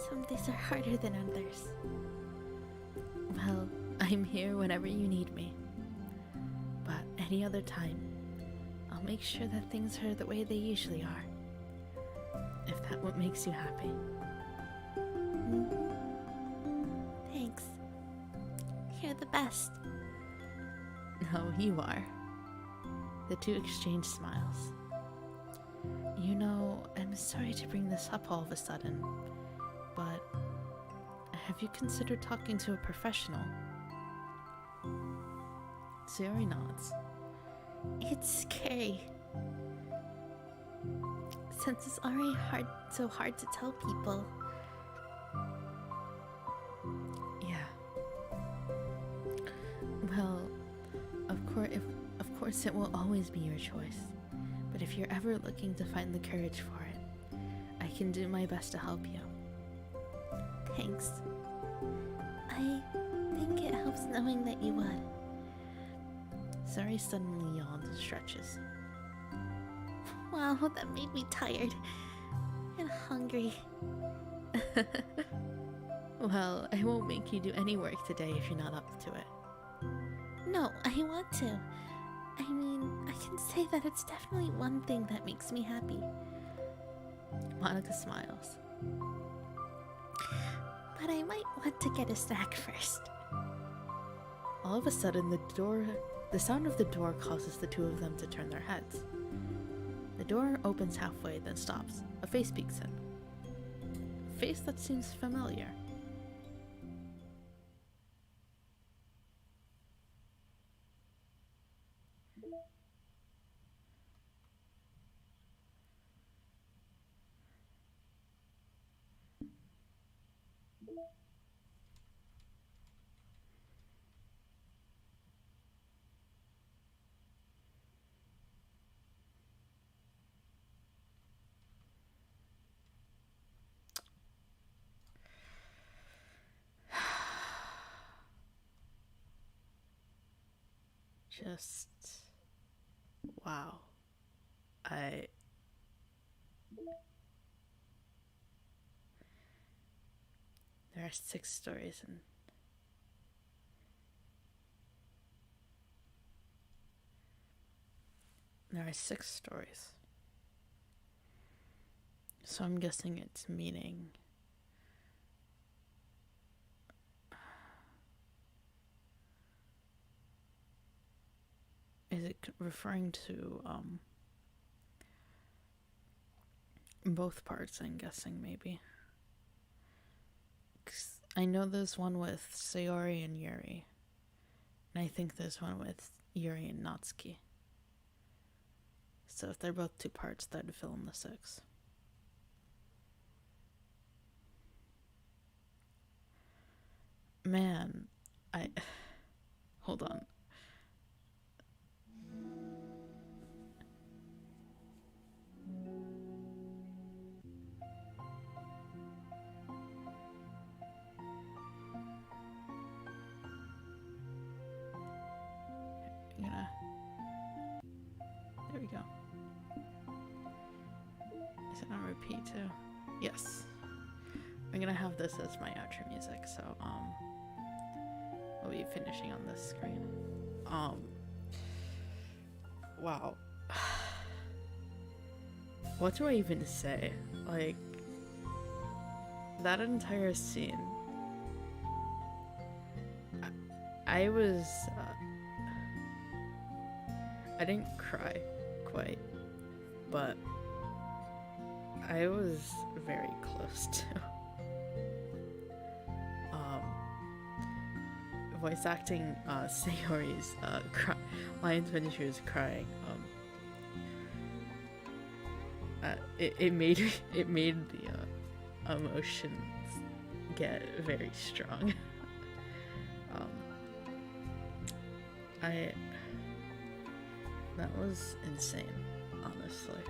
Some days are harder than others. well, I'm here whenever you need me. But any other time, I'll make sure that things are the way they usually are. If that what makes you happy. Thanks. You're the best. No, you are. The two exchange smiles. You know, I'm sorry to bring this up all of a sudden, but have you considered talking to a professional? Sayori nods. It's scary. Since it's already so hard to tell people. Yeah. Well, of course it will always be your choice. But if you're ever looking to find the courage for it, I can do my best to help you. Thanks. I think it helps knowing that you would. Sayori suddenly yawns and stretches. Wow, that made me tired and hungry. Well, I won't make you do any work today if you're not up to it. No, I want to. I mean, I can say that it's definitely one thing that makes me happy. Monica smiles. But I might want to get a snack first. All of a sudden, the sound of the door causes the two of them to turn their heads. The door opens halfway, then stops. A face peeks in. A face that seems familiar. Just wow. There are 6 stories and there are 6 stories. So I'm guessing it's meaning is it referring to both parts, I'm guessing, maybe. 'Cause I know there's one with Sayori and Yuri. And I think there's one with Yuri and Natsuki. So if they're both 2 parts, that'd fill in the 6. Man, hold on. repeat too. Yes. I'm gonna have this as my outro music, so we'll be finishing on this screen. Wow. What do I even say? Like, that entire scene, I was I didn't cry quite, but I was very close to voice acting Sayori's lines when she was crying. It made the emotions get very strong. That was insane, honestly.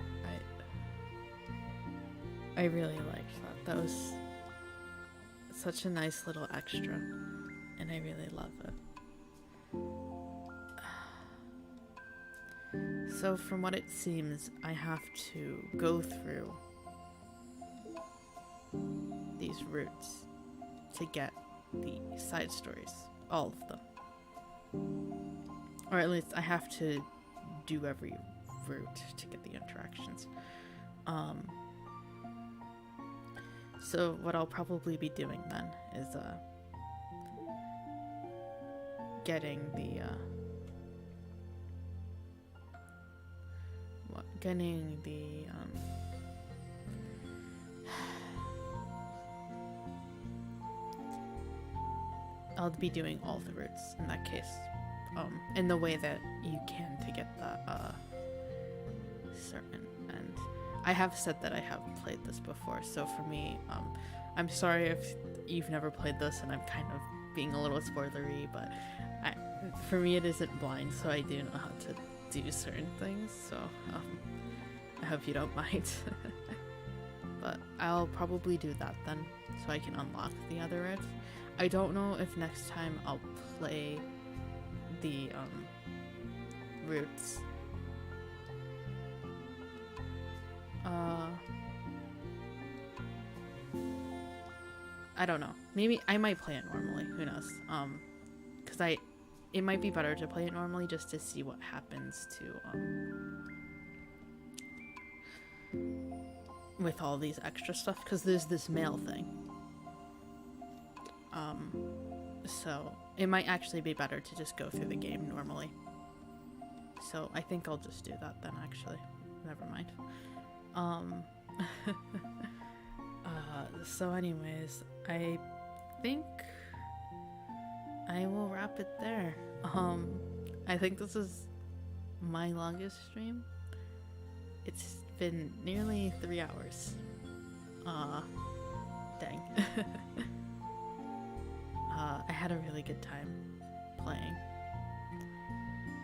I really liked that. That was such a nice little extra, and I really love it. So from what it seems, I have to go through these routes to get the side stories, all of them. Or at least I have to do every route to get the interactions. So what I'll probably be doing then is getting the I'll be doing all the routes in that case, in the way that you can to get that certain. And I have said that I have played this before, so for me, I'm sorry if you've never played this and I'm kind of being a little spoilery, but for me it isn't blind, so I do know how to do certain things, so I hope you don't mind. But I'll probably do that then, so I can unlock the other routes. I don't know if next time I'll play the routes. I don't know. Maybe I might play it normally. Who knows? Because it might be better to play it normally just to see what happens to with all these extra stuff. Because there's this mail thing. So it might actually be better to just go through the game normally. So I think I'll just do that then, actually. Never mind. So anyways, I think I will wrap it there. I think this is my longest stream. It's been nearly 3 hours. Dang. I had a really good time playing.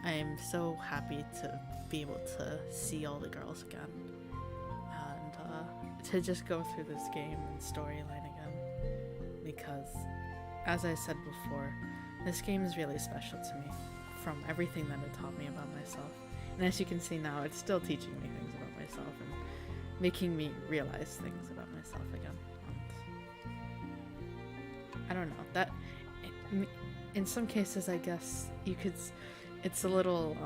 I am so happy to be able to see all the girls again, and to just go through this game and storyline again, because as I said before, this game is really special to me from everything that it taught me about myself. And as you can see now, it's still teaching me things about myself and making me realize things about myself again. And I don't know, that in some cases I guess you could, it's a little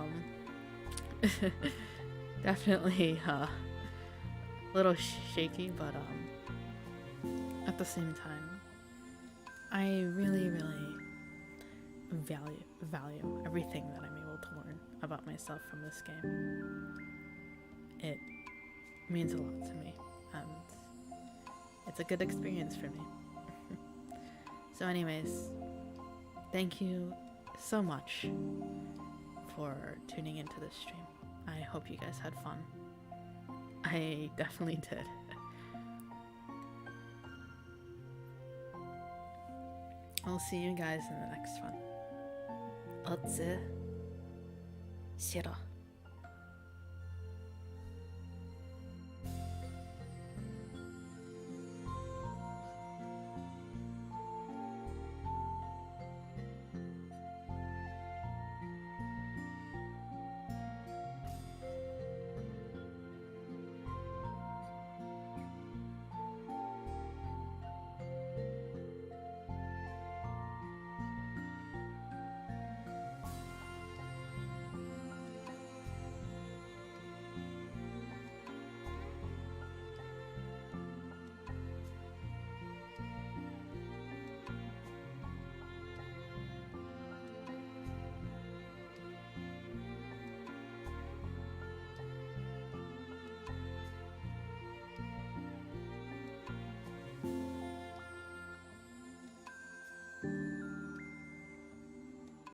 definitely a little shaky, but at the same time I really value everything that I'm able to learn about myself from this game. It means a lot to me, and it's a good experience for me. So anyways, thank you so much for tuning into this stream. I hope you guys had fun. I definitely did. I'll see you guys in the next one. おつしろ